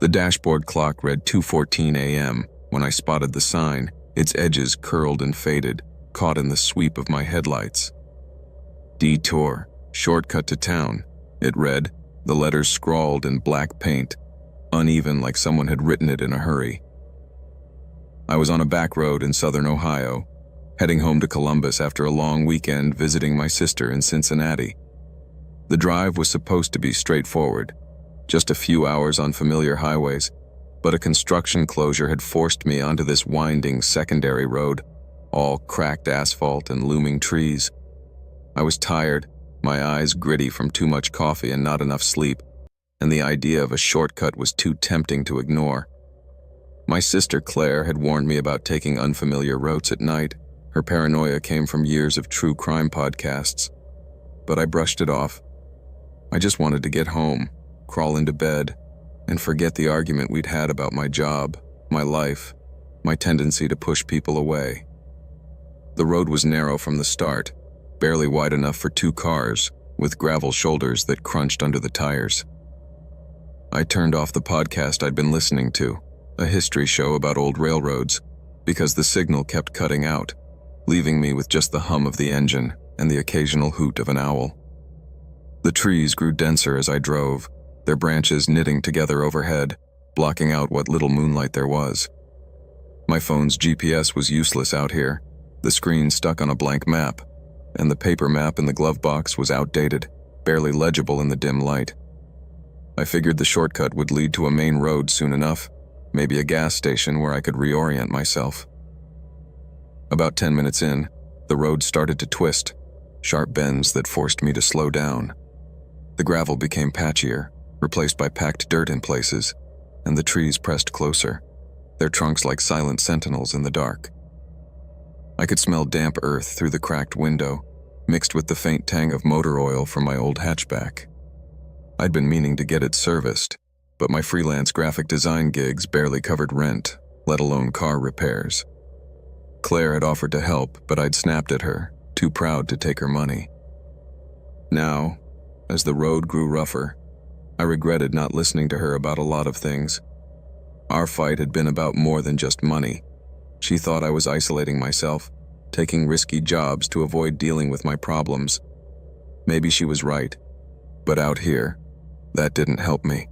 The dashboard clock read 2:14 a.m. when I spotted the sign, its edges curled and faded, caught in the sweep of my headlights. Detour, shortcut to town, it read, the letters scrawled in black paint, uneven like someone had written it in a hurry. I was on a back road in southern Ohio, heading home to Columbus after a long weekend visiting my sister in Cincinnati. The drive was supposed to be straightforward, just a few hours on familiar highways, but a construction closure had forced me onto this winding secondary road, all cracked asphalt and looming trees. I was tired, my eyes gritty from too much coffee and not enough sleep, and the idea of a shortcut was too tempting to ignore. My sister Claire had warned me about taking unfamiliar routes at night. Her paranoia came from years of true crime podcasts, but I brushed it off. I just wanted to get home, crawl into bed, and forget the argument we'd had about my job, my life, my tendency to push people away. The road was narrow from the start, barely wide enough for 2 cars, with gravel shoulders that crunched under the tires. I turned off the podcast I'd been listening to, a history show about old railroads, because the signal kept cutting out, leaving me with just the hum of the engine and the occasional hoot of an owl. The trees grew denser as I drove, their branches knitting together overhead, blocking out what little moonlight there was. My phone's GPS was useless out here, the screen stuck on a blank map, and the paper map in the glove box was outdated, barely legible in the dim light. I figured the shortcut would lead to a main road soon enough, maybe a gas station where I could reorient myself. About 10 minutes in, the road started to twist, sharp bends that forced me to slow down. The gravel became patchier, replaced by packed dirt in places, and the trees pressed closer, their trunks like silent sentinels in the dark. I could smell damp earth through the cracked window, mixed with the faint tang of motor oil from my old hatchback. I'd been meaning to get it serviced, but my freelance graphic design gigs barely covered rent, let alone car repairs. Claire had offered to help, but I'd snapped at her, too proud to take her money. Now, as the road grew rougher, I regretted not listening to her about a lot of things. Our fight had been about more than just money. She thought I was isolating myself, taking risky jobs to avoid dealing with my problems. Maybe she was right, but out here, that didn't help me.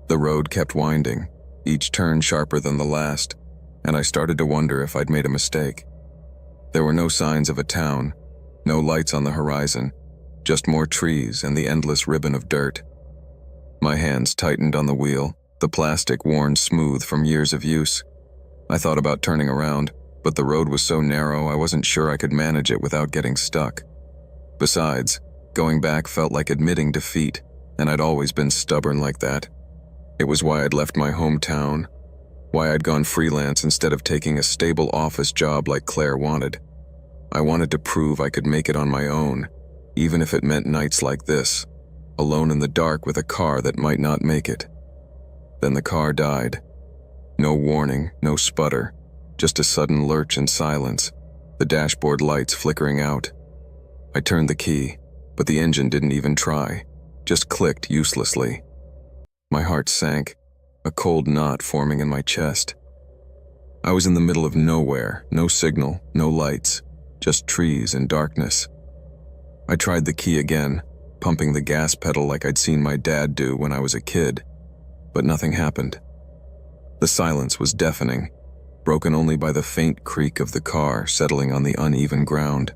The road kept winding, each turn sharper than the last, and I started to wonder if I'd made a mistake. There were no signs of a town, no lights on the horizon, just more trees and the endless ribbon of dirt. My hands tightened on the wheel, the plastic worn smooth from years of use. I thought about turning around, but the road was so narrow I wasn't sure I could manage it without getting stuck. Besides, going back felt like admitting defeat, and I'd always been stubborn like that. It was why I'd left my hometown, why I'd gone freelance instead of taking a stable office job like Claire wanted. I wanted to prove I could make it on my own, even if it meant nights like this, alone in the dark with a car that might not make it. Then the car died. No warning, no sputter, just a sudden lurch and silence, the dashboard lights flickering out. I turned the key, but the engine didn't even try, just clicked uselessly. My heart sank, a cold knot forming in my chest. I was in the middle of nowhere, no signal, no lights, just trees and darkness. I tried the key again, pumping the gas pedal like I'd seen my dad do when I was a kid, but nothing happened. The silence was deafening, broken only by the faint creak of the car settling on the uneven ground.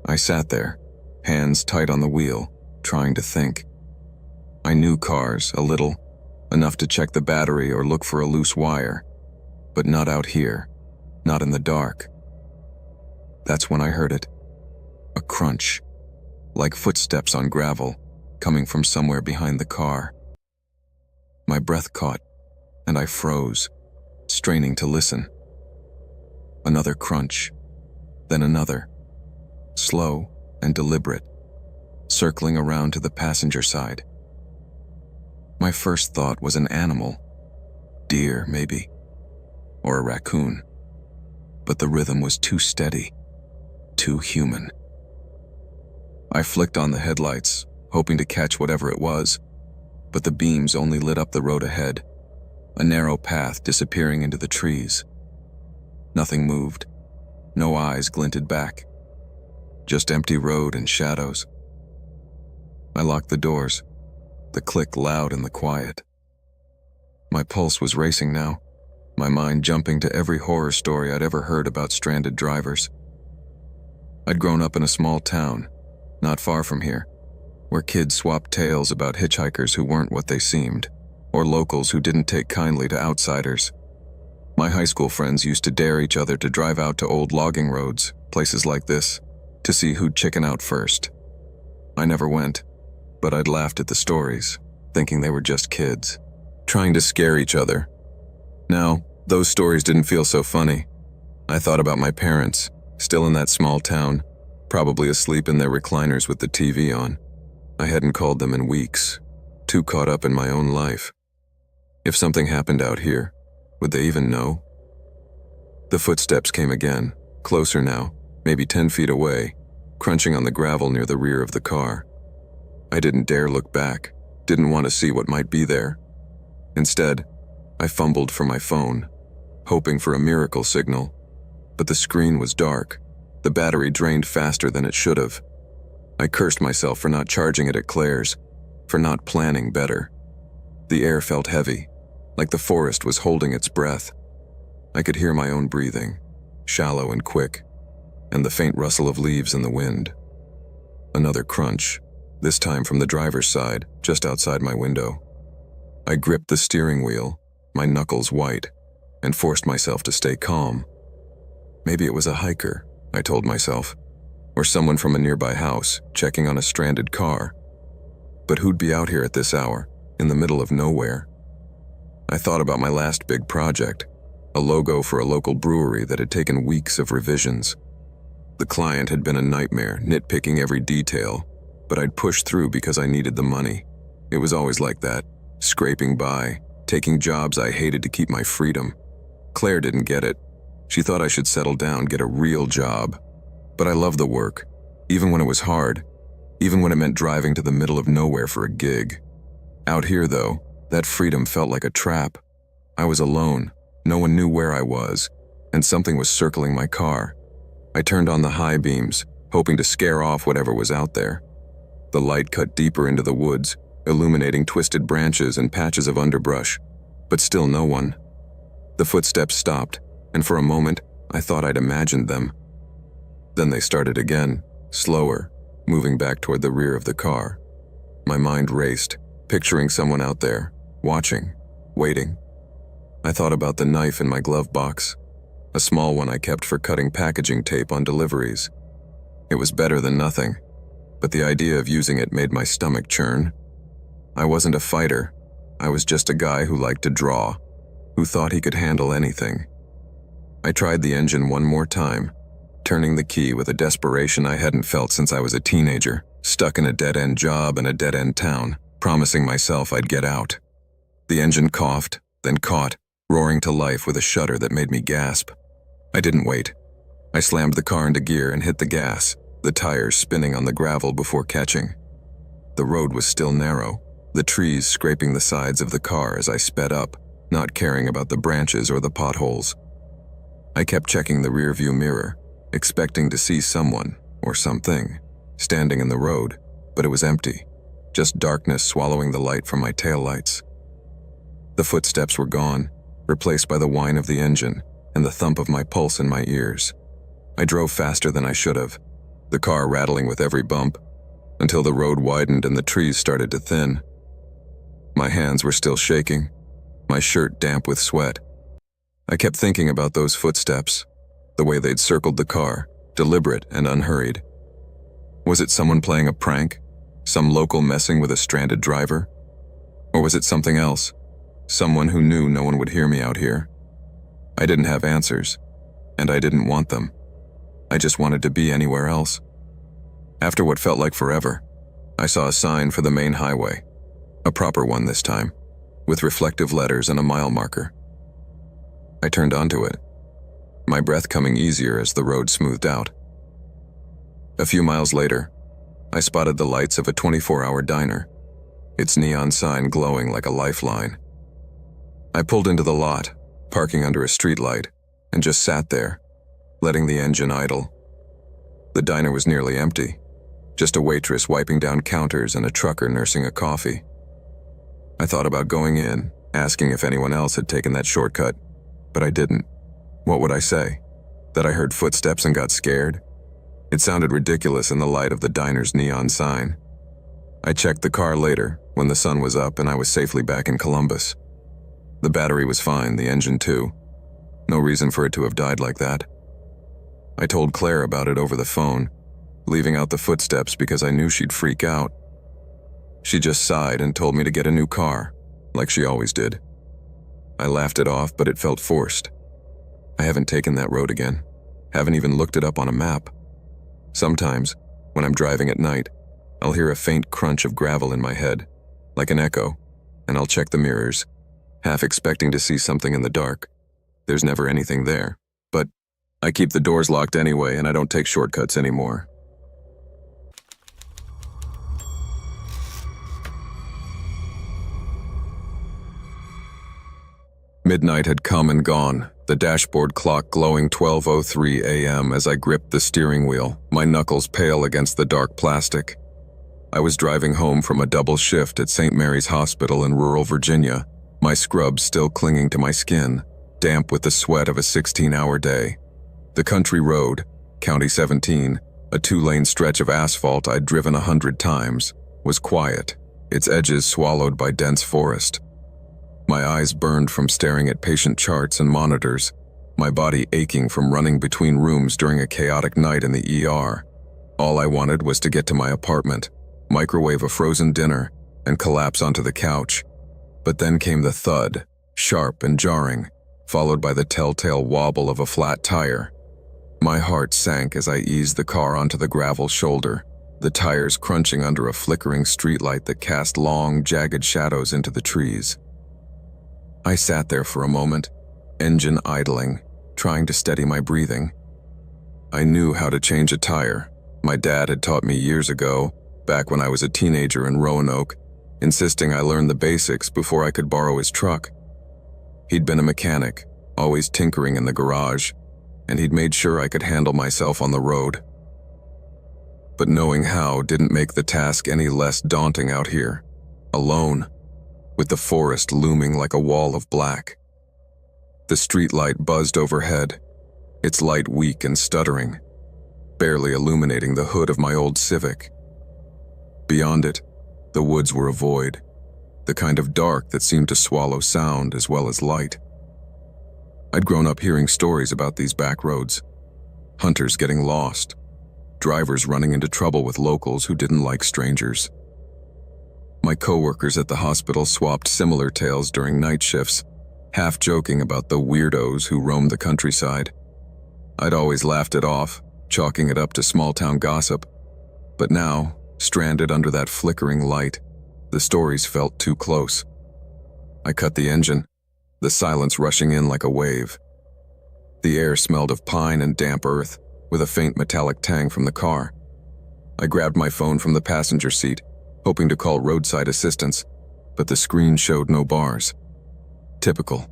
I sat there, hands tight on the wheel, trying to think. I knew cars, a little, enough to check the battery or look for a loose wire, but not out here, not in the dark. That's when I heard it. A crunch, like footsteps on gravel, coming from somewhere behind the car. My breath caught, and I froze, straining to listen. Another crunch, then another, slow and deliberate, circling around to the passenger side. My first thought was an animal, deer maybe, or a raccoon, but the rhythm was too steady, too human. I flicked on the headlights, hoping to catch whatever it was, but the beams only lit up the road ahead, a narrow path disappearing into the trees. Nothing moved. No eyes glinted back. Just empty road and shadows. I locked the doors, the click loud in the quiet. My pulse was racing now, my mind jumping to every horror story I'd ever heard about stranded drivers. I'd grown up in a small town, not far from here, where kids swapped tales about hitchhikers who weren't what they seemed, or locals who didn't take kindly to outsiders. My high school friends used to dare each other to drive out to old logging roads, places like this, to see who'd chicken out first. I never went, but I'd laughed at the stories, thinking they were just kids, trying to scare each other. Now, those stories didn't feel so funny. I thought about my parents, still in that small town, probably asleep in their recliners with the TV on. I hadn't called them in weeks, too caught up in my own life. If something happened out here, would they even know? The footsteps came again, closer now, maybe 10 feet away, crunching on the gravel near the rear of the car. I didn't dare look back, didn't want to see what might be there. Instead, I fumbled for my phone, hoping for a miracle signal, but the screen was dark, the battery drained faster than it should have. I cursed myself for not charging it at Claire's, for not planning better. The air felt heavy, like the forest was holding its breath. I could hear my own breathing, shallow and quick, and the faint rustle of leaves in the wind. Another crunch, this time from the driver's side, just outside my window. I gripped the steering wheel, my knuckles white, and forced myself to stay calm. Maybe it was a hiker, I told myself, or someone from a nearby house checking on a stranded car. But who'd be out here at this hour, in the middle of nowhere? I thought about my last big project, a logo for a local brewery that had taken weeks of revisions. The client had been a nightmare, nitpicking every detail, but I'd pushed through because I needed the money. It was always like that, scraping by, taking jobs I hated to keep my freedom. Claire didn't get it. She thought I should settle down, get a real job. But I loved the work, even when it was hard, even when it meant driving to the middle of nowhere for a gig. Out here, though, that freedom felt like a trap. I was alone, no one knew where I was, and something was circling my car. I turned on the high beams, hoping to scare off whatever was out there. The light cut deeper into the woods, illuminating twisted branches and patches of underbrush, but still no one. The footsteps stopped, and for a moment, I thought I'd imagined them. Then they started again, slower, moving back toward the rear of the car. My mind raced, picturing someone out there, watching, waiting. I thought about the knife in my glove box, a small one I kept for cutting packaging tape on deliveries. It was better than nothing, but the idea of using it made my stomach churn. I wasn't a fighter. I was just a guy who liked to draw, who thought he could handle anything. I tried the engine one more time, turning the key with a desperation I hadn't felt since I was a teenager, stuck in a dead-end job in a dead-end town, promising myself I'd get out. The engine coughed, then caught, roaring to life with a shudder that made me gasp. I didn't wait. I slammed the car into gear and hit the gas, the tires spinning on the gravel before catching. The road was still narrow, the trees scraping the sides of the car as I sped up, not caring about the branches or the potholes. I kept checking the rearview mirror, expecting to see someone, or something, standing in the road, but it was empty, just darkness swallowing the light from my taillights. The footsteps were gone, replaced by the whine of the engine and the thump of my pulse in my ears. I drove faster than I should have, the car rattling with every bump, until the road widened and the trees started to thin. My hands were still shaking, my shirt damp with sweat. I kept thinking about those footsteps, the way they'd circled the car, deliberate and unhurried. Was it someone playing a prank? Some local messing with a stranded driver? Or was it something else? Someone who knew no one would hear me out here? I didn't have answers, and I didn't want them. I just wanted to be anywhere else. After what felt like forever, I saw a sign for the main highway, a proper one this time, with reflective letters and a mile marker. I turned onto it, my breath coming easier as the road smoothed out. A few miles later, I spotted the lights of a 24-hour diner. its neon sign glowing like a lifeline. I pulled into the lot, parking under a streetlight, and just sat there, letting the engine idle. The diner was nearly empty, just a waitress wiping down counters and a trucker nursing a coffee. I thought about going in, asking if anyone else had taken that shortcut, but I didn't. What would I say? That I heard footsteps and got scared? It sounded ridiculous in the light of the diner's neon sign. I checked the car later, when the sun was up and I was safely back in Columbus. The battery was fine, the engine too. No reason for it to have died like that. I told Claire about it over the phone, leaving out the footsteps because I knew she'd freak out. She just sighed and told me to get a new car, like she always did. I laughed it off, but it felt forced. I haven't taken that road again, haven't even looked it up on a map. Sometimes, when I'm driving at night, I'll hear a faint crunch of gravel in my head, like an echo, and I'll check the mirrors, half expecting to see something in the dark. There's never anything there, but I keep the doors locked anyway and I don't take shortcuts anymore. Midnight had come and gone, the dashboard clock glowing 12:03 a.m. as I gripped the steering wheel, my knuckles pale against the dark plastic. I was driving home from a double shift at St. Mary's Hospital in rural Virginia, my scrubs still clinging to my skin, damp with the sweat of a 16-hour day. The country road, County 17, a 2-lane stretch of asphalt I'd driven 100 times, was quiet, its edges swallowed by dense forest. My eyes burned from staring at patient charts and monitors, my body aching from running between rooms during a chaotic night in the ER. All I wanted was to get to my apartment, microwave a frozen dinner, and collapse onto the couch. But then came the thud, sharp and jarring, followed by the telltale wobble of a flat tire. My heart sank as I eased the car onto the gravel shoulder, the tires crunching under a flickering streetlight that cast long, jagged shadows into the trees. I sat there for a moment, engine idling, trying to steady my breathing. I knew how to change a tire. My dad had taught me years ago, back when I was a teenager in Roanoke, insisting I learn the basics before I could borrow his truck. He'd been a mechanic, always tinkering in the garage, and he'd made sure I could handle myself on the road. But knowing how didn't make the task any less daunting out here, alone, with the forest looming like a wall of black. The streetlight buzzed overhead, its light weak and stuttering, barely illuminating the hood of my old Civic. Beyond it, the woods were a void, the kind of dark that seemed to swallow sound as well as light. I'd grown up hearing stories about these back roads, hunters getting lost, drivers running into trouble with locals who didn't like strangers. My coworkers at the hospital swapped similar tales during night shifts, half joking about the weirdos who roamed the countryside. I'd always laughed it off, chalking it up to small-town gossip, but now, stranded under that flickering light, the stories felt too close. I cut the engine, the silence rushing in like a wave. The air smelled of pine and damp earth, with a faint metallic tang from the car. I grabbed my phone from the passenger seat, hoping to call roadside assistance, but the screen showed no bars. Typical.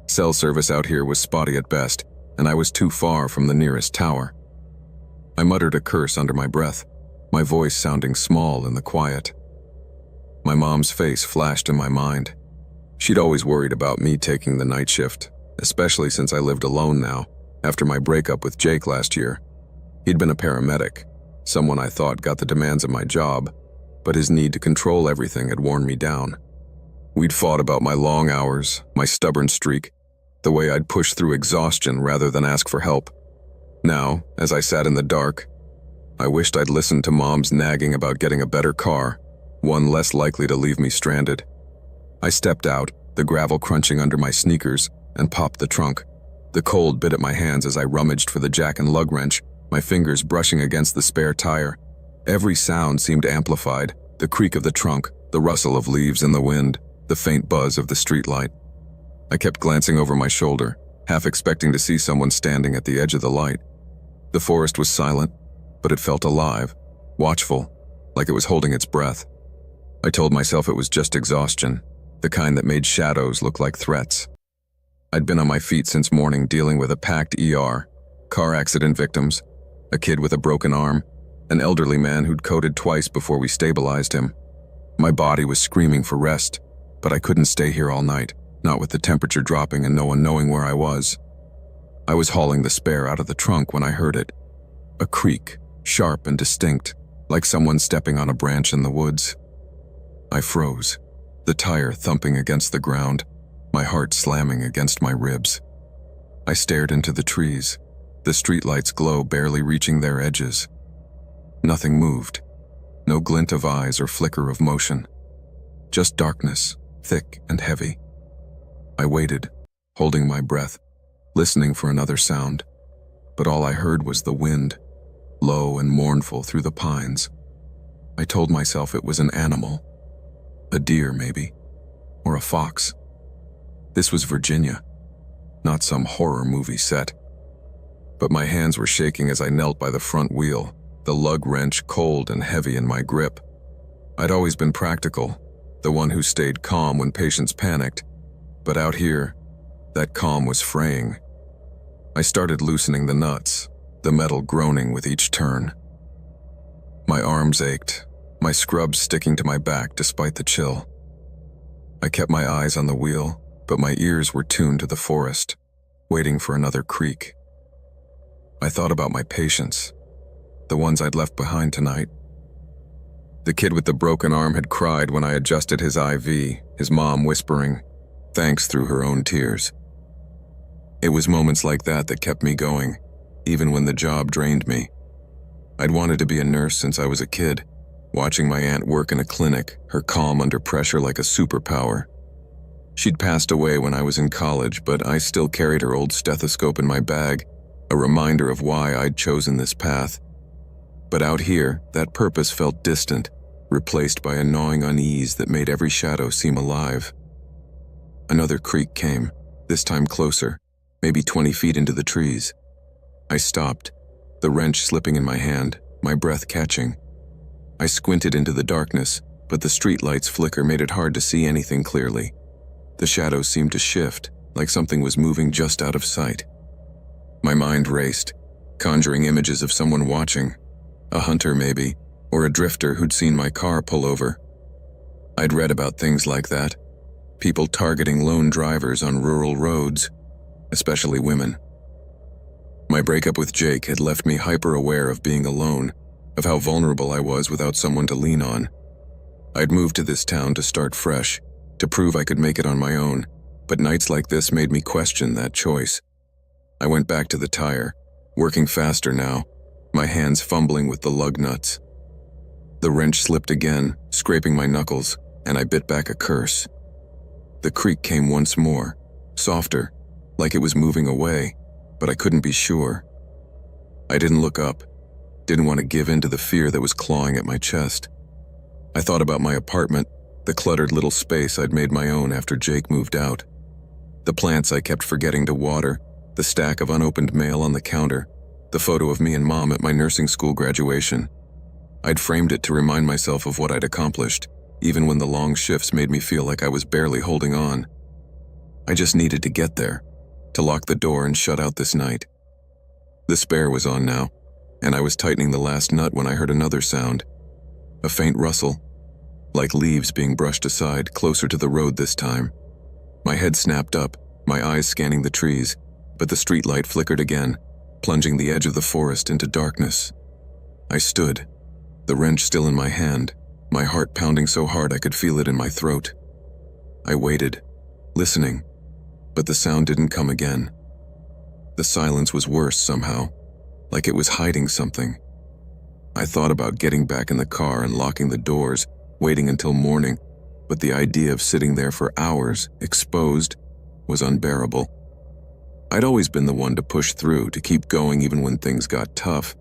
Cell service out here was spotty at best, and I was too far from the nearest tower. I muttered a curse under my breath, my voice sounding small in the quiet. My mom's face flashed in my mind. She'd always worried about me taking the night shift, especially since I lived alone now, after my breakup with Jake last year. He'd been a paramedic, someone I thought got the demands of my job, but his need to control everything had worn me down. We'd fought about my long hours, my stubborn streak, the way I'd push through exhaustion rather than ask for help. Now, as I sat in the dark, I wished I'd listened to Mom's nagging about getting a better car, one less likely to leave me stranded. I stepped out, the gravel crunching under my sneakers, and popped the trunk. The cold bit at my hands as I rummaged for the jack and lug wrench, my fingers brushing against the spare tire. Every sound seemed amplified, the creak of the trunk, the rustle of leaves in the wind, the faint buzz of the streetlight. I kept glancing over my shoulder, half expecting to see someone standing at the edge of the light. The forest was silent, but it felt alive, watchful, like it was holding its breath. I told myself it was just exhaustion, the kind that made shadows look like threats. I'd been on my feet since morning dealing with a packed ER, car accident victims, a kid with a broken arm, an elderly man who'd coded twice before we stabilized him. My body was screaming for rest, but I couldn't stay here all night, not with the temperature dropping and no one knowing where I was. I was hauling the spare out of the trunk when I heard it. A creak, sharp and distinct, like someone stepping on a branch in the woods. I froze, the tire thumping against the ground, my heart slamming against my ribs. I stared into the trees, the streetlights' glow barely reaching their edges. Nothing moved, no glint of eyes or flicker of motion. Just darkness, thick and heavy. I waited, holding my breath, listening for another sound, but all I heard was the wind, low and mournful through the pines. I told myself it was an animal. A deer, maybe, or a fox. This was Virginia, not some horror movie set. But my hands were shaking as I knelt by the front wheel, the lug wrench cold and heavy in my grip. I'd always been practical, the one who stayed calm when patients panicked, but out here, that calm was fraying. I started loosening the nuts, the metal groaning with each turn. My arms ached, my scrubs sticking to my back despite the chill. I kept my eyes on the wheel, but my ears were tuned to the forest, waiting for another creak. I thought about my patients, the ones I'd left behind tonight. The kid with the broken arm had cried when I adjusted his IV, his mom whispering, thanks through her own tears. It was moments like that that kept me going, even when the job drained me. I'd wanted to be a nurse since I was a kid, watching my aunt work in a clinic, her calm under pressure like a superpower. She'd passed away when I was in college, but I still carried her old stethoscope in my bag, a reminder of why I'd chosen this path. But out here, that purpose felt distant, replaced by a gnawing unease that made every shadow seem alive. Another creak came, this time closer, maybe 20 feet into the trees. I stopped, the wrench slipping in my hand, my breath catching. I squinted into the darkness, but the streetlight's flicker made it hard to see anything clearly. The shadows seemed to shift, like something was moving just out of sight. My mind raced, conjuring images of someone watching, a hunter maybe, or a drifter who'd seen my car pull over. I'd read about things like that, people targeting lone drivers on rural roads, especially women. My breakup with Jake had left me hyper-aware of being alone, of how vulnerable I was without someone to lean on. I'd moved to this town to start fresh, to prove I could make it on my own, but nights like this made me question that choice. I went back to the tire, working faster now, my hands fumbling with the lug nuts. The wrench slipped again, scraping my knuckles, and I bit back a curse. The creak came once more, softer, like it was moving away, but I couldn't be sure. I didn't look up, didn't want to give in to the fear that was clawing at my chest. I thought about my apartment, the cluttered little space I'd made my own after Jake moved out. The plants I kept forgetting to water, the stack of unopened mail on the counter, the photo of me and Mom at my nursing school graduation. I'd framed it to remind myself of what I'd accomplished, even when the long shifts made me feel like I was barely holding on. I just needed to get there, to lock the door and shut out this night. The spare was on now, and I was tightening the last nut when I heard another sound. A faint rustle, like leaves being brushed aside, closer to the road this time. My head snapped up, my eyes scanning the trees, but the streetlight flickered again, plunging the edge of the forest into darkness. I stood, the wrench still in my hand, my heart pounding so hard I could feel it in my throat. I waited, listening, but the sound didn't come again. The silence was worse somehow, like it was hiding something. I thought about getting back in the car and locking the doors, waiting until morning, but the idea of sitting there for hours, exposed, was unbearable. I'd always been the one to push through, to keep going even when things got tough.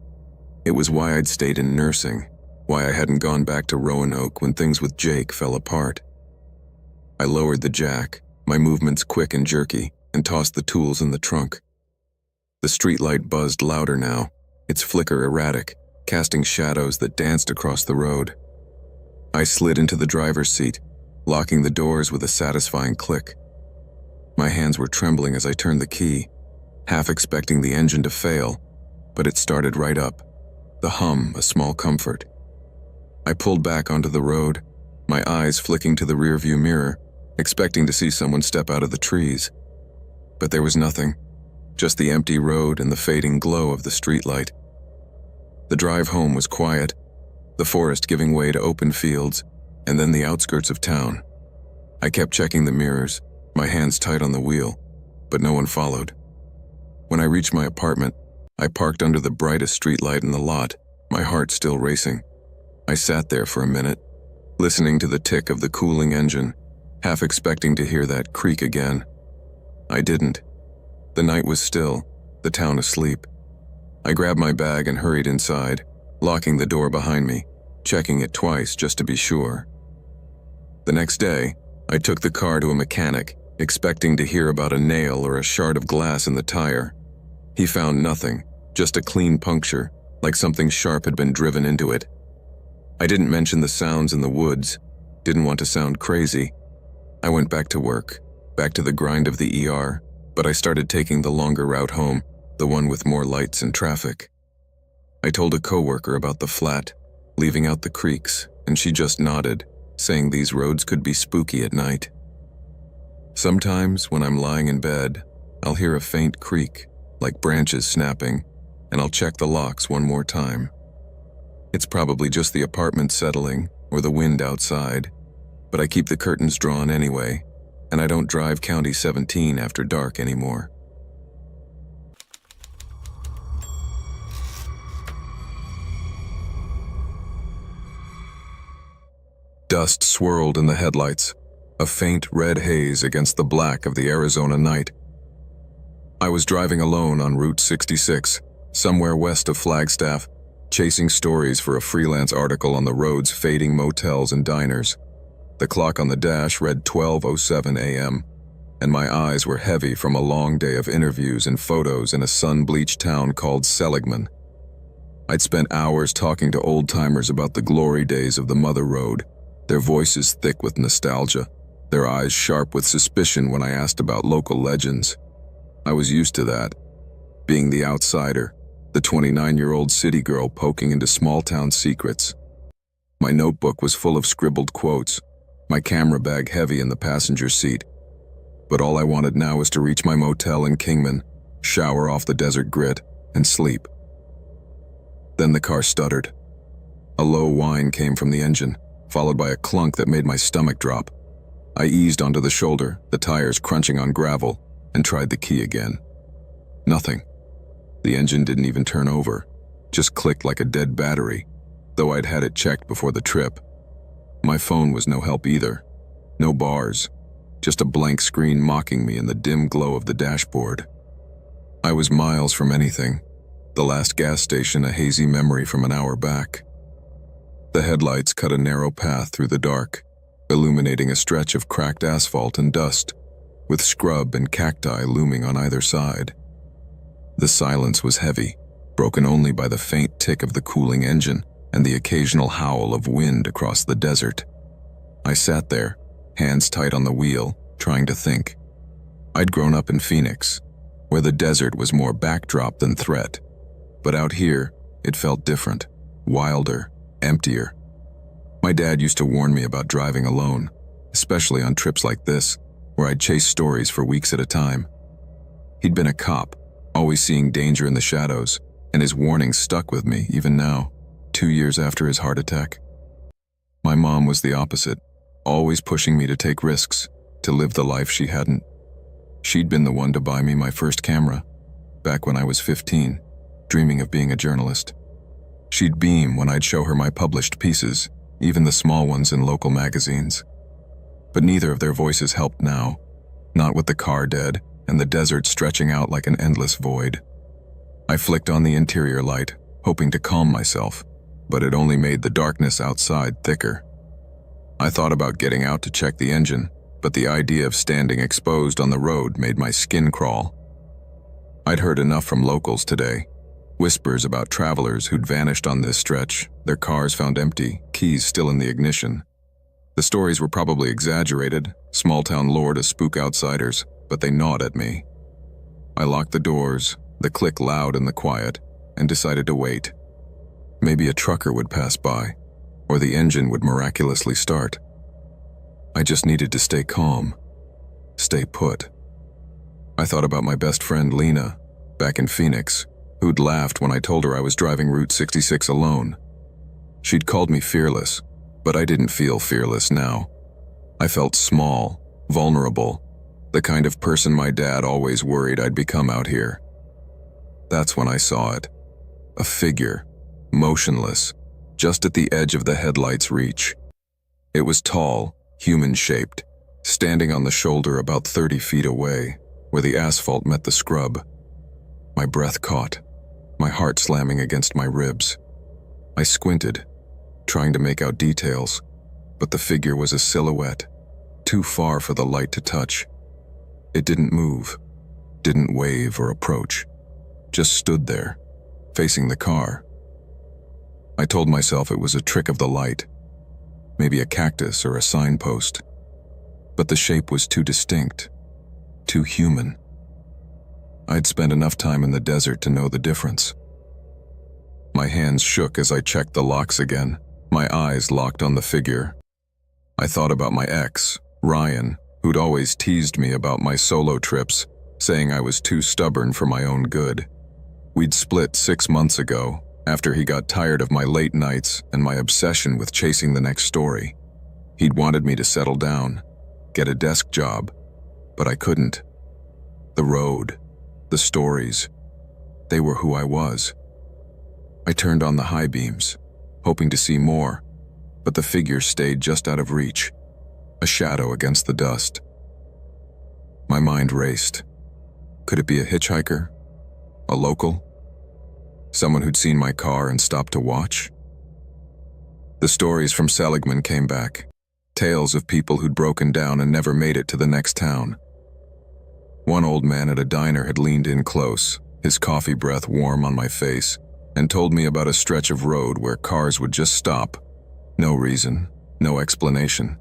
It was why I'd stayed in nursing, why I hadn't gone back to Roanoke when things with Jake fell apart. I lowered the jack, my movements quick and jerky, and tossed the tools in the trunk. The streetlight buzzed louder now, its flicker erratic, casting shadows that danced across the road. I slid into the driver's seat, locking the doors with a satisfying click. My hands were trembling as I turned the key, half expecting the engine to fail, but it started right up, the hum a small comfort. I pulled back onto the road, my eyes flicking to the rearview mirror, expecting to see someone step out of the trees. But there was nothing, just the empty road and the fading glow of the streetlight. The drive home was quiet, the forest giving way to open fields, and then the outskirts of town. I kept checking the mirrors, my hands tight on the wheel, but no one followed. When I reached my apartment, I parked under the brightest streetlight in the lot, my heart still racing. I sat there for a minute, listening to the tick of the cooling engine, half expecting to hear that creak again. I didn't. The night was still, the town asleep. I grabbed my bag and hurried inside, locking the door behind me, checking it twice just to be sure. The next day, I took the car to a mechanic, expecting to hear about a nail or a shard of glass in the tire. He found nothing, just a clean puncture, like something sharp had been driven into it. I didn't mention the sounds in the woods, didn't want to sound crazy. I went back to work, back to the grind of the ER, but I started taking the longer route home, the one with more lights and traffic. I told a coworker about the flat, leaving out the creaks, and she just nodded, saying these roads could be spooky at night. Sometimes, when I'm lying in bed, I'll hear a faint creak, like branches snapping, and I'll check the locks one more time. It's probably just the apartment settling or the wind outside, but I keep the curtains drawn anyway, and I don't drive County 17 after dark anymore. Dust swirled in the headlights, a faint red haze against the black of the Arizona night. I was driving alone on Route 66, somewhere west of Flagstaff, chasing stories for a freelance article on the road's fading motels and diners. The clock on the dash read 12:07 a.m., and my eyes were heavy from a long day of interviews and photos in a sun-bleached town called Seligman. I'd spent hours talking to old-timers about the glory days of the Mother Road, their voices thick with nostalgia, their eyes sharp with suspicion when I asked about local legends. I was used to that, being the outsider, the 29-year-old city girl poking into small-town secrets. My notebook was full of scribbled quotes, my camera bag heavy in the passenger seat. But all I wanted now was to reach my motel in Kingman, shower off the desert grit, and sleep. Then the car stuttered. A low whine came from the engine, followed by a clunk that made my stomach drop. I eased onto the shoulder, the tires crunching on gravel, and tried the key again. Nothing. The engine didn't even turn over, just clicked like a dead battery, though I'd had it checked before the trip. My phone was no help either. No bars, just a blank screen mocking me in the dim glow of the dashboard. I was miles from anything, the last gas station a hazy memory from an hour back. The headlights cut a narrow path through the dark, illuminating a stretch of cracked asphalt and dust, with scrub and cacti looming on either side. The silence was heavy, broken only by the faint tick of the cooling engine and the occasional howl of wind across the desert. I sat there, hands tight on the wheel, trying to think. I'd grown up in Phoenix, where the desert was more backdrop than threat, but out here, it felt different, wilder, emptier. My dad used to warn me about driving alone, especially on trips like this, where I'd chase stories for weeks at a time. He'd been a cop, always seeing danger in the shadows, and his warnings stuck with me even now, 2 years after his heart attack. My mom was the opposite, always pushing me to take risks, to live the life she hadn't. She'd been the one to buy me my first camera, back when I was 15, dreaming of being a journalist. She'd beam when I'd show her my published pieces, even the small ones in local magazines. But neither of their voices helped now, not with the car dead and the desert stretching out like an endless void. I flicked on the interior light, hoping to calm myself, but it only made the darkness outside thicker. I thought about getting out to check the engine, but the idea of standing exposed on the road made my skin crawl. I'd heard enough from locals today. Whispers about travelers who'd vanished on this stretch, their cars found empty, keys still in the ignition. The stories were probably exaggerated, small-town lore to spook outsiders, but they gnawed at me. I locked the doors, the click loud in the quiet, and decided to wait. Maybe a trucker would pass by, or the engine would miraculously start. I just needed to stay calm, stay put. I thought about my best friend Lena, back in Phoenix, who'd laughed when I told her I was driving Route 66 alone. She'd called me fearless, but I didn't feel fearless now. I felt small, vulnerable, the kind of person my dad always worried I'd become out here. That's when I saw it. A figure, motionless, just at the edge of the headlight's reach. It was tall, human-shaped, standing on the shoulder about 30 feet away, where the asphalt met the scrub. My breath caught, my heart slamming against my ribs. I squinted, trying to make out details, but the figure was a silhouette, too far for the light to touch. It didn't move, didn't wave or approach, just stood there, facing the car. I told myself it was a trick of the light, maybe a cactus or a signpost, but the shape was too distinct, too human. I'd spent enough time in the desert to know the difference. My hands shook as I checked the locks again, my eyes locked on the figure. I thought about my ex, Ryan, who'd always teased me about my solo trips, saying I was too stubborn for my own good. We'd split 6 months ago, after he got tired of my late nights and my obsession with chasing the next story. He'd wanted me to settle down, get a desk job, but I couldn't. The road, the stories, they were who I was. I turned on the high beams, hoping to see more, but the figure stayed just out of reach, a shadow against the dust. My mind raced. Could it be a hitchhiker? A local? Someone who'd seen my car and stopped to watch? The stories from Seligman came back, tales of people who'd broken down and never made it to the next town. One old man at a diner had leaned in close, his coffee breath warm on my face, and told me about a stretch of road where cars would just stop. No reason, no explanation.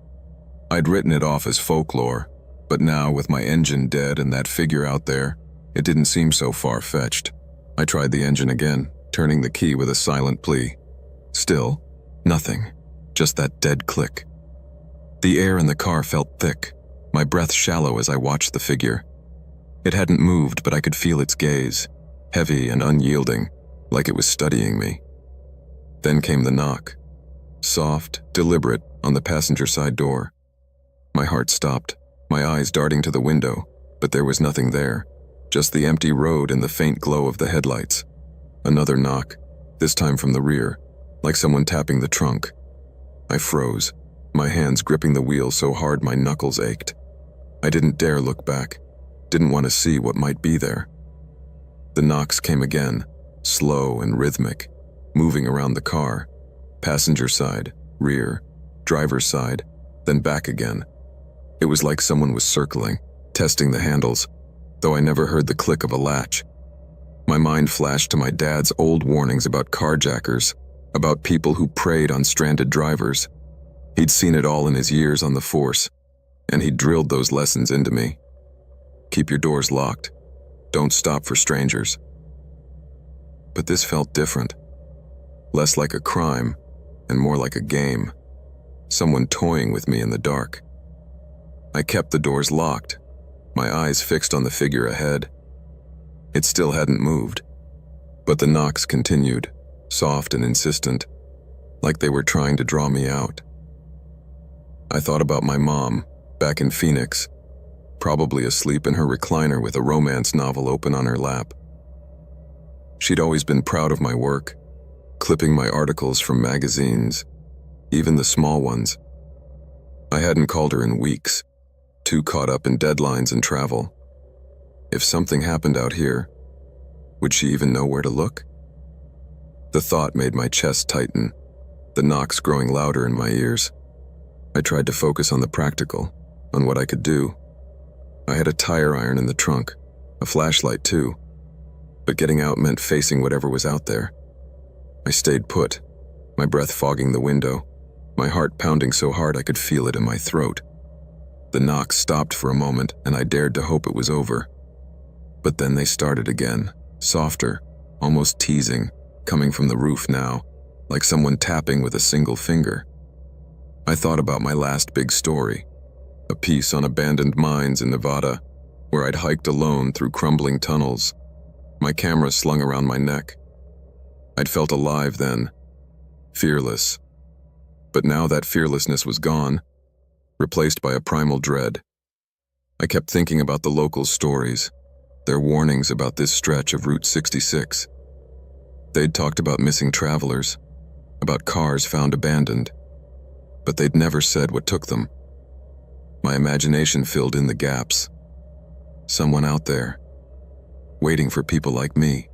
I'd written it off as folklore, but now with my engine dead and that figure out there, it didn't seem so far-fetched. I tried the engine again, turning the key with a silent plea. Still, nothing, just that dead click. The air in the car felt thick, my breath shallow as I watched the figure. It hadn't moved, but I could feel its gaze, heavy and unyielding, like it was studying me. Then came the knock, soft, deliberate, on the passenger side door. My heart stopped, my eyes darting to the window, but there was nothing there, just the empty road and the faint glow of the headlights. Another knock, this time from the rear, like someone tapping the trunk. I froze, my hands gripping the wheel so hard my knuckles ached. I didn't dare look back, didn't want to see what might be there. The knocks came again, slow and rhythmic, moving around the car, passenger side, rear, driver's side, then back again. It was like someone was circling, testing the handles, though I never heard the click of a latch. My mind flashed to my dad's old warnings about carjackers, about people who preyed on stranded drivers. He'd seen it all in his years on the force, and he'd drilled those lessons into me. Keep your doors locked. Don't stop for strangers. But this felt different. Less like a crime, and more like a game. Someone toying with me in the dark. I kept the doors locked, my eyes fixed on the figure ahead. It still hadn't moved, but the knocks continued, soft and insistent, like they were trying to draw me out. I thought about my mom, back in Phoenix, probably asleep in her recliner with a romance novel open on her lap. She'd always been proud of my work, clipping my articles from magazines, even the small ones. I hadn't called her in weeks, too caught up in deadlines and travel. If something happened out here, would she even know where to look? The thought made my chest tighten, the knocks growing louder in my ears. I tried to focus on the practical, on what I could do. I had a tire iron in the trunk, a flashlight too. but getting out meant facing whatever was out there. I stayed put, my breath fogging the window, my heart pounding so hard I could feel it in my throat. The knocks stopped for a moment, and I dared to hope it was over. But then they started again, softer, almost teasing, coming from the roof now, like someone tapping with a single finger. I thought about my last big story, a piece on abandoned mines in Nevada, where I'd hiked alone through crumbling tunnels, my camera slung around my neck. I'd felt alive then, fearless. But now that fearlessness was gone, replaced by a primal dread. I kept thinking about the local stories, their warnings about this stretch of Route 66. They'd talked about missing travelers, about cars found abandoned, but they'd never said what took them. My imagination filled in the gaps. Someone out there, waiting for people like me,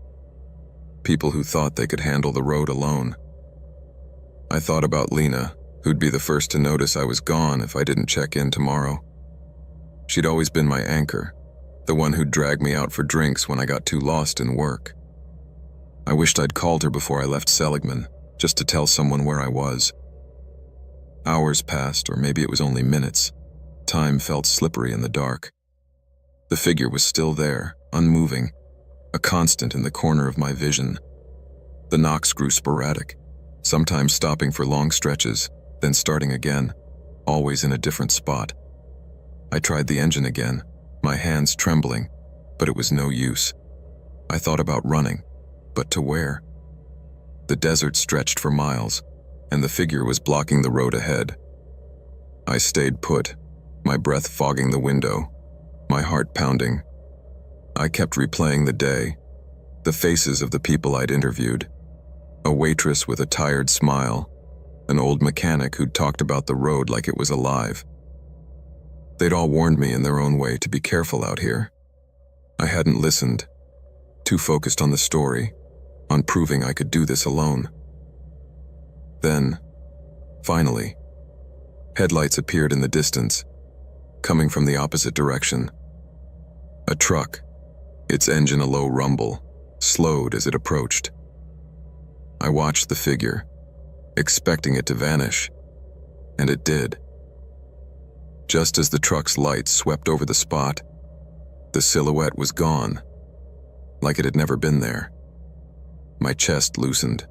people who thought they could handle the road alone. I thought about Lena, who'd be the first to notice I was gone if I didn't check in tomorrow. She'd always been my anchor, the one who'd drag me out for drinks when I got too lost in work. I wished I'd called her before I left Seligman, just to tell someone where I was. Hours passed, or maybe it was only minutes. Time felt slippery in the dark. The figure was still there, unmoving, a constant in the corner of my vision. The knocks grew sporadic, sometimes stopping for long stretches, then starting again, always in a different spot. I tried the engine again, my hands trembling, but it was no use. I thought about running, but to where? The desert stretched for miles, and the figure was blocking the road ahead. I stayed put, my breath fogging the window, my heart pounding. I kept replaying the day, the faces of the people I'd interviewed, a waitress with a tired smile, an old mechanic who'd talked about the road like it was alive. They'd all warned me in their own way to be careful out here. I hadn't listened, too focused on the story, on proving I could do this alone. Then, finally, headlights appeared in the distance, coming from the opposite direction. A truck, its engine a low rumble, slowed as it approached. I watched the figure, expecting it to vanish, and it did. Just as the truck's lights swept over the spot, the silhouette was gone, like it had never been there. My chest loosened,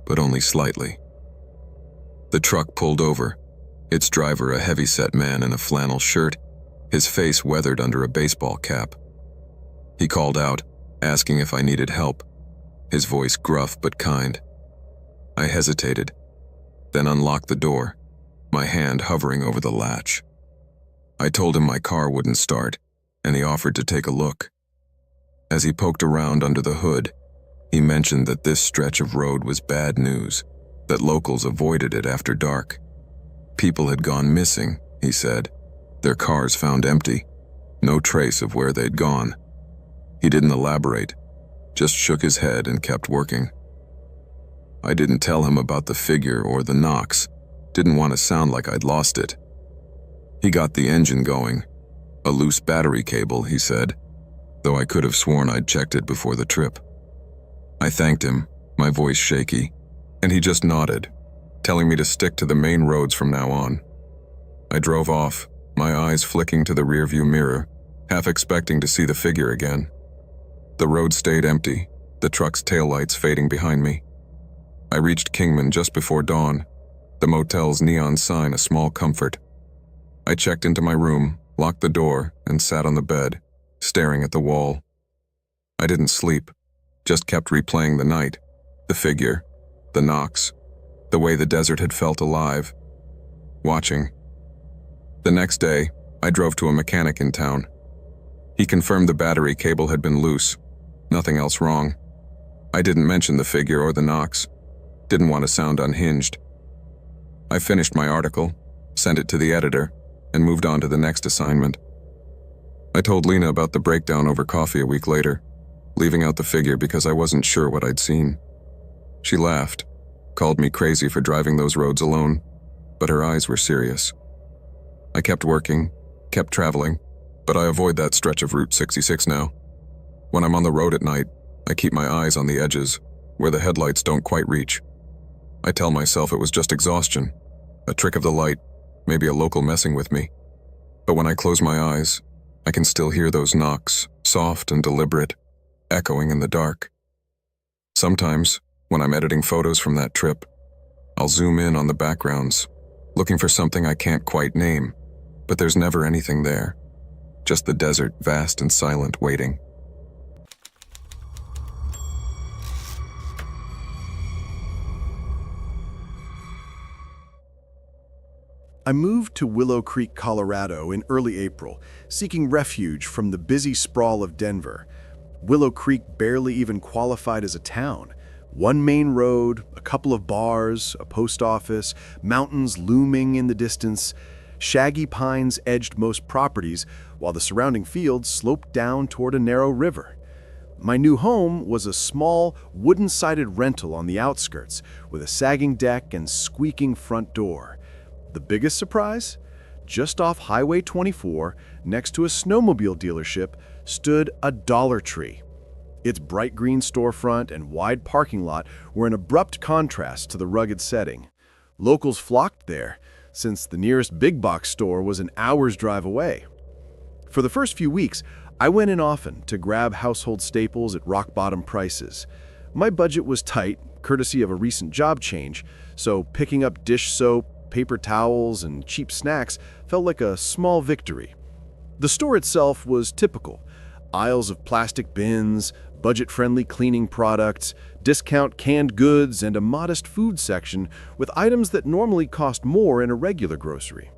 but only slightly. The truck pulled over, its driver a heavy-set man in a flannel shirt, his face weathered under a baseball cap. He called out, asking if I needed help, his voice gruff but kind. I hesitated, then unlocked the door, my hand hovering over the latch. I told him my car wouldn't start, and he offered to take a look. As he poked around under the hood, he mentioned that this stretch of road was bad news, that locals avoided it after dark. People had gone missing, he said, their cars found empty, no trace of where they'd gone. He didn't elaborate, just shook his head and kept working. I didn't tell him about the figure or the knocks, didn't want to sound like I'd lost it. He got the engine going, a loose battery cable, he said, though I could have sworn I'd checked it before the trip. I thanked him, my voice shaky, and he just nodded, telling me to stick to the main roads from now on. I drove off, my eyes flicking to the rearview mirror, half expecting to see the figure again. The road stayed empty, the truck's taillights fading behind me. I reached Kingman just before dawn, the motel's neon sign a small comfort. I checked into my room, locked the door, and sat on the bed, staring at the wall. I didn't sleep, just kept replaying the night, the figure, the knocks, the way the desert had felt alive, watching. The next day, I drove to a mechanic in town. He confirmed the battery cable had been loose, nothing else wrong. I didn't mention the figure or the knocks, didn't want to sound unhinged. I finished my article, sent it to the editor, and moved on to the next assignment. I told Lena about the breakdown over coffee a week later, leaving out the figure because I wasn't sure what I'd seen. She laughed, called me crazy for driving those roads alone, but her eyes were serious. I kept working, kept traveling, but I avoid that stretch of Route 66 now. When I'm on the road at night, I keep my eyes on the edges, where the headlights don't quite reach. I tell myself it was just exhaustion, a trick of the light, maybe a local messing with me. But when I close my eyes, I can still hear those knocks, soft and deliberate, echoing in the dark. Sometimes, when I'm editing photos from that trip, I'll zoom in on the backgrounds, looking for something I can't quite name, but there's never anything there. Just the desert, vast and silent, waiting. I moved to Willow Creek, Colorado in early April, seeking refuge from the busy sprawl of Denver. Willow Creek barely even qualified as a town. One main road, a couple of bars, a post office, mountains looming in the distance. Shaggy pines edged most properties, while the surrounding fields sloped down toward a narrow river. My new home was a small, wooden-sided rental on the outskirts, with a sagging deck and squeaking front door. The biggest surprise? Just off Highway 24, next to a snowmobile dealership, stood a Dollar Tree. Its bright green storefront and wide parking lot were an abrupt contrast to the rugged setting. Locals flocked there, since the nearest big box store was an hour's drive away. For the first few weeks, I went in often to grab household staples at rock-bottom prices. My budget was tight, courtesy of a recent job change, so picking up dish soap, paper towels, and cheap snacks felt like a small victory. The store itself was typical. Aisles of plastic bins, budget-friendly cleaning products, discount canned goods, and a modest food section with items that normally cost more in a regular grocery.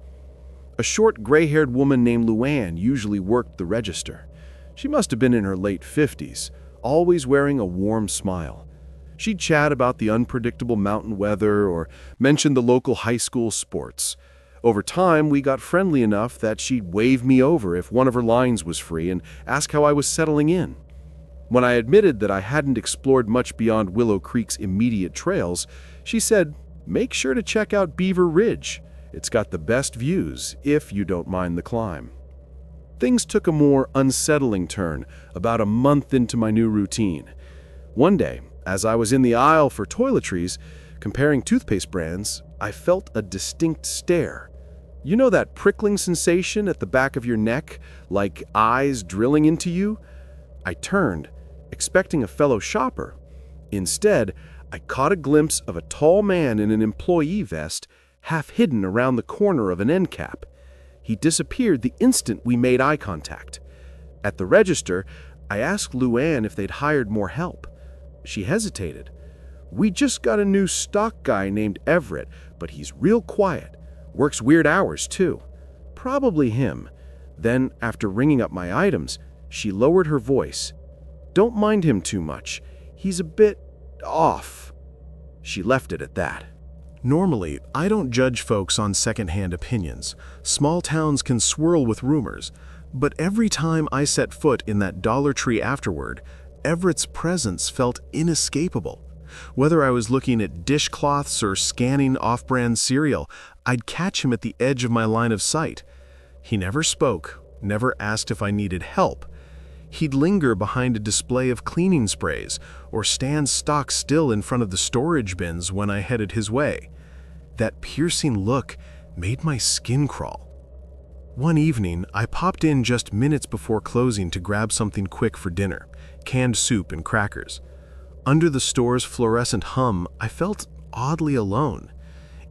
A short, gray-haired woman named Luann usually worked the register. She must have been in her late 50s, always wearing a warm smile. She'd chat about the unpredictable mountain weather or mention the local high school sports. Over time, we got friendly enough that she'd wave me over if one of her lines was free and ask how I was settling in. When I admitted that I hadn't explored much beyond Willow Creek's immediate trails, she said, "Make sure to check out Beaver Ridge. It's got the best views, if you don't mind the climb." Things took a more unsettling turn about a month into my new routine. One day, as I was in the aisle for toiletries, comparing toothpaste brands, I felt a distinct stare. You know that prickling sensation at the back of your neck, like eyes drilling into you? I turned, expecting a fellow shopper. Instead, I caught a glimpse of a tall man in an employee vest, half hidden around the corner of an end cap. He disappeared the instant we made eye contact. At the register, I asked Luann if they'd hired more help. She hesitated. "We just got a new stock guy named Everett, but he's real quiet. Works weird hours, too." Probably him. Then, after ringing up my items, she lowered her voice. "Don't mind him too much. He's a bit off." She left it at that. Normally, I don't judge folks on secondhand opinions. Small towns can swirl with rumors. But every time I set foot in that Dollar Tree afterward, Everett's presence felt inescapable. Whether I was looking at dishcloths or scanning off-brand cereal, I'd catch him at the edge of my line of sight. He never spoke, never asked if I needed help. He'd linger behind a display of cleaning sprays or stand stock still in front of the storage bins when I headed his way. That piercing look made my skin crawl. One evening, I popped in just minutes before closing to grab something quick for dinner, canned soup and crackers. Under the store's fluorescent hum, I felt oddly alone.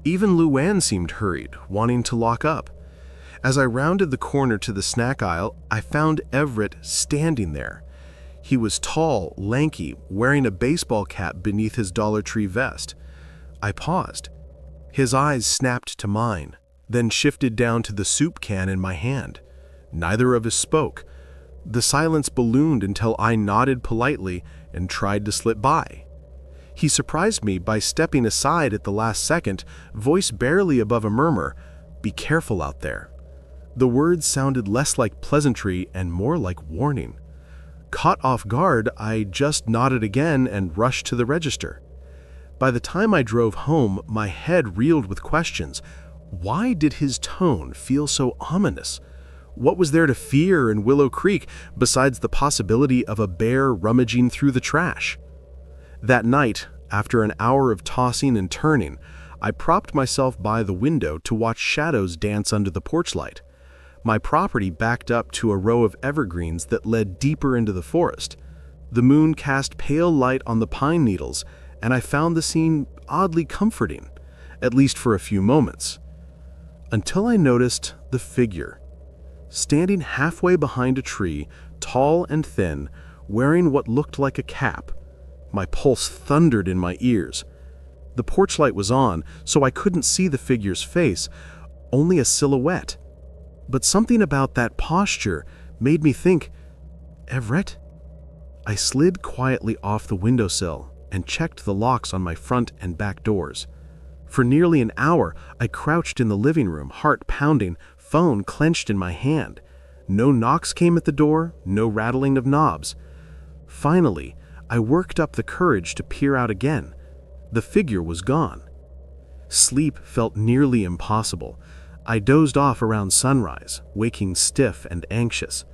Even Luann seemed hurried, wanting to lock up. As I rounded the corner to the snack aisle, I found Everett standing there. He was tall, lanky, wearing a baseball cap beneath his Dollar Tree vest. I paused. His eyes snapped to mine, then shifted down to the soup can in my hand. Neither of us spoke. The silence ballooned until I nodded politely and tried to slip by. He surprised me by stepping aside at the last second, voice barely above a murmur, "Be careful out there." The words sounded less like pleasantry and more like warning. Caught off guard, I just nodded again and rushed to the register. By the time I drove home, my head reeled with questions. Why did his tone feel so ominous? What was there to fear in Willow Creek besides the possibility of a bear rummaging through the trash? That night, after an hour of tossing and turning, I propped myself by the window to watch shadows dance under the porch light. My property backed up to a row of evergreens that led deeper into the forest. The moon cast pale light on the pine needles, and I found the scene oddly comforting, at least for a few moments. Until I noticed the figure, standing halfway behind a tree, tall and thin, wearing what looked like a cap. My pulse thundered in my ears. The porch light was on, so I couldn't see the figure's face, only a silhouette. But something about that posture made me think, Everett? I slid quietly off the windowsill and checked the locks on my front and back doors. For nearly an hour, I crouched in the living room, heart pounding, phone clenched in my hand. No knocks came at the door, no rattling of knobs. Finally, I worked up the courage to peer out again. The figure was gone. Sleep felt nearly impossible. I dozed off around sunrise, waking stiff and anxious.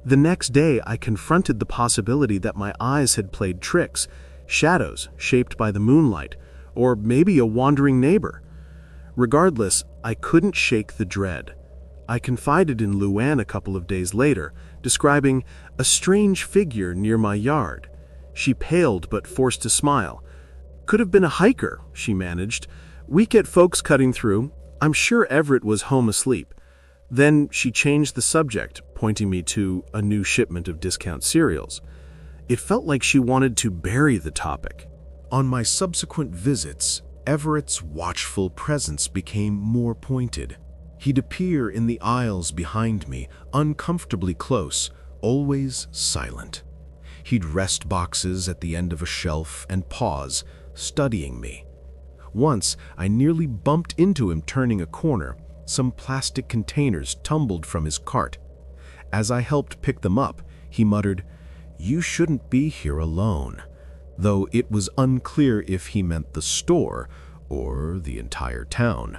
The next day, I confronted the possibility that my eyes had played tricks, shadows shaped by the moonlight, or maybe a wandering neighbor. Regardless, I couldn't shake the dread. I confided in Luann a couple of days later, describing a strange figure near my yard. She paled but forced a smile. Could have been a hiker, she managed. We get folks cutting through. I'm sure Everett was home asleep. Then she changed the subject, pointing me to a new shipment of discount cereals. It felt like she wanted to bury the topic. On my subsequent visits, Everett's watchful presence became more pointed. He'd appear in the aisles behind me, uncomfortably close, always silent. He'd rest boxes at the end of a shelf and pause, studying me. Once, I nearly bumped into him turning a corner. Some plastic containers tumbled from his cart. As I helped pick them up, he muttered, "You shouldn't be here alone," though it was unclear if he meant the store or the entire town.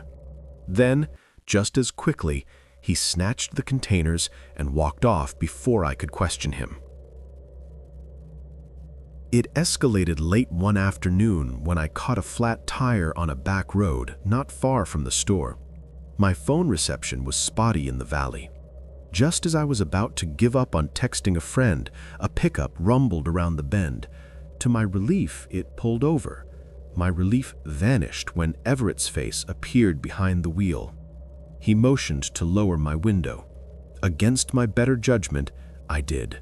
Then, just as quickly, he snatched the containers and walked off before I could question him. It escalated late one afternoon when I caught a flat tire on a back road not far from the store. My phone reception was spotty in the valley. Just as I was about to give up on texting a friend, a pickup rumbled around the bend. To my relief, it pulled over. My relief vanished when Everett's face appeared behind the wheel. He motioned to lower my window. Against my better judgment, I did.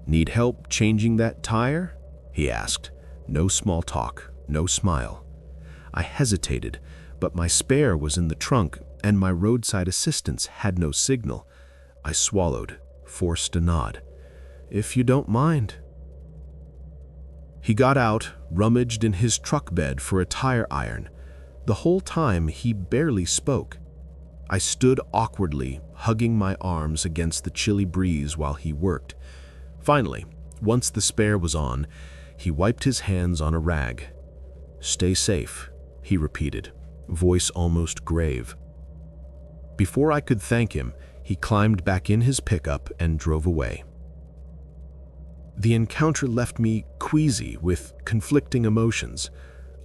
"Need help changing that tire?" he asked. No small talk, no smile. I hesitated, but my spare was in the trunk and my roadside assistance had no signal. I swallowed, forced a nod. "If you don't mind." He got out, rummaged in his truck bed for a tire iron. The whole time he barely spoke. I stood awkwardly, hugging my arms against the chilly breeze while he worked. Finally, once the spare was on, he wiped his hands on a rag. "Stay safe," he repeated, voice almost grave. Before I could thank him, he climbed back in his pickup and drove away. The encounter left me queasy with conflicting emotions.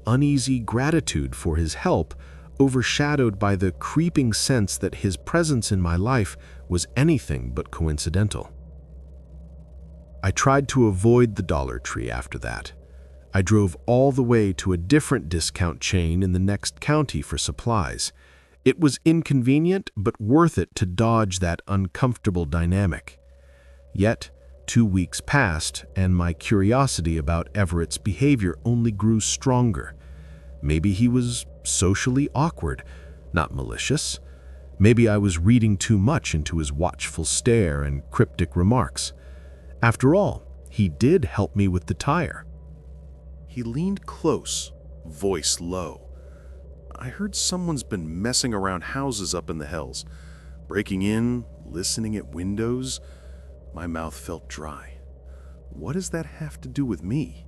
Uneasy gratitude for his help, overshadowed by the creeping sense that his presence in my life was anything but coincidental. I tried to avoid the Dollar Tree after that. I drove all the way to a different discount chain in the next county for supplies. It was inconvenient, but worth it to dodge that uncomfortable dynamic. Yet, 2 weeks passed, and my curiosity about Everett's behavior only grew stronger. Maybe he was socially awkward, not malicious. Maybe I was reading too much into his watchful stare and cryptic remarks. After all, he did help me with the tire. He leaned close, voice low. "I heard someone's been messing around houses up in the hills, breaking in, listening at windows." My mouth felt dry. What does that have to do with me?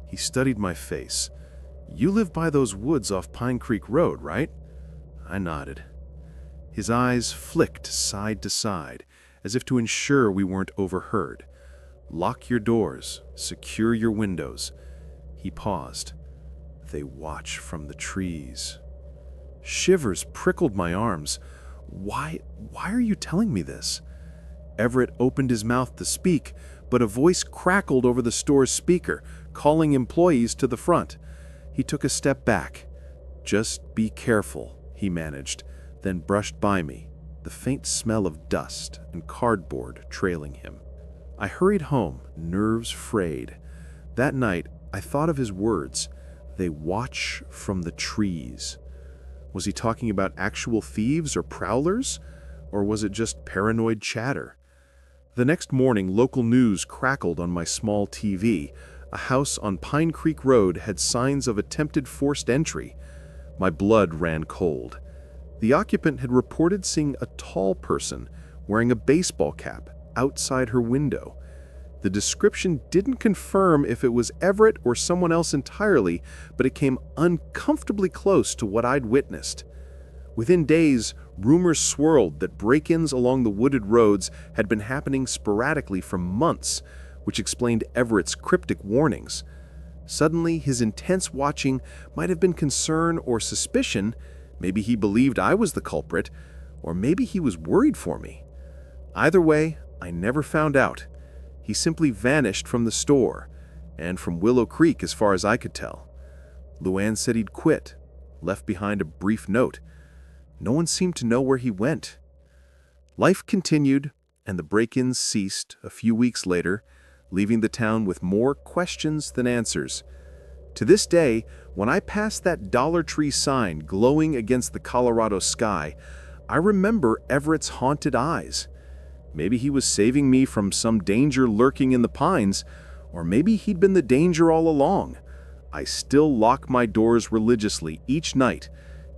He studied my face. "You live by those woods off Pine Creek Road, right?" I nodded. His eyes flicked side to side, as if to ensure we weren't overheard. "Lock your doors, secure your windows." He paused. "They watch from the trees." Shivers prickled my arms. Why are you telling me this?" Everett opened his mouth to speak, but a voice crackled over the store's speaker, calling employees to the front. He took a step back. "Just be careful," he managed, then brushed by me, the faint smell of dust and cardboard trailing him. I hurried home, nerves frayed. That night, I thought of his words. "They watch from the trees." Was he talking about actual thieves or prowlers? Or was it just paranoid chatter? The next morning, local news crackled on my small TV. A house on Pine Creek Road had signs of attempted forced entry. My blood ran cold. The occupant had reported seeing a tall person wearing a baseball cap outside her window. The description didn't confirm if it was Everett or someone else entirely, but it came uncomfortably close to what I'd witnessed. Within days, rumors swirled that break-ins along the wooded roads had been happening sporadically for months, which explained Everett's cryptic warnings. Suddenly, his intense watching might have been concern or suspicion. Maybe he believed I was the culprit, or maybe he was worried for me. Either way, I never found out. He simply vanished from the store, and from Willow Creek as far as I could tell. Luann said he'd quit, left behind a brief note. No one seemed to know where he went. Life continued, and the break-ins ceased a few weeks later, leaving the town with more questions than answers. To this day, when I pass that Dollar Tree sign glowing against the Colorado sky, I remember Everett's haunted eyes. Maybe he was saving me from some danger lurking in the pines, or maybe he'd been the danger all along. I still lock my doors religiously each night,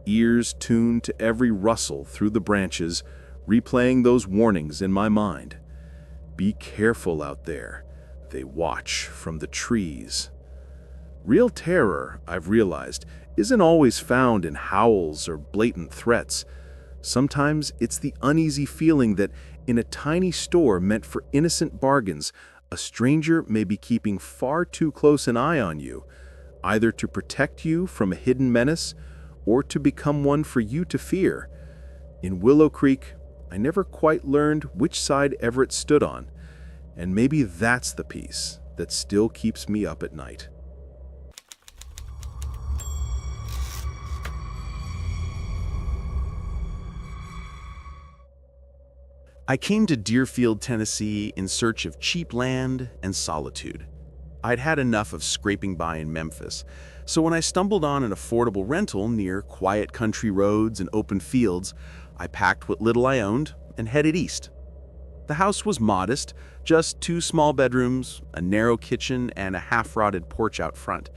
ears tuned to every rustle through the branches, replaying those warnings in my mind. Be careful out there. They watch from the trees. Real terror, I've realized, isn't always found in howls or blatant threats. Sometimes it's the uneasy feeling that in a tiny store meant for innocent bargains, a stranger may be keeping far too close an eye on you, either to protect you from a hidden menace or to become one for you to fear. In Willow Creek, I never quite learned which side Everett stood on, and maybe that's the piece that still keeps me up at night. I came to Deerfield, Tennessee in search of cheap land and solitude. I'd had enough of scraping by in Memphis, so when I stumbled on an affordable rental near quiet country roads and open fields, I packed what little I owned and headed east. The house was modest, just 2 small bedrooms, a narrow kitchen, and a half-rotted porch out front,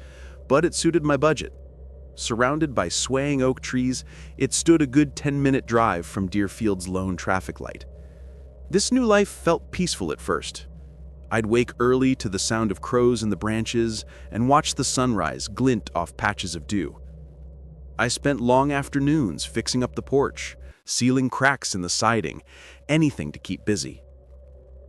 but it suited my budget. Surrounded by swaying oak trees, it stood a good 10-minute drive from Deerfield's lone traffic light. This new life felt peaceful at first. I'd wake early to the sound of crows in the branches and watch the sunrise glint off patches of dew. I spent long afternoons fixing up the porch, sealing cracks in the siding, anything to keep busy.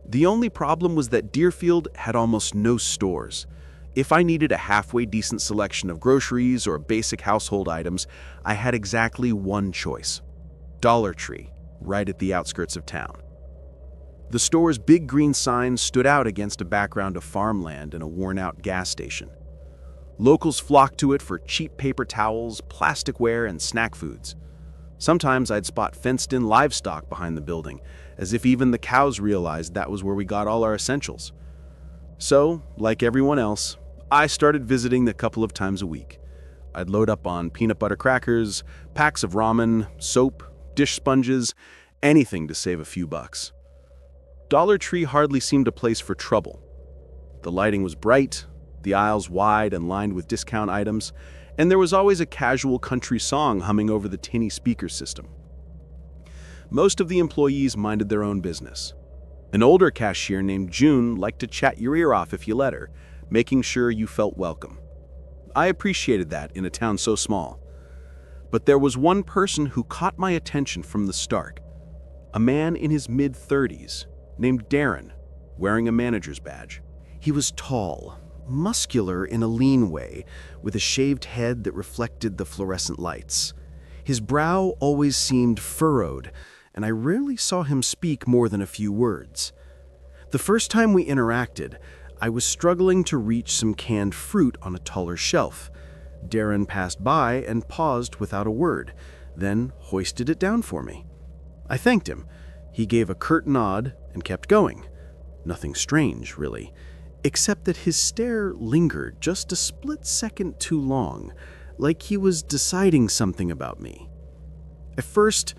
The only problem was that Deerfield had almost no stores. If I needed a halfway decent selection of groceries or basic household items, I had exactly one choice: Dollar Tree, right at the outskirts of town. The store's big green sign stood out against a background of farmland and a worn-out gas station. Locals flocked to it for cheap paper towels, plasticware, and snack foods. Sometimes I'd spot fenced-in livestock behind the building, as if even the cows realized that was where we got all our essentials. So, like everyone else, I started visiting a couple of times a week. I'd load up on peanut butter crackers, packs of ramen, soap, dish sponges, anything to save a few bucks. Dollar Tree hardly seemed a place for trouble. The lighting was bright, the aisles wide and lined with discount items, and there was always a casual country song humming over the tinny speaker system. Most of the employees minded their own business. An older cashier named June liked to chat your ear off if you let her, making sure you felt welcome. I appreciated that in a town so small. But there was one person who caught my attention from the start. A man in his mid-30s, named Darren, wearing a manager's badge. He was tall, muscular in a lean way, with a shaved head that reflected the fluorescent lights. His brow always seemed furrowed, and I rarely saw him speak more than a few words. The first time we interacted, I was struggling to reach some canned fruit on a taller shelf. Darren passed by and paused without a word, then hoisted it down for me. I thanked him. He gave a curt nod and kept going. Nothing strange, really, except that his stare lingered just a split second too long, like he was deciding something about me. At first,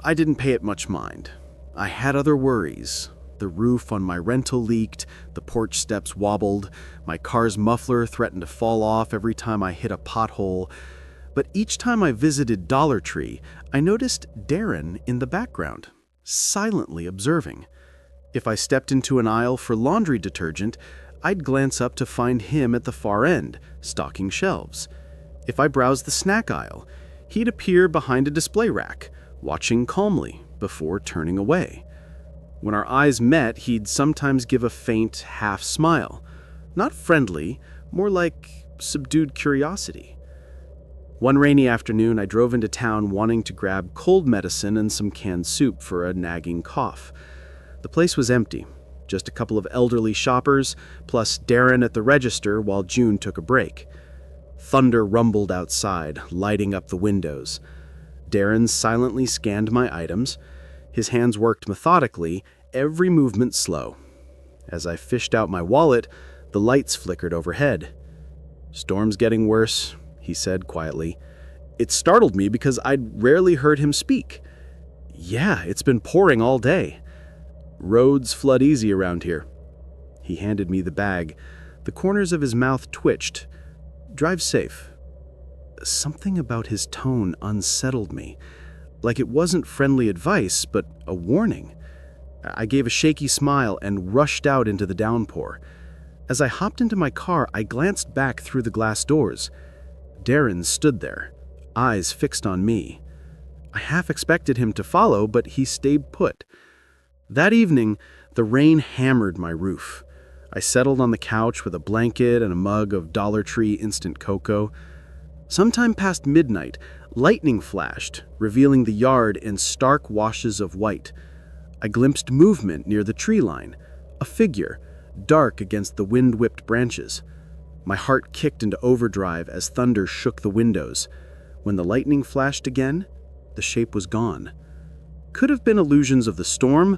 I didn't pay it much mind. I had other worries. The roof on my rental leaked, the porch steps wobbled, my car's muffler threatened to fall off every time I hit a pothole. But each time I visited Dollar Tree, I noticed Darren in the background, silently observing. If I stepped into an aisle for laundry detergent, I'd glance up to find him at the far end, stocking shelves. If I browsed the snack aisle, he'd appear behind a display rack, watching calmly before turning away. When our eyes met, he'd sometimes give a faint half smile. Not friendly, more like subdued curiosity. One rainy afternoon, I drove into town wanting to grab cold medicine and some canned soup for a nagging cough. The place was empty, just a couple of elderly shoppers, plus Darren at the register while June took a break. Thunder rumbled outside, lighting up the windows. Darren silently scanned my items. His hands worked methodically, every movement slow. As I fished out my wallet, the lights flickered overhead. "Storm's getting worse," he said quietly. It startled me because I'd rarely heard him speak. "Yeah, it's been pouring all day. Roads flood easy around here." He handed me the bag. The corners of his mouth twitched. "Drive safe." Something about his tone unsettled me, like it wasn't friendly advice, but a warning. I gave a shaky smile and rushed out into the downpour. As I hopped into my car, I glanced back through the glass doors. Darren stood there, eyes fixed on me. I half expected him to follow, but he stayed put. That evening, the rain hammered my roof. I settled on the couch with a blanket and a mug of Dollar Tree instant cocoa. Sometime past midnight, lightning flashed, revealing the yard in stark washes of white. I glimpsed movement near the tree line, a figure, dark against the wind-whipped branches. My heart kicked into overdrive as thunder shook the windows. When the lightning flashed again, the shape was gone. Could have been illusions of the storm,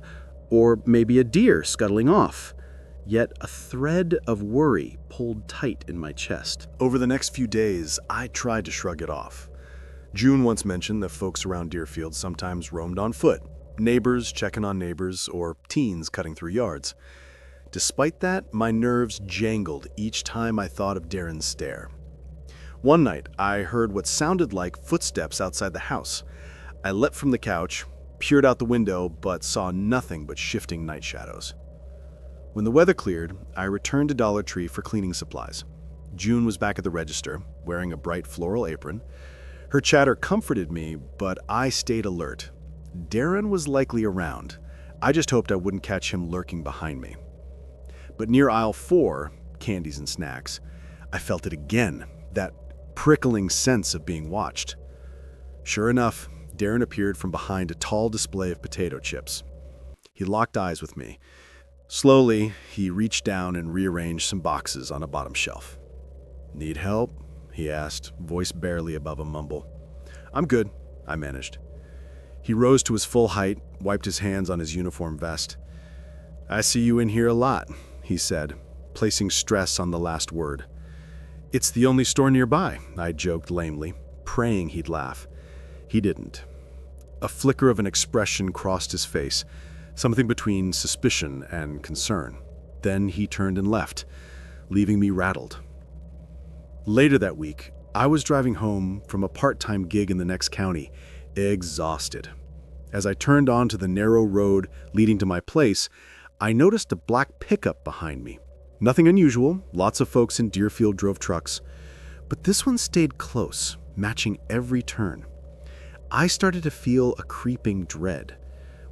or maybe a deer scuttling off. Yet a thread of worry pulled tight in my chest. Over the next few days, I tried to shrug it off. June once mentioned that folks around Deerfield sometimes roamed on foot, neighbors checking on neighbors, or teens cutting through yards. Despite that, my nerves jangled each time I thought of Darren's stare. One night, I heard what sounded like footsteps outside the house. I leapt from the couch, peered out the window, but saw nothing but shifting night shadows. When the weather cleared, I returned to Dollar Tree for cleaning supplies. June was back at the register, wearing a bright floral apron. Her chatter comforted me, but I stayed alert. Darren was likely around. I just hoped I wouldn't catch him lurking behind me. But near aisle 4, candies and snacks, I felt it again, that prickling sense of being watched. Sure enough, Darren appeared from behind a tall display of potato chips. He locked eyes with me. Slowly, he reached down and rearranged some boxes on a bottom shelf. "Need help?" he asked, voice barely above a mumble. "I'm good," I managed. He rose to his full height, wiped his hands on his uniform vest. "I see you in here a lot," he said, placing stress on the last word. "It's the only store nearby," I joked lamely, praying he'd laugh. He didn't. A flicker of an expression crossed his face, something between suspicion and concern. Then he turned and left, leaving me rattled. Later that week, I was driving home from a part-time gig in the next county, exhausted. As I turned onto the narrow road leading to my place, I noticed a black pickup behind me. Nothing unusual, lots of folks in Deerfield drove trucks, but this one stayed close, matching every turn. I started to feel a creeping dread.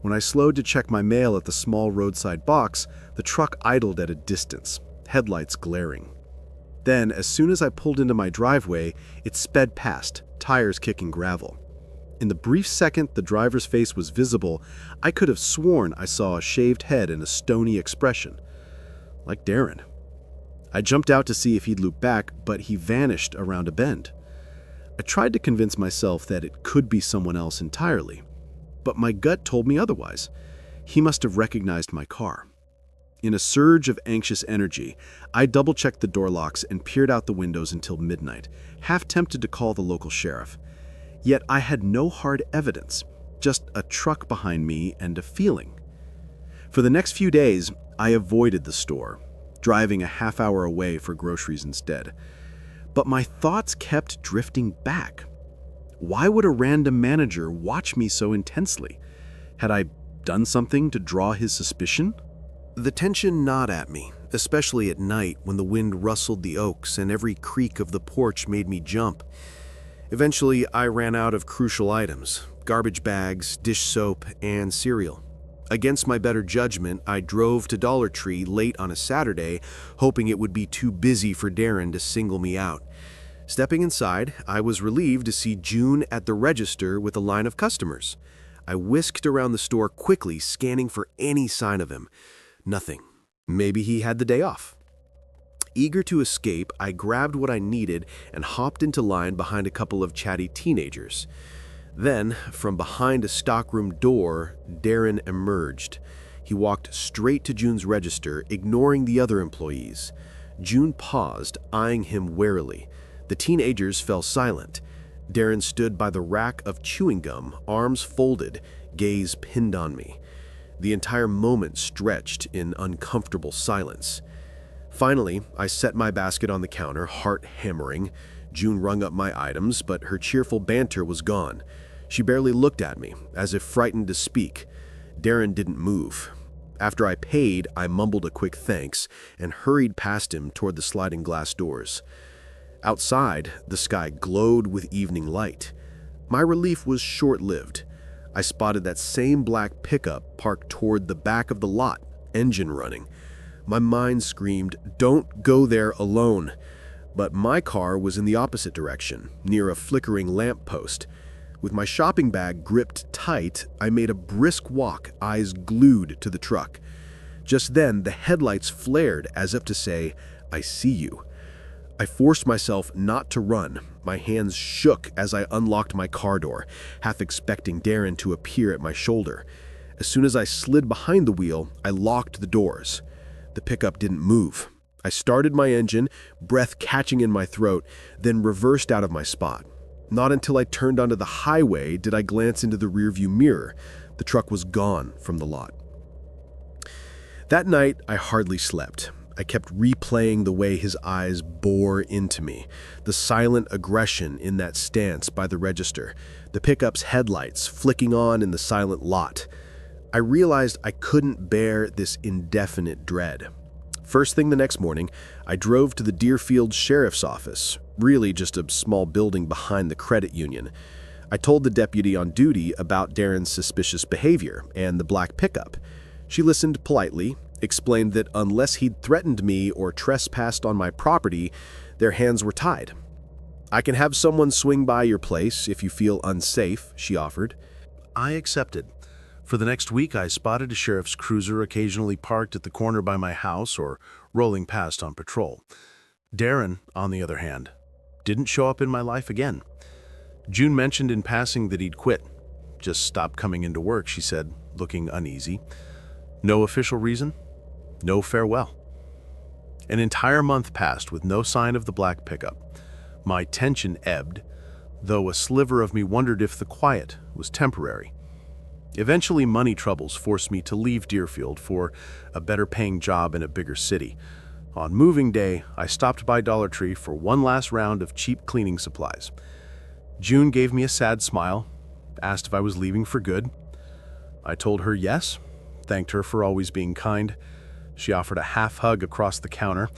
When I slowed to check my mail at the small roadside box, the truck idled at a distance, headlights glaring. Then, as soon as I pulled into my driveway, it sped past, tires kicking gravel. In the brief second the driver's face was visible, I could have sworn I saw a shaved head and a stony expression. Like Darren. I jumped out to see if he'd loop back, but he vanished around a bend. I tried to convince myself that it could be someone else entirely, but my gut told me otherwise. He must have recognized my car. In a surge of anxious energy, I double-checked the door locks and peered out the windows until midnight, half tempted to call the local sheriff. Yet I had no hard evidence, just a truck behind me and a feeling. For the next few days, I avoided the store, driving a half hour away for groceries instead. But my thoughts kept drifting back. Why would a random manager watch me so intensely? Had I done something to draw his suspicion? The tension gnawed at me, especially at night when the wind rustled the oaks and every creak of the porch made me jump. Eventually, I ran out of crucial items: garbage bags, dish soap, and cereal. Against my better judgment, I drove to Dollar Tree late on a Saturday, hoping it would be too busy for Darren to single me out. Stepping inside, I was relieved to see June at the register with a line of customers. I whisked around the store quickly, scanning for any sign of him. Nothing. Maybe he had the day off. Eager to escape, I grabbed what I needed and hopped into line behind a couple of chatty teenagers. Then, from behind a stockroom door, Darren emerged. He walked straight to June's register, ignoring the other employees. June paused, eyeing him warily. The teenagers fell silent. Darren stood by the rack of chewing gum, arms folded, gaze pinned on me. The entire moment stretched in uncomfortable silence. Finally, I set my basket on the counter, heart hammering. June rung up my items, but her cheerful banter was gone. She barely looked at me, as if frightened to speak. Darren didn't move. After I paid, I mumbled a quick thanks and hurried past him toward the sliding glass doors. Outside, the sky glowed with evening light. My relief was short-lived. I spotted that same black pickup parked toward the back of the lot, engine running. My mind screamed, "Don't go there alone." But my car was in the opposite direction, near a flickering lamppost. With my shopping bag gripped tight, I made a brisk walk, eyes glued to the truck. Just then, the headlights flared as if to say, "I see you." I forced myself not to run. My hands shook as I unlocked my car door, half expecting Darren to appear at my shoulder. As soon as I slid behind the wheel, I locked the doors. The pickup didn't move. I started my engine, breath catching in my throat, then reversed out of my spot. Not until I turned onto the highway did I glance into the rearview mirror. The truck was gone from the lot. That night, I hardly slept. I kept replaying the way his eyes bore into me, the silent aggression in that stance by the register, the pickup's headlights flicking on in the silent lot. I realized I couldn't bear this indefinite dread. First thing the next morning, I drove to the Deerfield Sheriff's Office, really just a small building behind the credit union. I told the deputy on duty about Darren's suspicious behavior and the black pickup. She listened politely, explained that unless he'd threatened me or trespassed on my property, their hands were tied. "I can have someone swing by your place if you feel unsafe," she offered. I accepted. For the next week, I spotted a sheriff's cruiser occasionally parked at the corner by my house or rolling past on patrol. Darren, on the other hand, didn't show up in my life again. June mentioned in passing that he'd quit. "Just stopped coming into work," she said, looking uneasy. No official reason, no farewell. An entire month passed with no sign of the black pickup. My tension ebbed, though a sliver of me wondered if the quiet was temporary. Eventually, money troubles forced me to leave Deerfield for a better-paying job in a bigger city. On moving day, I stopped by Dollar Tree for one last round of cheap cleaning supplies. June gave me a sad smile, asked if I was leaving for good. I told her yes, thanked her for always being kind. She offered a half hug across the counter.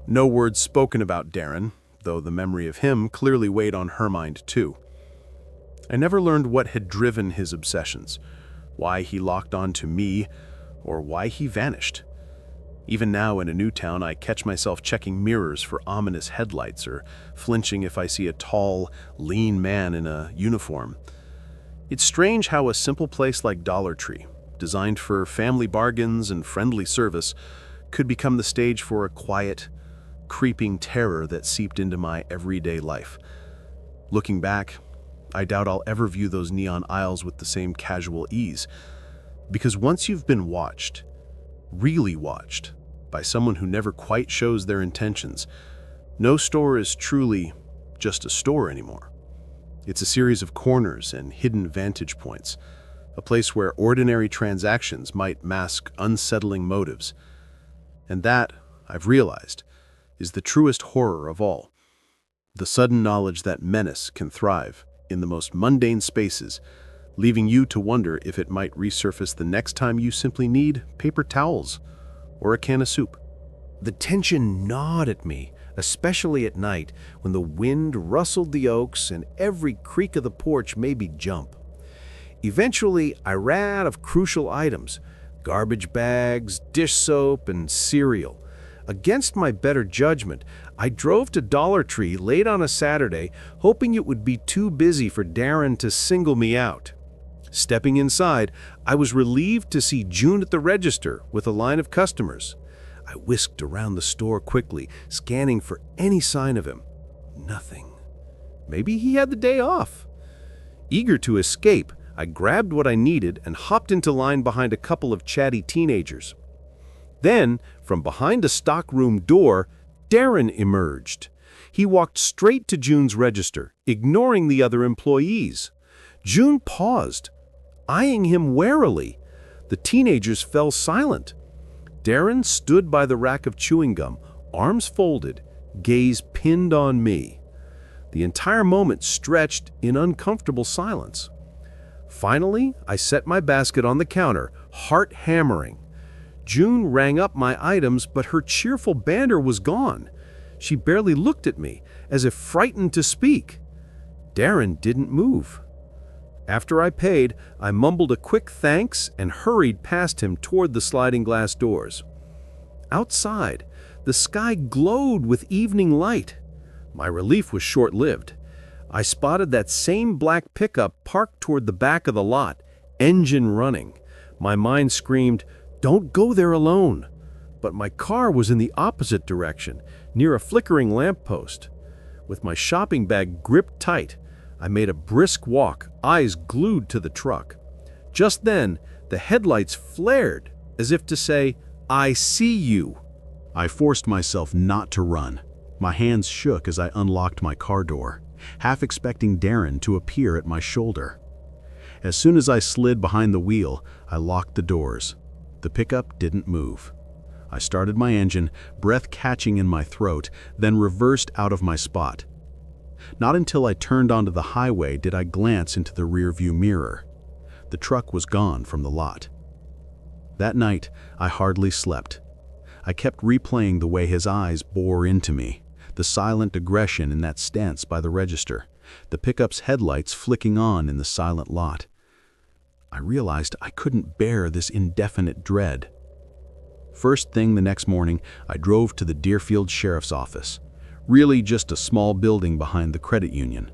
No words spoken about Darren, though the memory of him clearly weighed on her mind too. I never learned what had driven his obsessions, why he locked on to me, or why he vanished. Even now in a new town, I catch myself checking mirrors for ominous headlights or flinching if I see a tall, lean man in a uniform. It's strange how a simple place like Dollar Tree, designed for family bargains and friendly service, could become the stage for a quiet, creeping terror that seeped into my everyday life. Looking back, I doubt I'll ever view those neon aisles with the same casual ease, because once you've been watched, really watched, by someone who never quite shows their intentions, no store is truly just a store anymore. It's a series of corners and hidden vantage points, a place where ordinary transactions might mask unsettling motives. And that, I've realized, is the truest horror of all. The sudden knowledge that menace can thrive in the most mundane spaces, leaving you to wonder if it might resurface the next time you simply need paper towels or a can of soup. The tension gnawed at me, especially at night when the wind rustled the oaks and every creak of the porch made me jump. Eventually, I ran out of crucial items: garbage bags, dish soap, and cereal. Against my better judgment, I drove to Dollar Tree late on a Saturday, hoping it would be too busy for Darren to single me out. Stepping inside, I was relieved to see June at the register with a line of customers. I whisked around the store quickly, scanning for any sign of him. Nothing. Maybe he had the day off. Eager to escape, I grabbed what I needed and hopped into line behind a couple of chatty teenagers. Then, from behind a stockroom door, Darren emerged. He walked straight to June's register, ignoring the other employees. June paused, eyeing him warily. The teenagers fell silent. Darren stood by the rack of chewing gum, arms folded, gaze pinned on me. The entire moment stretched in uncomfortable silence. Finally, I set my basket on the counter, heart hammering. June rang up my items, but her cheerful banter was gone. She barely looked at me, as if frightened to speak. Darren didn't move. After I paid, I mumbled a quick thanks and hurried past him toward the sliding glass doors. Outside, the sky glowed with evening light. My relief was short-lived. I spotted that same black pickup parked toward the back of the lot, engine running. My mind screamed, "Don't go there alone." But my car was in the opposite direction, near a flickering lamppost. With my shopping bag gripped tight, I made a brisk walk, eyes glued to the truck. Just then, the headlights flared, as if to say, "I see you." I forced myself not to run. My hands shook as I unlocked my car door, half expecting Darren to appear at my shoulder. As soon as I slid behind the wheel, I locked the doors. The pickup didn't move. I started my engine, breath catching in my throat, then reversed out of my spot. Not until I turned onto the highway did I glance into the rearview mirror. The truck was gone from the lot. That night, I hardly slept. I kept replaying the way his eyes bore into me, the silent aggression in that stance by the register, the pickup's headlights flicking on in the silent lot. I realized I couldn't bear this indefinite dread. First thing the next morning, I drove to the Deerfield Sheriff's Office, really just a small building behind the credit union.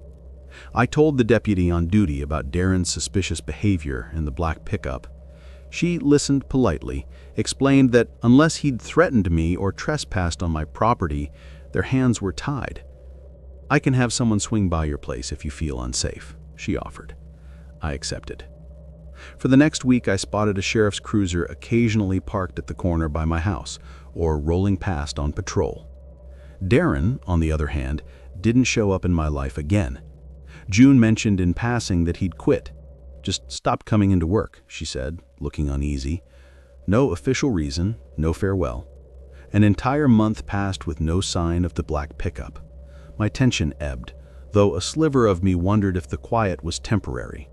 I told the deputy on duty about Darren's suspicious behavior in the black pickup. She listened politely, explained that unless he'd threatened me or trespassed on my property, their hands were tied. "I can have someone swing by your place if you feel unsafe," she offered. I accepted. For the next week, I spotted a sheriff's cruiser occasionally parked at the corner by my house or rolling past on patrol. Darren, on the other hand, didn't show up in my life again. June mentioned in passing that he'd quit. "Just stopped coming into work," she said, looking uneasy. No official reason, no farewell. An entire month passed with no sign of the black pickup. My tension ebbed, though a sliver of me wondered if the quiet was temporary.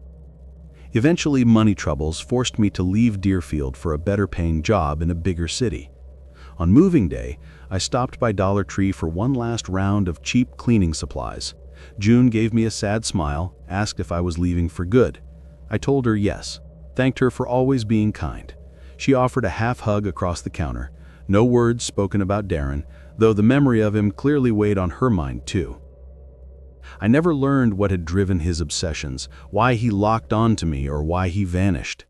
Eventually, money troubles forced me to leave Deerfield for a better-paying job in a bigger city. On moving day, I stopped by Dollar Tree for one last round of cheap cleaning supplies, June gave me a sad smile, asked if I was leaving for good. I told her yes, thanked her for always being kind. She offered a half hug across the counter. No words spoken about Darren, though the memory of him clearly weighed on her mind too. I never learned what had driven his obsessions, why he locked on to me, or why he vanished.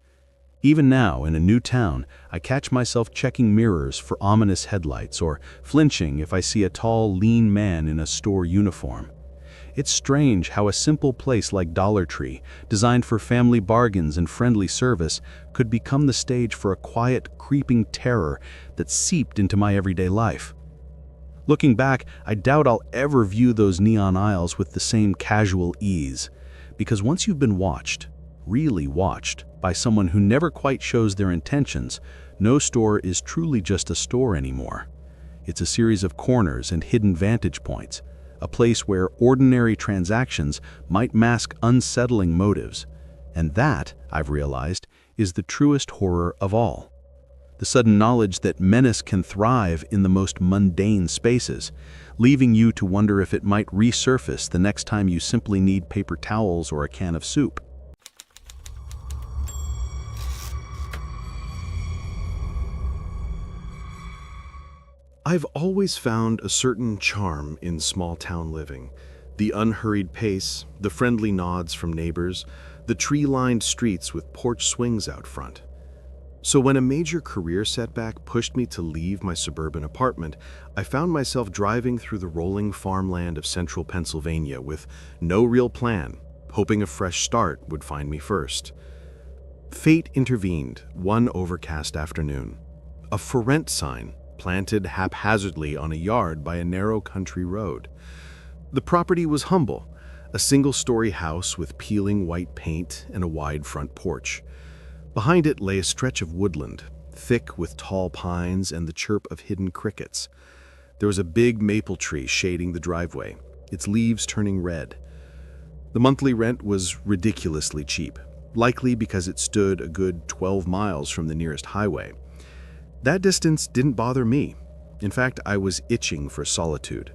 Even now, in a new town, I catch myself checking mirrors for ominous headlights or flinching if I see a tall, lean man in a store uniform. It's strange how a simple place like Dollar Tree, designed for family bargains and friendly service, could become the stage for a quiet, creeping terror that seeped into my everyday life. Looking back, I doubt I'll ever view those neon aisles with the same casual ease, because once you've been watched, really watched, by someone who never quite shows their intentions, no store is truly just a store anymore. It's a series of corners and hidden vantage points, a place where ordinary transactions might mask unsettling motives. And that, I've realized, is the truest horror of all. The sudden knowledge that menace can thrive in the most mundane spaces, leaving you to wonder if it might resurface the next time you simply need paper towels or a can of soup. I've always found a certain charm in small-town living. The unhurried pace, the friendly nods from neighbors, the tree-lined streets with porch swings out front. So when a major career setback pushed me to leave my suburban apartment, I found myself driving through the rolling farmland of central Pennsylvania with no real plan, hoping a fresh start would find me first. Fate intervened one overcast afternoon. A for rent sign planted haphazardly on a yard by a narrow country road. The property was humble, a single-story house with peeling white paint and a wide front porch. Behind it lay a stretch of woodland, thick with tall pines and the chirp of hidden crickets. There was a big maple tree shading the driveway, its leaves turning red. The monthly rent was ridiculously cheap, likely because it stood a good 12 miles from the nearest highway. That distance didn't bother me. In fact, I was itching for solitude.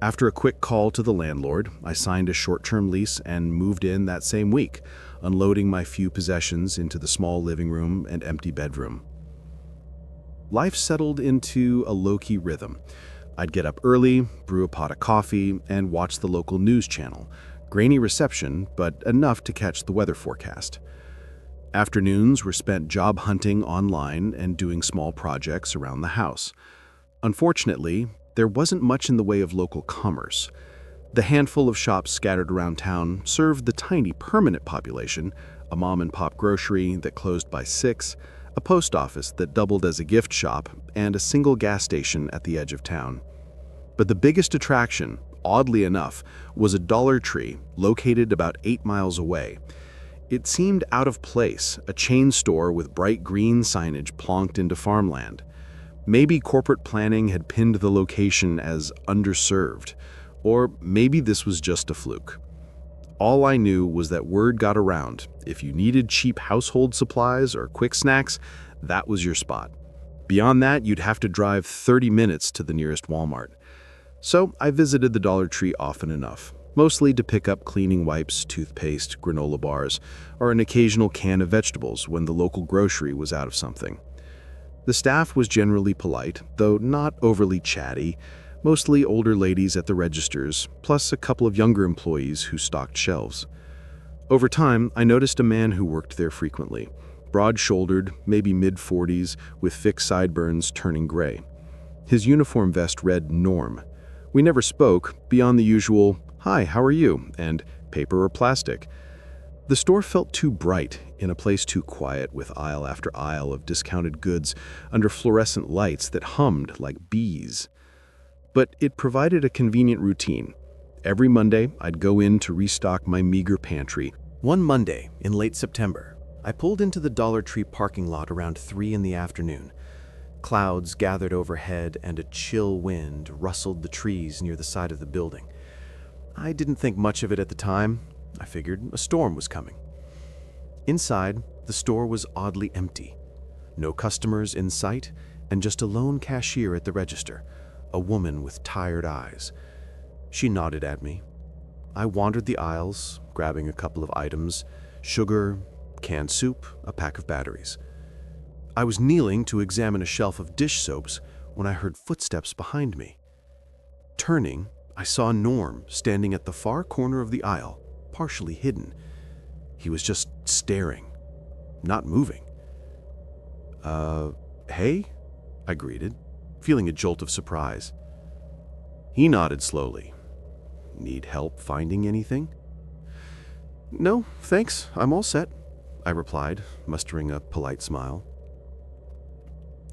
After a quick call to the landlord, I signed a short-term lease and moved in that same week, unloading my few possessions into the small living room and empty bedroom. Life settled into a low-key rhythm. I'd get up early, brew a pot of coffee, and watch the local news channel. Grainy reception, but enough to catch the weather forecast. Afternoons were spent job hunting online and doing small projects around the house. Unfortunately, there wasn't much in the way of local commerce. The handful of shops scattered around town served the tiny permanent population, a mom-and-pop grocery that closed by 6, a post office that doubled as a gift shop, and a single gas station at the edge of town. But the biggest attraction, oddly enough, was a Dollar Tree located about 8 miles away. It seemed out of place, a chain store with bright green signage plonked into farmland. Maybe corporate planning had pinned the location as underserved, or maybe this was just a fluke. All I knew was that word got around. If you needed cheap household supplies or quick snacks, that was your spot. Beyond that, you'd have to drive 30 minutes to the nearest Walmart. So I visited the Dollar Tree often enough, mostly to pick up cleaning wipes, toothpaste, granola bars, or an occasional can of vegetables when the local grocery was out of something. The staff was generally polite, though not overly chatty, mostly older ladies at the registers, plus a couple of younger employees who stocked shelves. Over time, I noticed a man who worked there frequently, broad-shouldered, maybe mid-40s, with thick sideburns turning gray. His uniform vest read Norm. We never spoke, beyond the usual, "Hi, how are you?" and "paper or plastic." The store felt too bright, in a place too quiet, with aisle after aisle of discounted goods under fluorescent lights that hummed like bees. But it provided a convenient routine. Every Monday, I'd go in to restock my meager pantry. One Monday, in late September, I pulled into the Dollar Tree parking lot around 3 in the afternoon. Clouds gathered overhead and a chill wind rustled the trees near the side of the building. I didn't think much of it at the time. I figured a storm was coming. Inside, the store was oddly empty. No customers in sight, and just a lone cashier at the register, a woman with tired eyes. She nodded at me. I wandered the aisles, grabbing a couple of items: sugar, canned soup, a pack of batteries. I was kneeling to examine a shelf of dish soaps when I heard footsteps behind me. Turning, I saw Norm standing at the far corner of the aisle, partially hidden. He was just staring, not moving. Hey?" I greeted, feeling a jolt of surprise. He nodded slowly. "Need help finding anything?" "No, thanks. I'm all set," I replied, mustering a polite smile.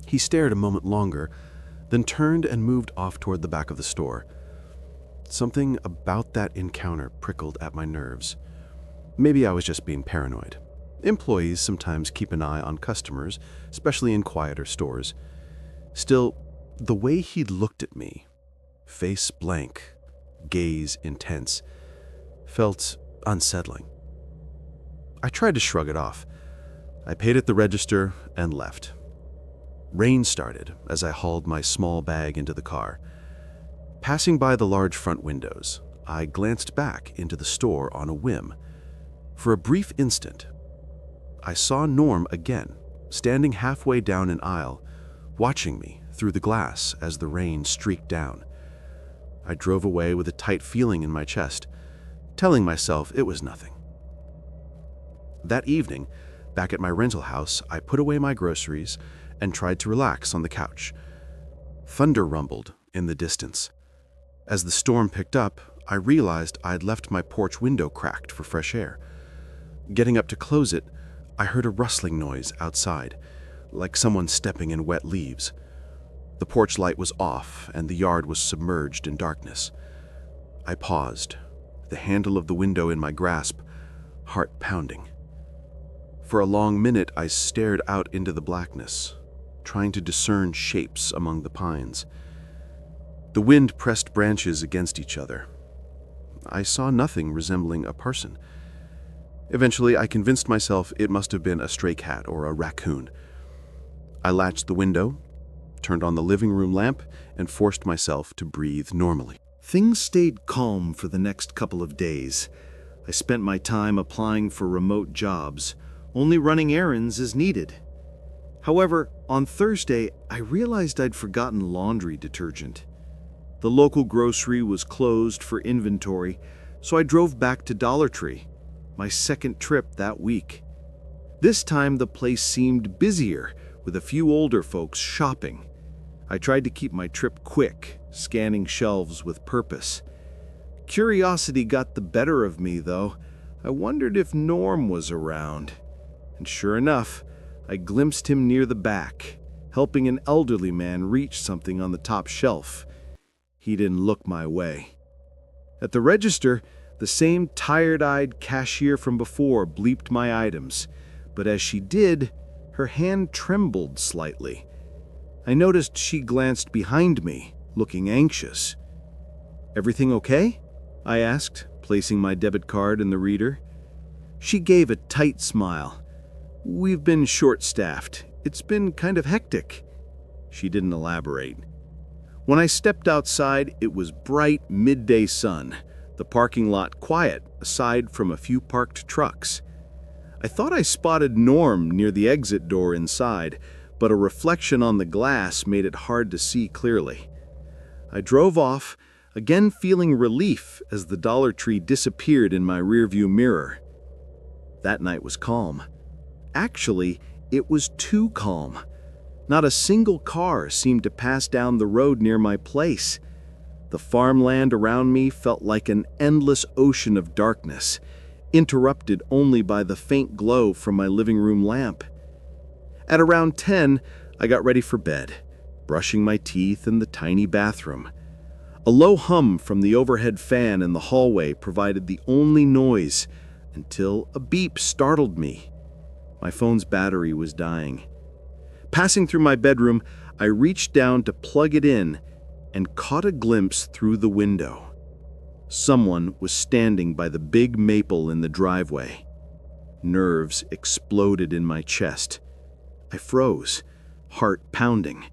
He stared a moment longer, then turned and moved off toward the back of the store. Something about that encounter prickled at my nerves. Maybe I was just being paranoid. Employees sometimes keep an eye on customers, especially in quieter stores. Still, the way he looked at me, face blank, gaze intense, felt unsettling. I tried to shrug it off. I paid at the register and left. Rain started as I hauled my small bag into the car. Passing by the large front windows, I glanced back into the store on a whim. For a brief instant, I saw Norm again, standing halfway down an aisle, watching me through the glass as the rain streaked down. I drove away with a tight feeling in my chest, telling myself it was nothing. That evening, back at my rental house, I put away my groceries and tried to relax on the couch. Thunder rumbled in the distance. As the storm picked up, I realized I'd left my porch window cracked for fresh air. Getting up to close it, I heard a rustling noise outside, like someone stepping in wet leaves. The porch light was off and the yard was submerged in darkness. I paused, the handle of the window in my grasp, heart pounding. For a long minute, I stared out into the blackness, trying to discern shapes among the pines. The wind pressed branches against each other. I saw nothing resembling a person. Eventually, I convinced myself it must have been a stray cat or a raccoon. I latched the window, turned on the living room lamp, and forced myself to breathe normally. Things stayed calm for the next couple of days. I spent my time applying for remote jobs, only running errands as needed. However, on Thursday, I realized I'd forgotten laundry detergent. The local grocery was closed for inventory, so I drove back to Dollar Tree, my second trip that week. This time, the place seemed busier, with a few older folks shopping. I tried to keep my trip quick, scanning shelves with purpose. Curiosity got the better of me, though. I wondered if Norm was around. And sure enough, I glimpsed him near the back, helping an elderly man reach something on the top shelf. He didn't look my way. At the register, the same tired-eyed cashier from before bleeped my items, but as she did, her hand trembled slightly. I noticed she glanced behind me, looking anxious. "Everything okay?" I asked, placing my debit card in the reader. She gave a tight smile. "We've been short-staffed. It's been kind of hectic." She didn't elaborate. When I stepped outside, it was bright midday sun, the parking lot quiet aside from a few parked trucks. I thought I spotted Norm near the exit door inside, but a reflection on the glass made it hard to see clearly. I drove off, again feeling relief as the Dollar Tree disappeared in my rearview mirror. That night was calm. Actually, it was too calm. Not a single car seemed to pass down the road near my place. The farmland around me felt like an endless ocean of darkness, interrupted only by the faint glow from my living room lamp. At around 10, I got ready for bed, brushing my teeth in the tiny bathroom. A low hum from the overhead fan in the hallway provided the only noise until a beep startled me. My phone's battery was dying. Passing through my bedroom, I reached down to plug it in and caught a glimpse through the window. Someone was standing by the big maple in the driveway. Nerves exploded in my chest. I froze, heart pounding.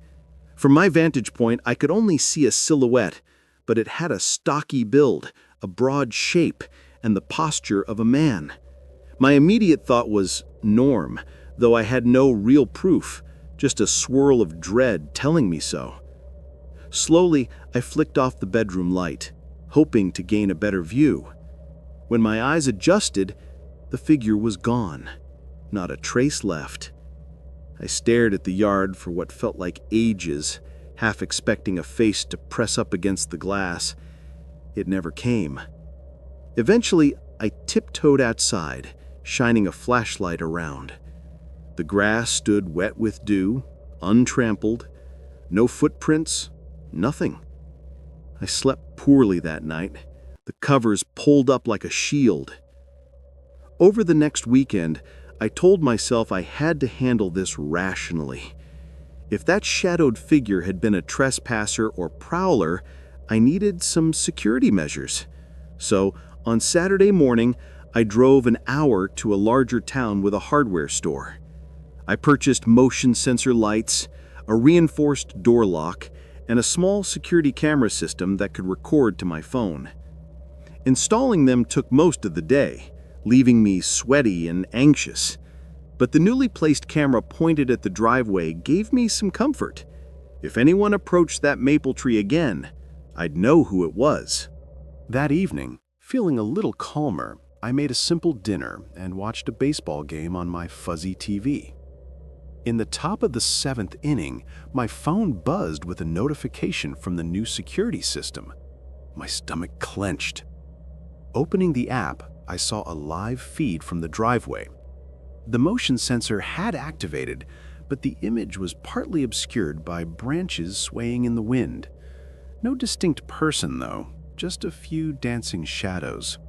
From my vantage point, I could only see a silhouette, but it had a stocky build, a broad shape, and the posture of a man. My immediate thought was Norm, though I had no real proof, just a swirl of dread telling me so. Slowly, I flicked off the bedroom light, hoping to gain a better view. When my eyes adjusted, the figure was gone, not a trace left. I stared at the yard for what felt like ages, half expecting a face to press up against the glass. It never came. Eventually, I tiptoed outside, shining a flashlight around. The grass stood wet with dew, untrampled, no footprints, nothing. I slept poorly that night, the covers pulled up like a shield. Over the next weekend, I told myself I had to handle this rationally. If that shadowed figure had been a trespasser or prowler, I needed some security measures. So, on Saturday morning, I drove an hour to a larger town with a hardware store. I purchased motion sensor lights, a reinforced door lock, and a small security camera system that could record to my phone. Installing them took most of the day, leaving me sweaty and anxious. But the newly placed camera pointed at the driveway gave me some comfort. If anyone approached that maple tree again, I'd know who it was. That evening, feeling a little calmer, I made a simple dinner and watched a baseball game on my fuzzy TV. In the top of the 7th inning, my phone buzzed with a notification from the new security system. My stomach clenched. Opening the app, I saw a live feed from the driveway. The motion sensor had activated, but the image was partly obscured by branches swaying in the wind. No distinct person, though, just a few dancing shadows.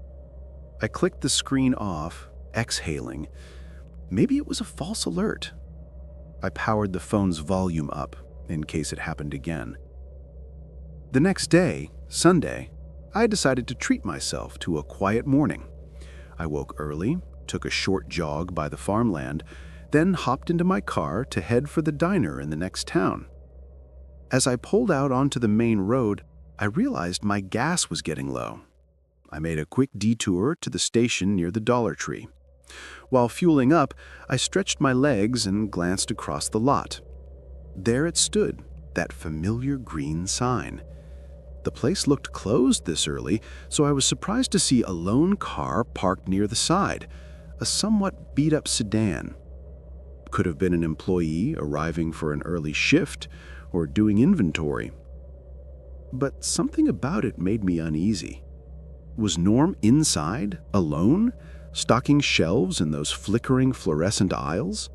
I clicked the screen off, exhaling. Maybe it was a false alert. I powered the phone's volume up in case it happened again. The next day, Sunday, I decided to treat myself to a quiet morning. I woke early, took a short jog by the farmland, then hopped into my car to head for the diner in the next town. As I pulled out onto the main road, I realized my gas was getting low. I made a quick detour to the station near the Dollar Tree. While fueling up, I stretched my legs and glanced across the lot. There it stood, that familiar green sign. The place looked closed this early, so I was surprised to see a lone car parked near the side, a somewhat beat-up sedan. Could have been an employee arriving for an early shift or doing inventory. But something about it made me uneasy. Was Norm inside, alone, stocking shelves in those flickering fluorescent aisles?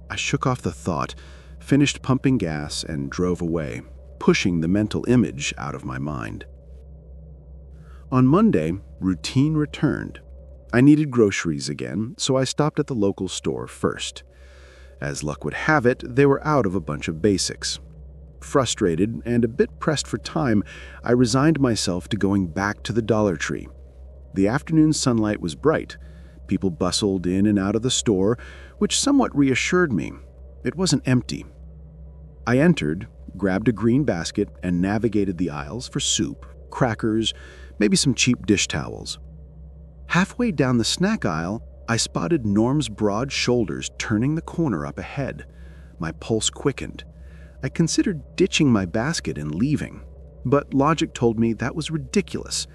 I shook off the thought, finished pumping gas, and drove away, pushing the mental image out of my mind. On Monday, routine returned. I needed groceries again, so I stopped at the local store first. As luck would have it, they were out of a bunch of basics. Frustrated and a bit pressed for time, I resigned myself to going back to the Dollar Tree. The afternoon sunlight was bright. People bustled in and out of the store, which somewhat reassured me. It wasn't empty. I entered, grabbed a green basket, and navigated the aisles for soup, crackers, maybe some cheap dish towels. Halfway down the snack aisle, I spotted Norm's broad shoulders turning the corner up ahead. My pulse quickened. I considered ditching my basket and leaving, but logic told me that was ridiculous.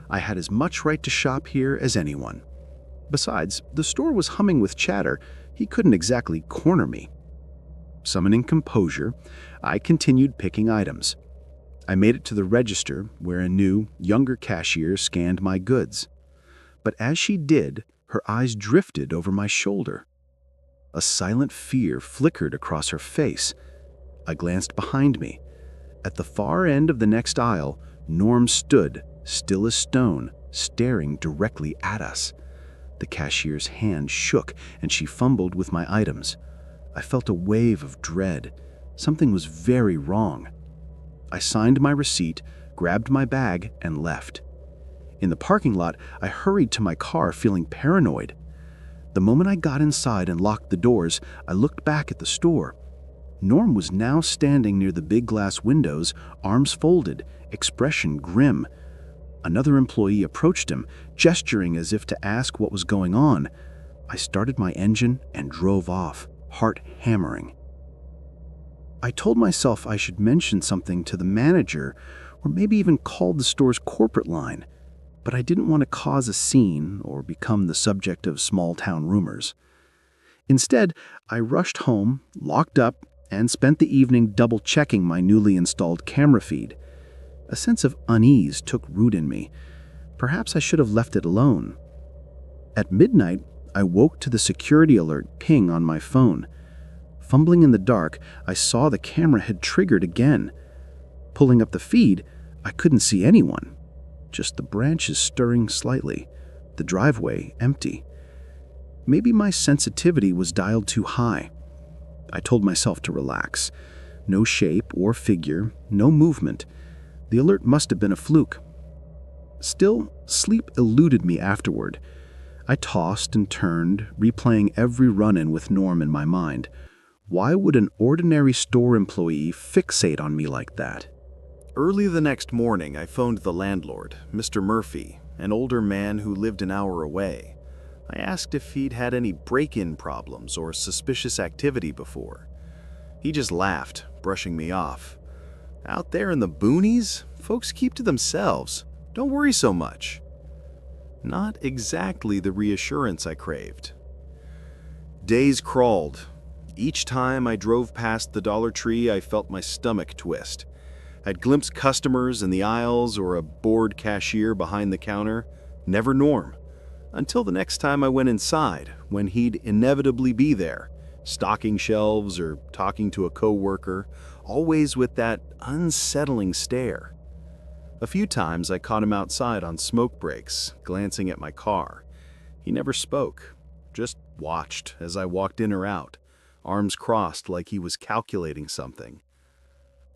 I had as much right to shop here as anyone. Besides, the store was humming with chatter. He couldn't exactly corner me. Summoning composure, I continued picking items. I made it to the register where a new, younger cashier scanned my goods. But as she did, her eyes drifted over my shoulder. A silent fear flickered across her face. I glanced behind me. At the far end of the next aisle, Norm stood, still as stone, staring directly at us. The cashier's hand shook and she fumbled with my items. I felt a wave of dread. Something was very wrong. I signed my receipt, grabbed my bag, and left. In the parking lot, I hurried to my car feeling paranoid. The moment I got inside and locked the doors, I looked back at the store. Norm was now standing near the big glass windows, arms folded, expression grim. Another employee approached him, gesturing as if to ask what was going on. I started my engine and drove off, heart hammering. I told myself I should mention something to the manager or maybe even call the store's corporate line, but I didn't want to cause a scene or become the subject of small-town rumors. Instead, I rushed home, locked up, and spent the evening double-checking my newly installed camera feed. A sense of unease took root in me. Perhaps I should have left it alone. At midnight, I woke to the security alert ping on my phone. Fumbling in the dark, I saw the camera had triggered again. Pulling up the feed, I couldn't see anyone. Just the branches stirring slightly, the driveway empty. Maybe my sensitivity was dialed too high. I told myself to relax. No shape or figure, no movement. The alert must have been a fluke. Still, sleep eluded me afterward. I tossed and turned, replaying every run-in with Norm in my mind. Why would an ordinary store employee fixate on me like that? Early the next morning, I phoned the landlord, Mr. Murphy, an older man who lived an hour away. I asked if he'd had any break-in problems or suspicious activity before. He just laughed, brushing me off. Out there in the boonies, folks keep to themselves. Don't worry so much. Not exactly the reassurance I craved. Days crawled. Each time I drove past the Dollar Tree, I felt my stomach twist. I'd glimpse customers in the aisles or a bored cashier behind the counter. Never Norm. Until the next time I went inside, when he'd inevitably be there, stocking shelves or talking to a coworker, always with that unsettling stare. A few times I caught him outside on smoke breaks, glancing at my car. He never spoke, just watched as I walked in or out, arms crossed like he was calculating something.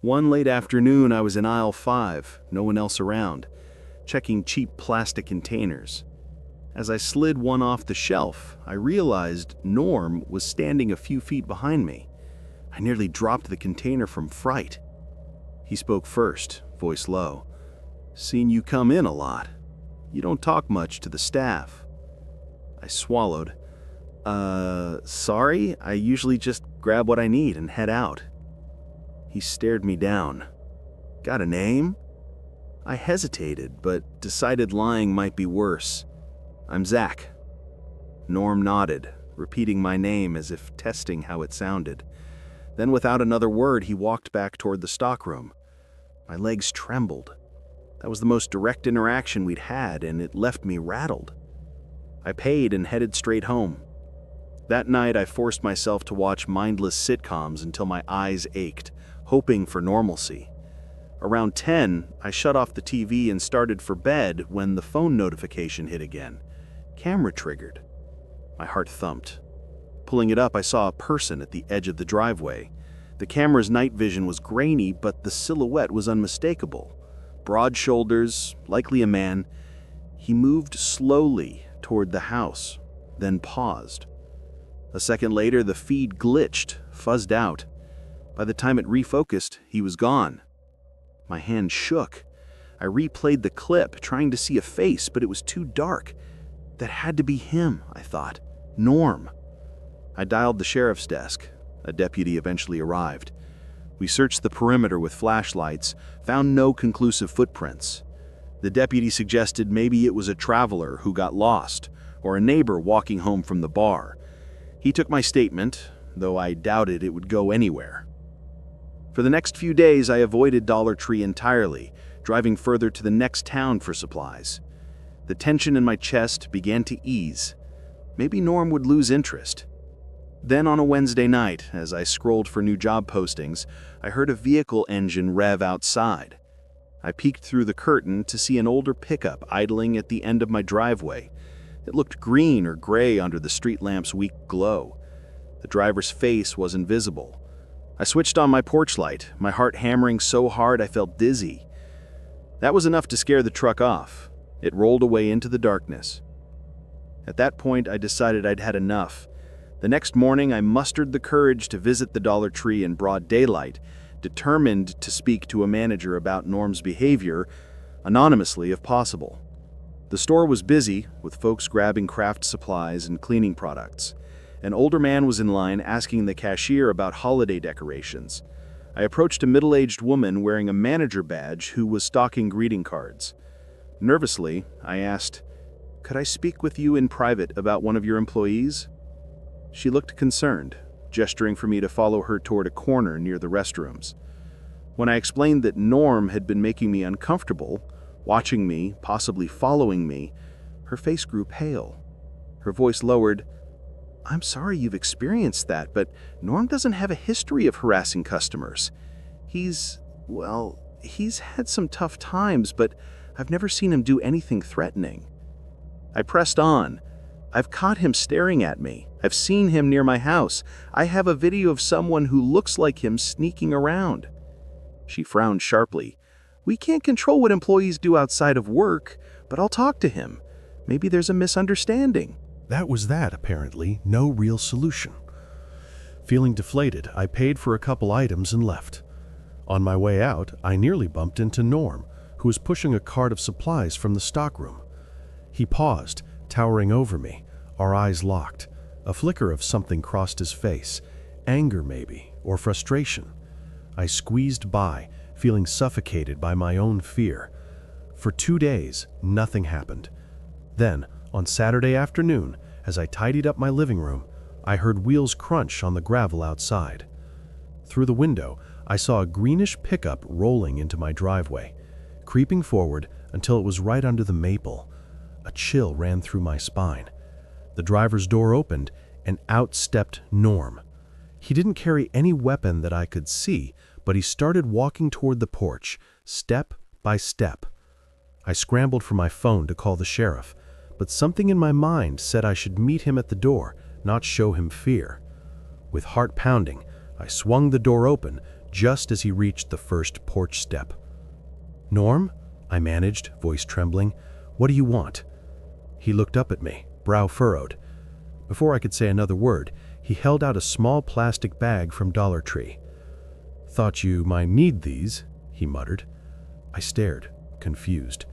One late afternoon, I was in aisle 5, no one else around, checking cheap plastic containers. As I slid one off the shelf, I realized Norm was standing a few feet behind me. I nearly dropped the container from fright. He spoke first, voice low. "Seen you come in a lot. You don't talk much to the staff." I swallowed. Sorry, I usually just grab what I need and head out." He stared me down. "Got a name?" I hesitated, but decided lying might be worse. "I'm Zach." Norm nodded, repeating my name as if testing how it sounded. Then without another word, he walked back toward the stockroom. My legs trembled. That was the most direct interaction we'd had, and it left me rattled. I paid and headed straight home. That night, I forced myself to watch mindless sitcoms until my eyes ached, hoping for normalcy. Around 10, I shut off the TV and started for bed when the phone notification hit again. Camera triggered. My heart thumped. Pulling it up, I saw a person at the edge of the driveway. The camera's night vision was grainy, but the silhouette was unmistakable. Broad shoulders, likely a man. He moved slowly toward the house, then paused. A second later, the feed glitched, fuzzed out. By the time it refocused, he was gone. My hand shook. I replayed the clip, trying to see a face, but it was too dark. That had to be him, I thought. Norm. I dialed the sheriff's desk. A deputy eventually arrived. We searched the perimeter with flashlights, found no conclusive footprints. The deputy suggested maybe it was a traveler who got lost, or a neighbor walking home from the bar. He took my statement, though I doubted it would go anywhere. For the next few days, I avoided Dollar Tree entirely, driving further to the next town for supplies. The tension in my chest began to ease. Maybe Norm would lose interest. Then on a Wednesday night, as I scrolled for new job postings, I heard a vehicle engine rev outside. I peeked through the curtain to see an older pickup idling at the end of my driveway. It looked green or gray under the street lamp's weak glow. The driver's face was invisible. I switched on my porch light, my heart hammering so hard I felt dizzy. That was enough to scare the truck off. It rolled away into the darkness. At that point, I decided I'd had enough. The next morning, I mustered the courage to visit the Dollar Tree in broad daylight, determined to speak to a manager about Norm's behavior, anonymously if possible. The store was busy, with folks grabbing craft supplies and cleaning products. An older man was in line asking the cashier about holiday decorations. I approached a middle-aged woman wearing a manager badge who was stocking greeting cards. Nervously, I asked, "Could I speak with you in private about one of your employees?" She looked concerned, gesturing for me to follow her toward a corner near the restrooms. When I explained that Norm had been making me uncomfortable, watching me, possibly following me, her face grew pale. Her voice lowered. "I'm sorry you've experienced that, but Norm doesn't have a history of harassing customers. He's had some tough times, but I've never seen him do anything threatening." I pressed on. "I've caught him staring at me. I've seen him near my house. I have a video of someone who looks like him sneaking around." She frowned sharply. "We can't control what employees do outside of work, but I'll talk to him. Maybe there's a misunderstanding." That was that, apparently. No real solution. Feeling deflated, I paid for a couple items and left. On my way out, I nearly bumped into Norm, who was pushing a cart of supplies from the stockroom. He paused, towering over me, our eyes locked. A flicker of something crossed his face. Anger, maybe, or frustration. I squeezed by, feeling suffocated by my own fear. For 2 days, nothing happened. Then, on Saturday afternoon, as I tidied up my living room, I heard wheels crunch on the gravel outside. Through the window, I saw a greenish pickup rolling into my driveway, creeping forward until it was right under the maple. A chill ran through my spine. The driver's door opened, and out stepped Norm. He didn't carry any weapon that I could see, but he started walking toward the porch, step by step. I scrambled for my phone to call the sheriff, but something in my mind said I should meet him at the door, not show him fear. With heart pounding, I swung the door open just as he reached the first porch step. "Norm?" I managed, voice trembling. "What do you want?" He looked up at me, brow furrowed. Before I could say another word, he held out a small plastic bag from Dollar Tree. "Thought you might need these," he muttered. I stared, confused.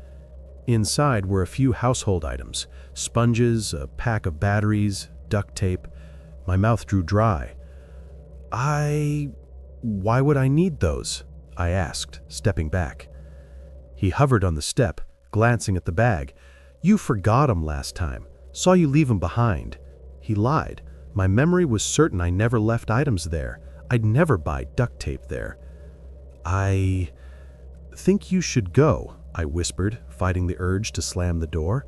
Inside were a few household items, sponges, a pack of batteries, duct tape. My mouth drew dry. Why would I need those?" I asked, stepping back. He hovered on the step, glancing at the bag. "You forgot 'em last time. Saw you leave 'em behind." He lied. My memory was certain I never left items there. I'd never buy duct tape there. "I think you should go," I whispered, fighting the urge to slam the door.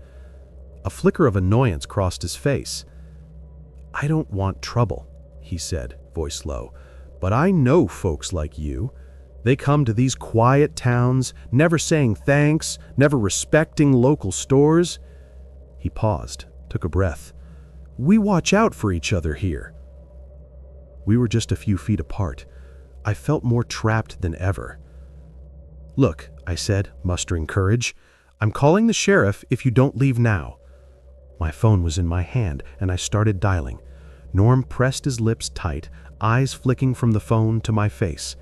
A flicker of annoyance crossed his face. "I don't want trouble," he said, voice low, "but I know folks like you. They come to these quiet towns, never saying thanks, never respecting local stores." He paused, took a breath. "We watch out for each other here." We were just a few feet apart. I felt more trapped than ever. "Look," I said, mustering courage, "I'm calling the sheriff if you don't leave now." My phone was in my hand, and I started dialing. Norm pressed his lips tight, eyes flicking from the phone to my face.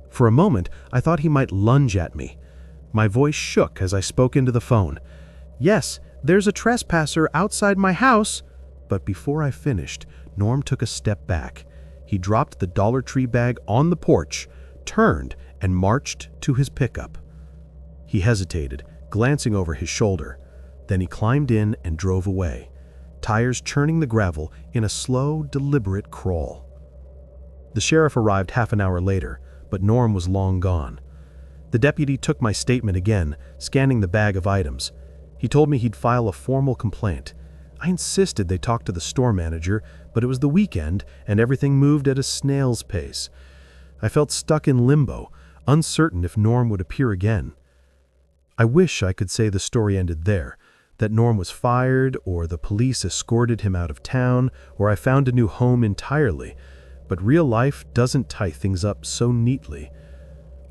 For a moment, I thought he might lunge at me. My voice shook as I spoke into the phone. "Yes, there's a trespasser outside my house." But before I finished, Norm took a step back. He dropped the Dollar Tree bag on the porch, turned, and marched to his pickup. He hesitated, glancing over his shoulder. Then he climbed in and drove away, tires churning the gravel in a slow, deliberate crawl. The sheriff arrived half an hour later, but Norm was long gone. The deputy took my statement again, scanning the bag of items. He told me he'd file a formal complaint. I insisted they talk to the store manager, but it was the weekend and everything moved at a snail's pace. I felt stuck in limbo, uncertain if Norm would appear again. I wish I could say the story ended there, that Norm was fired, or the police escorted him out of town, or I found a new home entirely, but real life doesn't tie things up so neatly.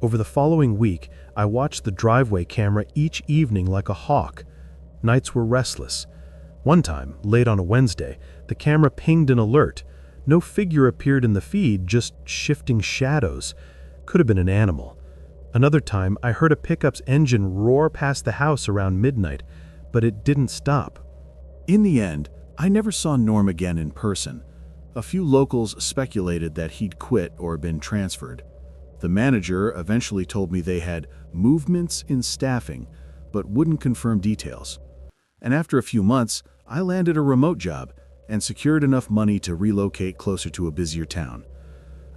Over the following week, I watched the driveway camera each evening like a hawk. Nights were restless. One time, late on a Wednesday, the camera pinged an alert. No figure appeared in the feed, just shifting shadows. Could have been an animal. Another time, I heard a pickup's engine roar past the house around midnight, but it didn't stop. In the end, I never saw Norm again in person. A few locals speculated that he'd quit or been transferred. The manager eventually told me they had movements in staffing, but wouldn't confirm details. And after a few months, I landed a remote job and secured enough money to relocate closer to a busier town.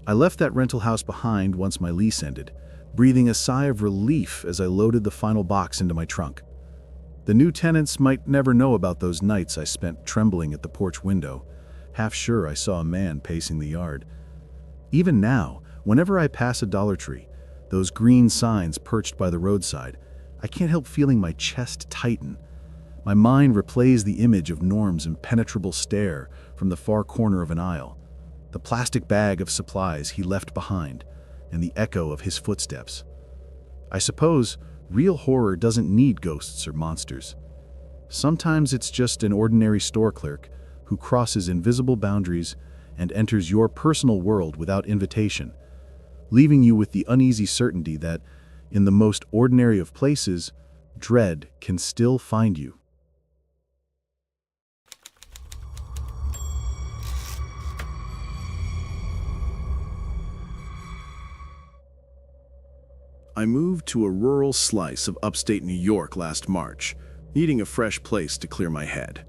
I left that rental house behind once my lease ended, breathing a sigh of relief as I loaded the final box into my trunk. The new tenants might never know about those nights I spent trembling at the porch window, half sure I saw a man pacing the yard. Even now, whenever I pass a Dollar Tree, those green signs perched by the roadside, I can't help feeling my chest tighten. My mind replays the image of Norm's impenetrable stare from the far corner of an aisle, the plastic bag of supplies he left behind, and the echo of his footsteps. I suppose real horror doesn't need ghosts or monsters. Sometimes it's just an ordinary store clerk who crosses invisible boundaries and enters your personal world without invitation, leaving you with the uneasy certainty that, in the most ordinary of places, dread can still find you. I moved to a rural slice of upstate New York last March, needing a fresh place to clear my head.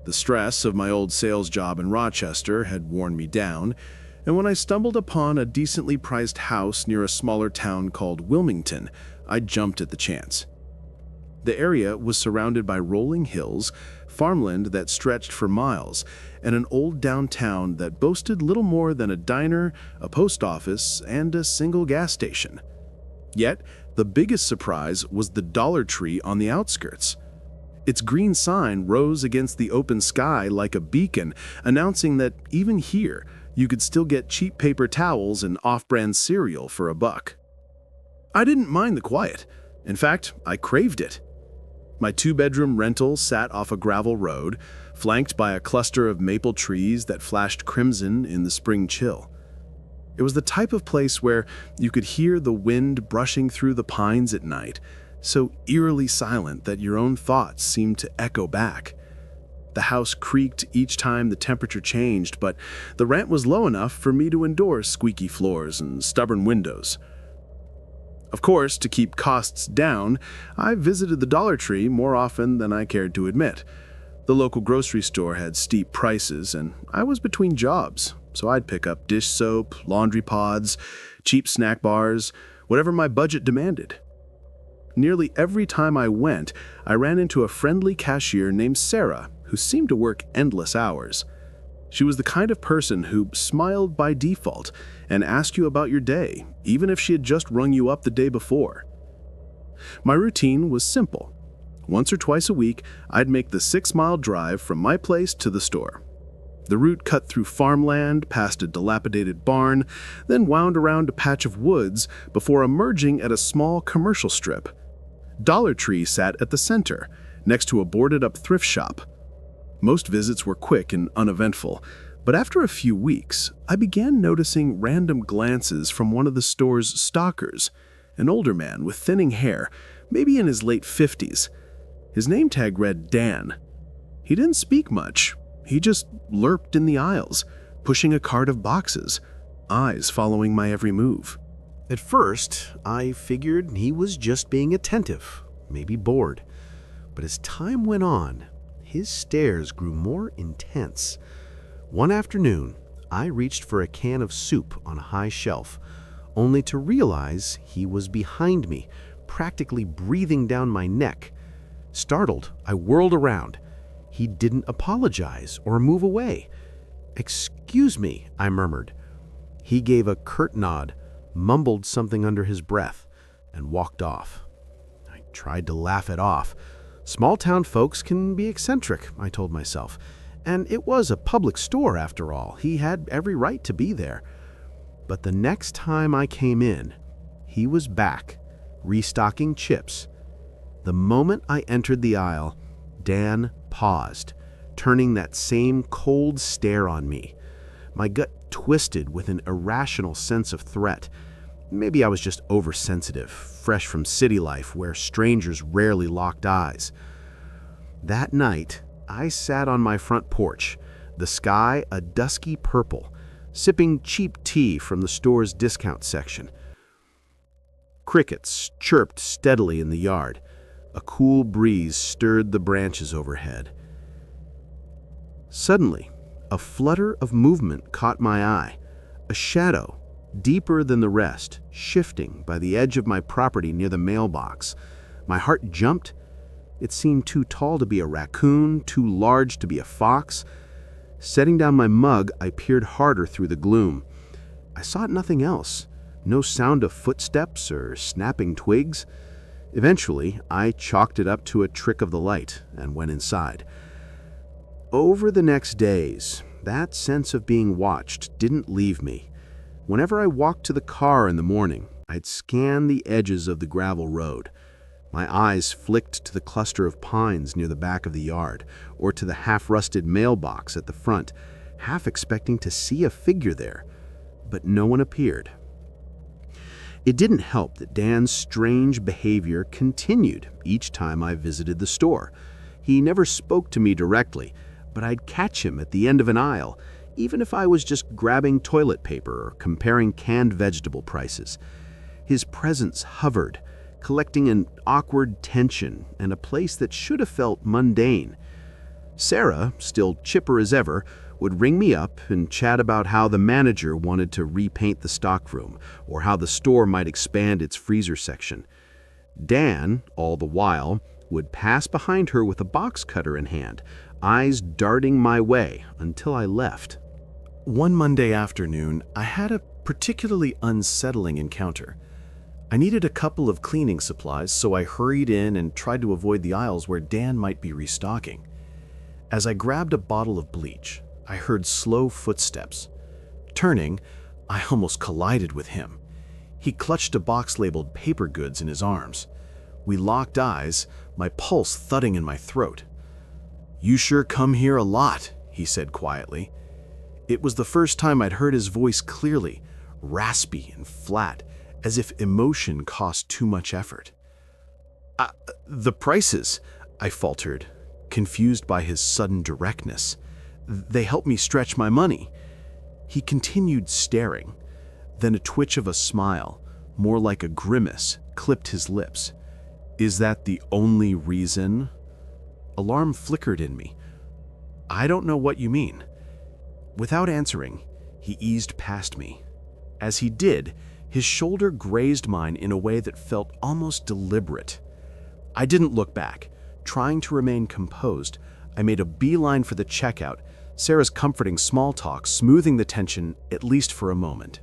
The stress of my old sales job in Rochester had worn me down, and when I stumbled upon a decently priced house near a smaller town called Wilmington, I jumped at the chance. The area was surrounded by rolling hills, farmland that stretched for miles, and an old downtown that boasted little more than a diner, a post office, and a single gas station. Yet, the biggest surprise was the Dollar Tree on the outskirts. Its green sign rose against the open sky like a beacon, announcing that even here, you could still get cheap paper towels and off-brand cereal for $1. I didn't mind the quiet. In fact, I craved it. My two-bedroom rental sat off a gravel road, flanked by a cluster of maple trees that flashed crimson in the spring chill. It was the type of place where you could hear the wind brushing through the pines at night, so eerily silent that your own thoughts seemed to echo back. The house creaked each time the temperature changed, but the rent was low enough for me to endure squeaky floors and stubborn windows. Of course, to keep costs down, I visited the Dollar Tree more often than I cared to admit. The local grocery store had steep prices, and I was between jobs, so I'd pick up dish soap, laundry pods, cheap snack bars, whatever my budget demanded. Nearly every time I went, I ran into a friendly cashier named Sarah, who seemed to work endless hours. She was the kind of person who smiled by default and asked you about your day, even if she had just rung you up the day before. My routine was simple. Once or twice a week, I'd make the 6-mile drive from my place to the store. The route cut through farmland, past a dilapidated barn, then wound around a patch of woods before emerging at a small commercial strip. Dollar Tree sat at the center, next to a boarded-up thrift shop. Most visits were quick and uneventful, but after a few weeks, I began noticing random glances from one of the store's stockers, an older man with thinning hair, maybe in his late 50s. His name tag read Dan. He didn't speak much. He just lurked in the aisles, pushing a cart of boxes, eyes following my every move. At first, I figured he was just being attentive, maybe bored. But as time went on, his stares grew more intense. One afternoon, I reached for a can of soup on a high shelf, only to realize he was behind me, practically breathing down my neck. Startled, I whirled around. He didn't apologize or move away. "Excuse me," I murmured. He gave a curt nod, mumbled something under his breath, and walked off. I tried to laugh it off. Small-town folks can be eccentric, I told myself. And it was a public store, after all. He had every right to be there. But the next time I came in, he was back, restocking chips. The moment I entered the aisle, Dan paused, turning that same cold stare on me. My gut twisted with an irrational sense of threat. Maybe I was just oversensitive, fresh from city life where strangers rarely locked eyes. That night, I sat on my front porch, the sky a dusky purple, sipping cheap tea from the store's discount section. Crickets chirped steadily in the yard. A cool breeze stirred the branches overhead. Suddenly, a flutter of movement caught my eye. A shadow, deeper than the rest, shifting by the edge of my property near the mailbox. My heart jumped. It seemed too tall to be a raccoon, too large to be a fox. Setting down my mug, I peered harder through the gloom. I saw nothing else. No sound of footsteps or snapping twigs. Eventually, I chalked it up to a trick of the light and went inside. Over the next days, that sense of being watched didn't leave me. Whenever I walked to the car in the morning, I'd scan the edges of the gravel road. My eyes flicked to the cluster of pines near the back of the yard, or to the half-rusted mailbox at the front, half expecting to see a figure there, but no one appeared. It didn't help that Dan's strange behavior continued each time I visited the store. He never spoke to me directly, but I'd catch him at the end of an aisle, even if I was just grabbing toilet paper or comparing canned vegetable prices. His presence hovered, collecting an awkward tension in a place that should have felt mundane. Sarah, still chipper as ever, would ring me up and chat about how the manager wanted to repaint the stockroom, or how the store might expand its freezer section. Dan, all the while, would pass behind her with a box cutter in hand, eyes darting my way until I left. One Monday afternoon, I had a particularly unsettling encounter. I needed a couple of cleaning supplies, so I hurried in and tried to avoid the aisles where Dan might be restocking. As I grabbed a bottle of bleach, I heard slow footsteps. Turning, I almost collided with him. He clutched a box labeled paper goods in his arms. We locked eyes, my pulse thudding in my throat. "You sure come here a lot," he said quietly. It was the first time I'd heard his voice clearly, raspy and flat, as if emotion cost too much effort. The prices," I faltered, confused by his sudden directness. "They help me stretch my money." He continued staring. Then a twitch of a smile, more like a grimace, clipped his lips. "Is that the only reason?" Alarm flickered in me. "I don't know what you mean." Without answering, he eased past me. As he did, his shoulder grazed mine in a way that felt almost deliberate. I didn't look back. Trying to remain composed, I made a beeline for the checkout, Sarah's comforting small talk smoothing the tension at least for a moment.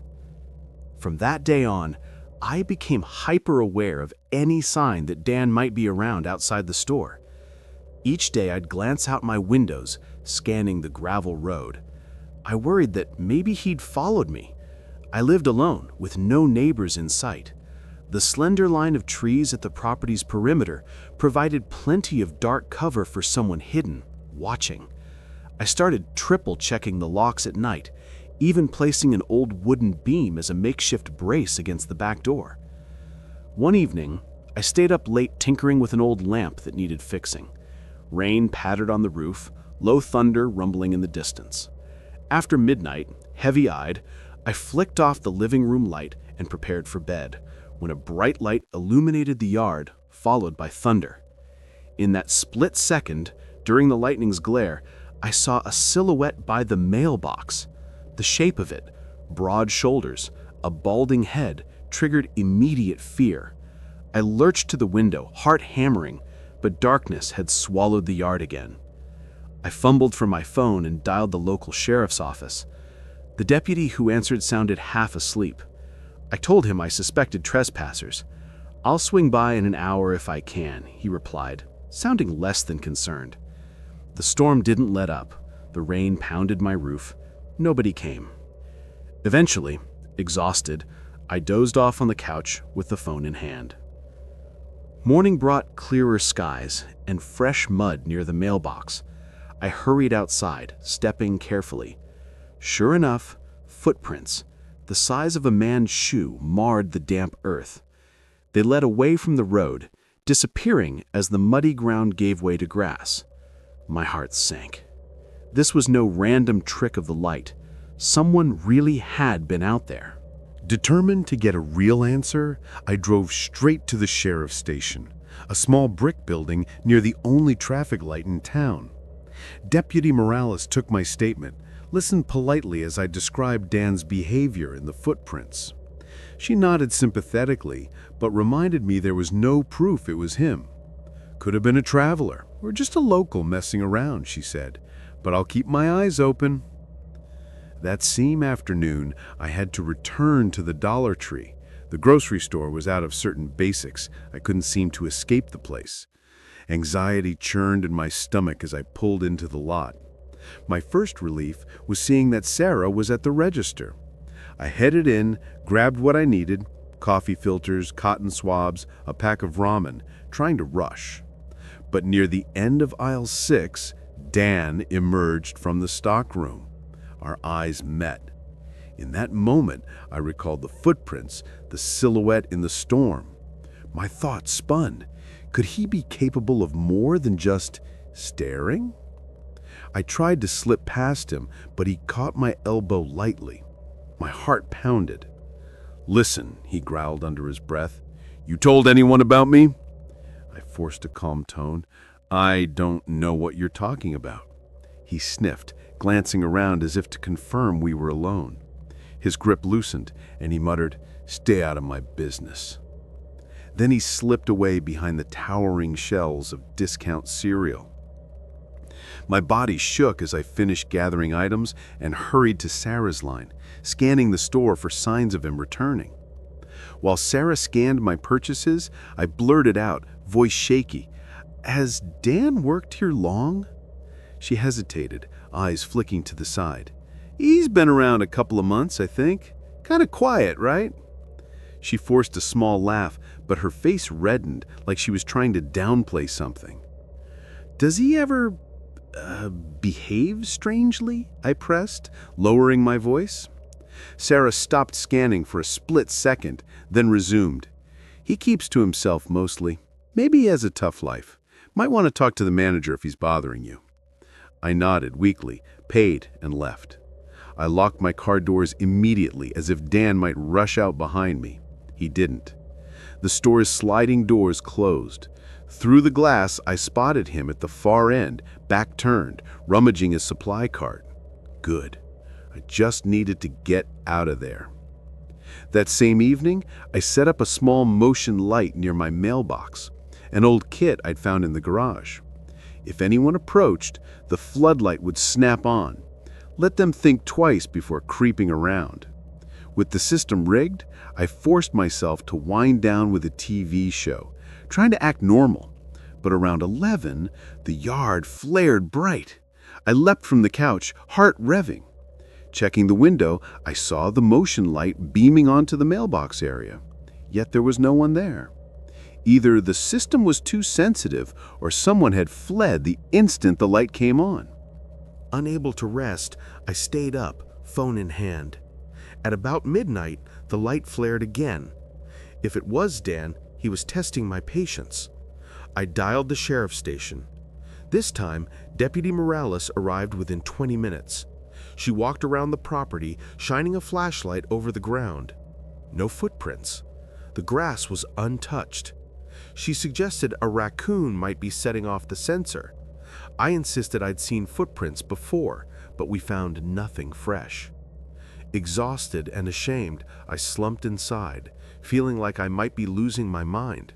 From that day on, I became hyper-aware of any sign that Dan might be around outside the store. Each day I'd glance out my windows, scanning the gravel road. I worried that maybe he'd followed me. I lived alone, with no neighbors in sight. The slender line of trees at the property's perimeter provided plenty of dark cover for someone hidden, watching. I started triple-checking the locks at night, even placing an old wooden beam as a makeshift brace against the back door. One evening, I stayed up late tinkering with an old lamp that needed fixing. Rain pattered on the roof, low thunder rumbling in the distance. After midnight, heavy-eyed, I flicked off the living room light and prepared for bed, when a bright light illuminated the yard, followed by thunder. In that split second, during the lightning's glare, I saw a silhouette by the mailbox. The shape of it, broad shoulders, a balding head, triggered immediate fear. I lurched to the window, heart hammering, but darkness had swallowed the yard again. I fumbled for my phone and dialed the local sheriff's office. The deputy who answered sounded half asleep. I told him I suspected trespassers. "I'll swing by in an hour if I can," he replied, sounding less than concerned. The storm didn't let up. The rain pounded my roof. Nobody came. Eventually, exhausted, I dozed off on the couch with the phone in hand. Morning brought clearer skies and fresh mud near the mailbox. I hurried outside, stepping carefully. Sure enough, footprints, the size of a man's shoe, marred the damp earth. They led away from the road, disappearing as the muddy ground gave way to grass. My heart sank. This was no random trick of the light. Someone really had been out there. Determined to get a real answer, I drove straight to the sheriff's station, a small brick building near the only traffic light in town. Deputy Morales took my statement, listened politely as I described Dan's behavior in the footprints. She nodded sympathetically, but reminded me there was no proof it was him. Could have been a traveler, or just a local messing around, she said, but I'll keep my eyes open. That same afternoon, I had to return to the Dollar Tree. The grocery store was out of certain basics. I couldn't seem to escape the place. Anxiety churned in my stomach as I pulled into the lot. My first relief was seeing that Sarah was at the register. I headed in, grabbed what I needed, coffee filters, cotton swabs, a pack of ramen, trying to rush. But near the end of aisle 6, Dan emerged from the stockroom. Our eyes met. In that moment, I recalled the footprints, the silhouette in the storm. My thoughts spun. Could he be capable of more than just staring? I tried to slip past him, but he caught my elbow lightly. My heart pounded. "Listen," he growled under his breath. "You told anyone about me?" I forced a calm tone. "I don't know what you're talking about." He sniffed, glancing around as if to confirm we were alone. His grip loosened, and he muttered, "Stay out of my business." Then he slipped away behind the towering shelves of discount cereal. My body shook as I finished gathering items and hurried to Sarah's line, scanning the store for signs of him returning. While Sarah scanned my purchases, I blurted out, voice shaky, "Has Dan worked here long?" She hesitated, eyes flicking to the side. "He's been around a couple of months, I think. Kind of quiet, right?" She forced a small laugh, but her face reddened like she was trying to downplay something. "Does he ever behave strangely?" I pressed, lowering my voice. Sarah stopped scanning for a split second, then resumed. "He keeps to himself mostly. Maybe he has a tough life. Might want to talk to the manager if he's bothering you." I nodded weakly, paid, and left. I locked my car doors immediately as if Dan might rush out behind me. He didn't. The store's sliding doors closed. Through the glass, I spotted him at the far end, back turned, rummaging his supply cart. Good. I just needed to get out of there. That same evening, I set up a small motion light near my mailbox, an old kit I'd found in the garage. If anyone approached, the floodlight would snap on. Let them think twice before creeping around. With the system rigged, I forced myself to wind down with a TV show, trying to act normal. But around 11, the yard flared bright. I leapt from the couch, heart revving. Checking the window, I saw the motion light beaming onto the mailbox area. Yet there was no one there. Either the system was too sensitive or someone had fled the instant the light came on. Unable to rest, I stayed up, phone in hand. At about midnight, the light flared again. If it was Dan, he was testing my patience. I dialed the sheriff's station. This time, Deputy Morales arrived within 20 minutes. She walked around the property, shining a flashlight over the ground. No footprints. The grass was untouched. She suggested a raccoon might be setting off the sensor. I insisted I'd seen footprints before, but we found nothing fresh. Exhausted and ashamed, I slumped inside, feeling like I might be losing my mind.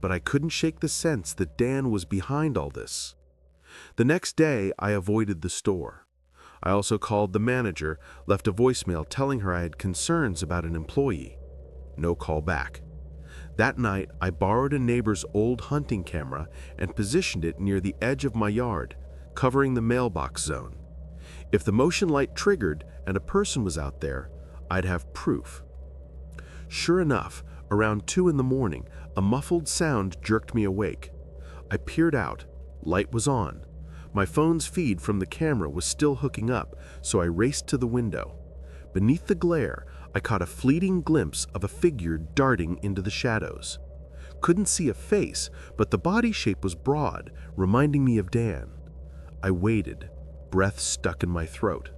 But I couldn't shake the sense that Dan was behind all this. The next day, I avoided the store. I also called the manager, left a voicemail telling her I had concerns about an employee. No call back. That night, I borrowed a neighbor's old hunting camera and positioned it near the edge of my yard, covering the mailbox zone. If the motion light triggered and a person was out there, I'd have proof. Sure enough, around 2 in the morning, a muffled sound jerked me awake. I peered out. Light was on. My phone's feed from the camera was still hooking up, so I raced to the window. Beneath the glare, I caught a fleeting glimpse of a figure darting into the shadows. Couldn't see a face, but the body shape was broad, reminding me of Dan. I waited, breath stuck in my throat.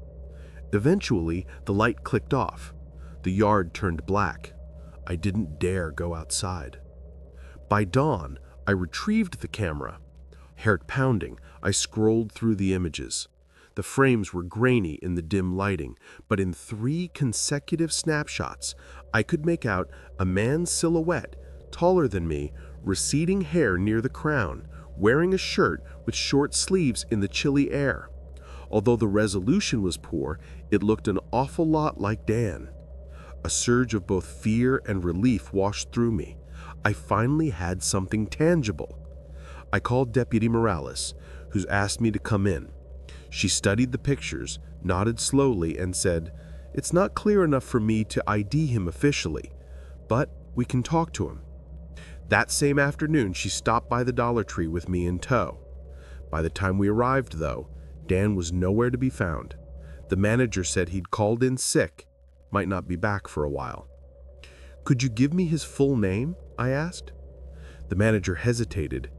Eventually, the light clicked off. The yard turned black. I didn't dare go outside. By dawn, I retrieved the camera. Heart pounding, I scrolled through the images. The frames were grainy in the dim lighting, but in 3 consecutive snapshots, I could make out a man's silhouette, taller than me, receding hair near the crown, wearing a shirt with short sleeves in the chilly air. Although the resolution was poor, it looked an awful lot like Dan. A surge of both fear and relief washed through me. I finally had something tangible. I called Deputy Morales, who's asked me to come in. She studied the pictures, nodded slowly, and said, "It's not clear enough for me to ID him officially, but we can talk to him." That same afternoon, she stopped by the Dollar Tree with me in tow. By the time we arrived, though, Dan was nowhere to be found. The manager said he'd called in sick, might not be back for a while. "Could you give me his full name?" I asked. The manager hesitated.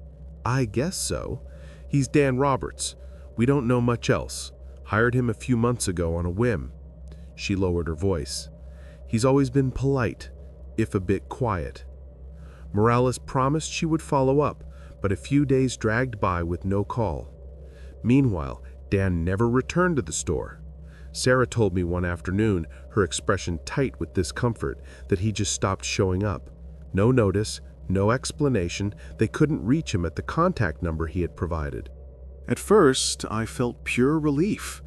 "I guess so. He's Dan Roberts. We don't know much else. Hired him a few months ago on a whim." She lowered her voice. "He's always been polite, if a bit quiet." Morales promised she would follow up, but a few days dragged by with no call. Meanwhile, Dan never returned to the store. Sarah told me one afternoon, her expression tight with discomfort, that he just stopped showing up. No notice, no explanation. They couldn't reach him at the contact number he had provided. At first, I felt pure relief.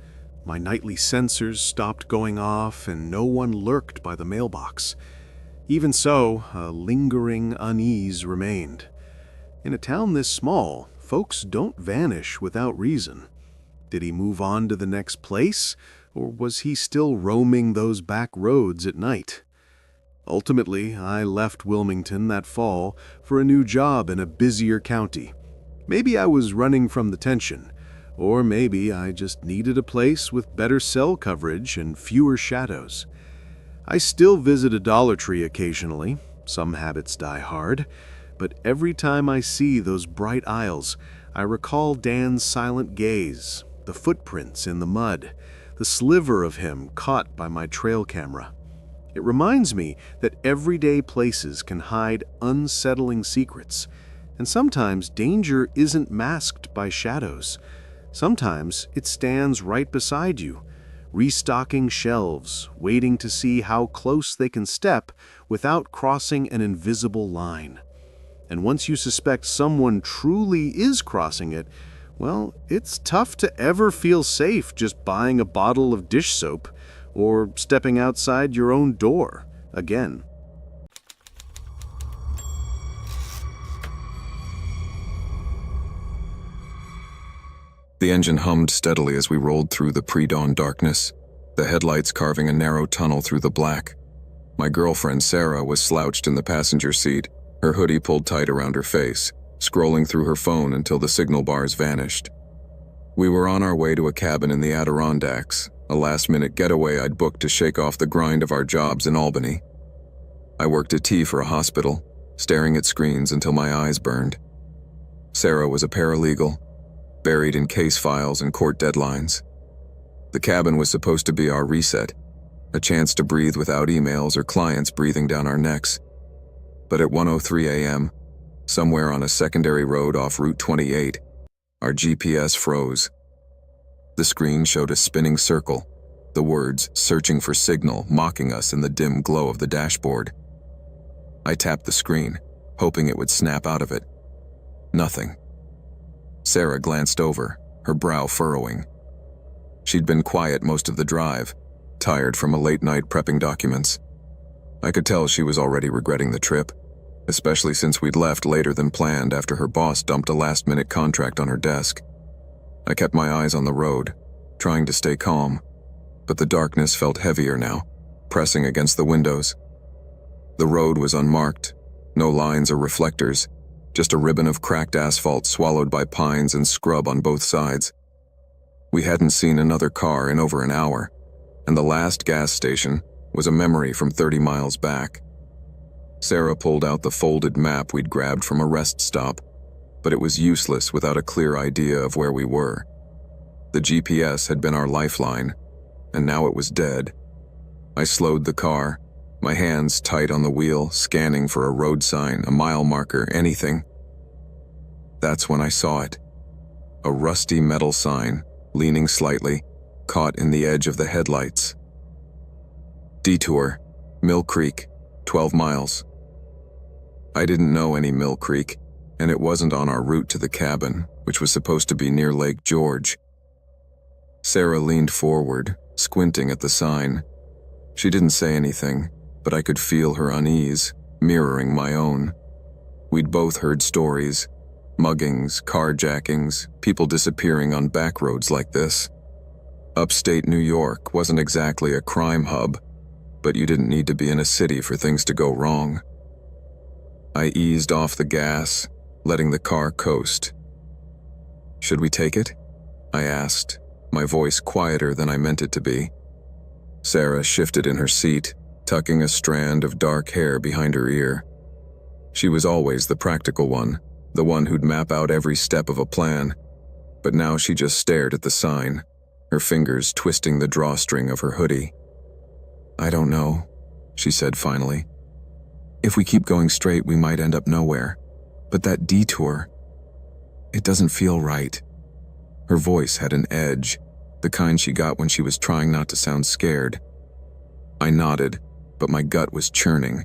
My nightly sensors stopped going off and no one lurked by the mailbox. Even so, a lingering unease remained. In a town this small, folks don't vanish without reason. Did he move on to the next place, or was he still roaming those back roads at night? Ultimately, I left Wilmington that fall for a new job in a busier county. Maybe I was running from the tension, or maybe I just needed a place with better cell coverage and fewer shadows. I still visit a Dollar Tree occasionally. Some habits die hard, but every time I see those bright aisles, I recall Dan's silent gaze, the footprints in the mud, the sliver of him caught by my trail camera. It reminds me that everyday places can hide unsettling secrets, and sometimes danger isn't masked by shadows. Sometimes it stands right beside you, restocking shelves, waiting to see how close they can step without crossing an invisible line. And once you suspect someone truly is crossing it, well, it's tough to ever feel safe just buying a bottle of dish soap or stepping outside your own door again. The engine hummed steadily as we rolled through the pre-dawn darkness, the headlights carving a narrow tunnel through the black. My girlfriend Sarah was slouched in the passenger seat, her hoodie pulled tight around her face, scrolling through her phone until the signal bars vanished. We were on our way to a cabin in the Adirondacks, a last-minute getaway I'd booked to shake off the grind of our jobs in Albany. I worked at T for a hospital, staring at screens until my eyes burned. Sarah was a paralegal, buried in case files and court deadlines. The cabin was supposed to be our reset, a chance to breathe without emails or clients breathing down our necks. But at 1:03 a.m., somewhere on a secondary road off Route 28, our GPS froze. The screen showed a spinning circle, the words "searching for signal" mocking us in the dim glow of the dashboard. I tapped the screen, hoping it would snap out of it. Nothing. Sarah glanced over, her brow furrowing. She'd been quiet most of the drive, tired from a late night prepping documents. I could tell she was already regretting the trip, especially since we'd left later than planned after her boss dumped a last-minute contract on her desk. I kept my eyes on the road, trying to stay calm, but the darkness felt heavier now, pressing against the windows. The road was unmarked, no lines or reflectors, just a ribbon of cracked asphalt swallowed by pines and scrub on both sides. We hadn't seen another car in over an hour, and the last gas station, was a memory from 30 miles back. Sarah pulled out the folded map we'd grabbed from a rest stop, but it was useless without a clear idea of where we were. The GPS had been our lifeline, and now it was dead. I slowed the car, my hands tight on the wheel, scanning for a road sign, a mile marker, anything. That's when I saw it. A rusty metal sign, leaning slightly, caught in the edge of the headlights. Detour, Mill Creek, 12 miles. I didn't know any Mill Creek, and it wasn't on our route to the cabin, which was supposed to be near Lake George. Sarah leaned forward, squinting at the sign. She didn't say anything, but I could feel her unease, mirroring my own. We'd both heard stories, muggings, carjackings, people disappearing on back roads like this. Upstate New York wasn't exactly a crime hub, but you didn't need to be in a city for things to go wrong. I eased off the gas, letting the car coast. "Should we take it?" I asked, my voice quieter than I meant it to be. Sarah shifted in her seat, tucking a strand of dark hair behind her ear. She was always the practical one, the one who'd map out every step of a plan, but now she just stared at the sign, her fingers twisting the drawstring of her hoodie. "I don't know," she said finally. "If we keep going straight, we might end up nowhere. But that detour, it doesn't feel right." Her voice had an edge, the kind she got when she was trying not to sound scared. I nodded, but my gut was churning.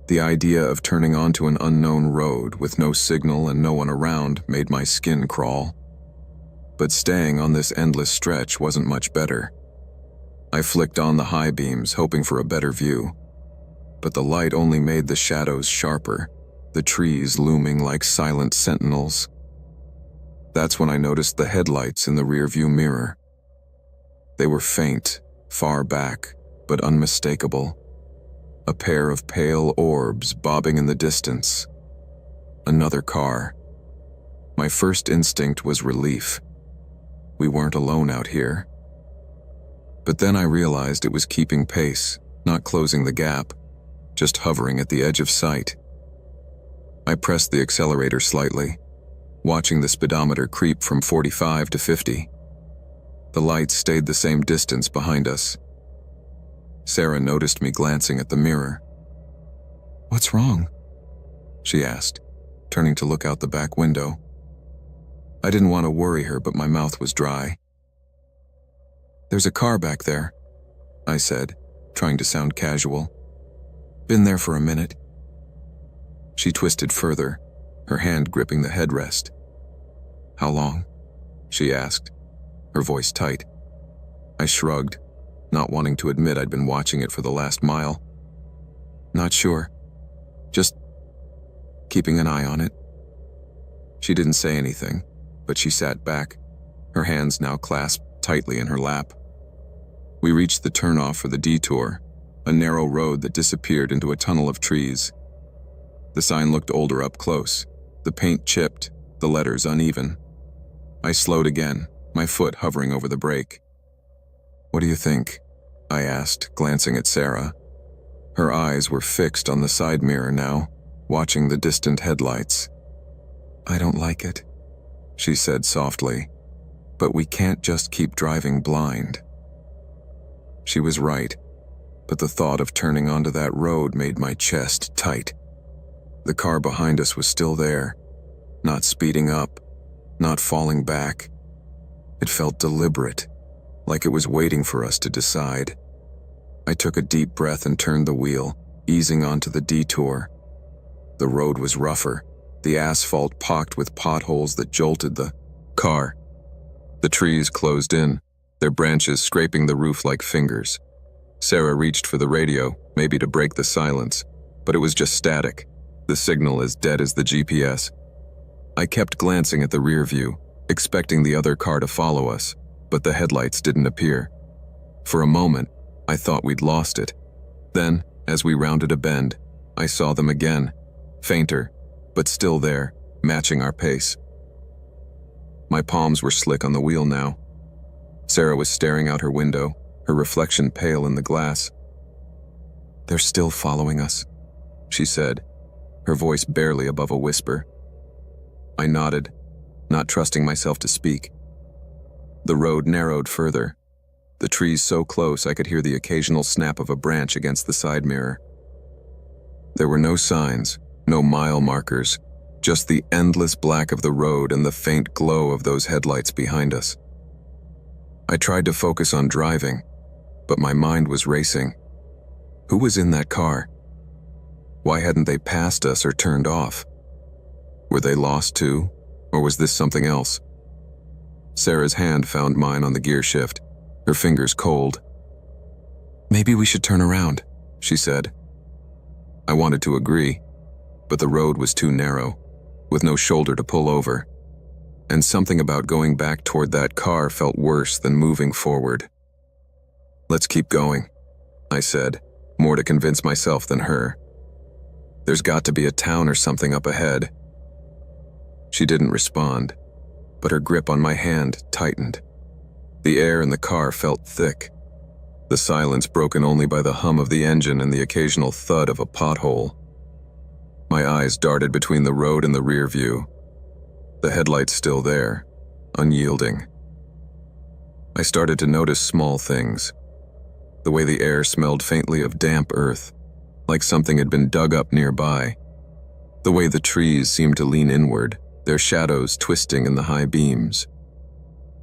The idea of turning onto an unknown road with no signal and no one around made my skin crawl. But staying on this endless stretch wasn't much better. I flicked on the high beams, hoping for a better view. But the light only made the shadows sharper, the trees looming like silent sentinels. That's when I noticed the headlights in the rearview mirror. They were faint, far back, but unmistakable. A pair of pale orbs bobbing in the distance. Another car. My first instinct was relief. We weren't alone out here. But then I realized it was keeping pace, not closing the gap, just hovering at the edge of sight. I pressed the accelerator slightly, watching the speedometer creep from 45 to 50. The lights stayed the same distance behind us. Sarah noticed me glancing at the mirror. "What's wrong?" she asked, turning to look out the back window. I didn't want to worry her, but my mouth was dry. "There's a car back there," I said, trying to sound casual. "Been there for a minute." She twisted further, her hand gripping the headrest. "How long?" she asked, her voice tight. I shrugged, not wanting to admit I'd been watching it for the last mile. "Not sure. Just keeping an eye on it." She didn't say anything, but she sat back, her hands now clasped tightly in her lap. We reached the turnoff for the detour, a narrow road that disappeared into a tunnel of trees. The sign looked older up close, the paint chipped, the letters uneven. I slowed again, my foot hovering over the brake. "What do you think?" I asked, glancing at Sarah. Her eyes were fixed on the side mirror now, watching the distant headlights. "I don't like it," she said softly, "but we can't just keep driving blind." She was right, but the thought of turning onto that road made my chest tight. The car behind us was still there, not speeding up, not falling back. It felt deliberate, like it was waiting for us to decide. I took a deep breath and turned the wheel, easing onto the detour. The road was rougher, the asphalt pocked with potholes that jolted the car. The trees closed in, their branches scraping the roof like fingers. Sarah reached for the radio, maybe to break the silence, but it was just static, the signal as dead as the GPS. I kept glancing at the rear view, expecting the other car to follow us, but the headlights didn't appear. For a moment, I thought we'd lost it. Then, as we rounded a bend, I saw them again, fainter, but still there, matching our pace. My palms were slick on the wheel now. Sarah was staring out her window, her reflection pale in the glass. "They're still following us," she said, her voice barely above a whisper. I nodded, not trusting myself to speak. The road narrowed further, the trees so close I could hear the occasional snap of a branch against the side mirror. There were no signs, no mile markers, just the endless black of the road and the faint glow of those headlights behind us. I tried to focus on driving, but my mind was racing. Who was in that car? Why hadn't they passed us or turned off? Were they lost too, or was this something else? Sarah's hand found mine on the gear shift, her fingers cold. "Maybe we should turn around," she said. I wanted to agree, but the road was too narrow, with no shoulder to pull over, and something about going back toward that car felt worse than moving forward. "Let's keep going," I said, more to convince myself than her. "There's got to be a town or something up ahead." She didn't respond, but her grip on my hand tightened. The air in the car felt thick, the silence broken only by the hum of the engine and the occasional thud of a pothole. My eyes darted between the road and the rear view, the headlights still there, unyielding. I started to notice small things. The way the air smelled faintly of damp earth, like something had been dug up nearby. The way the trees seemed to lean inward, their shadows twisting in the high beams.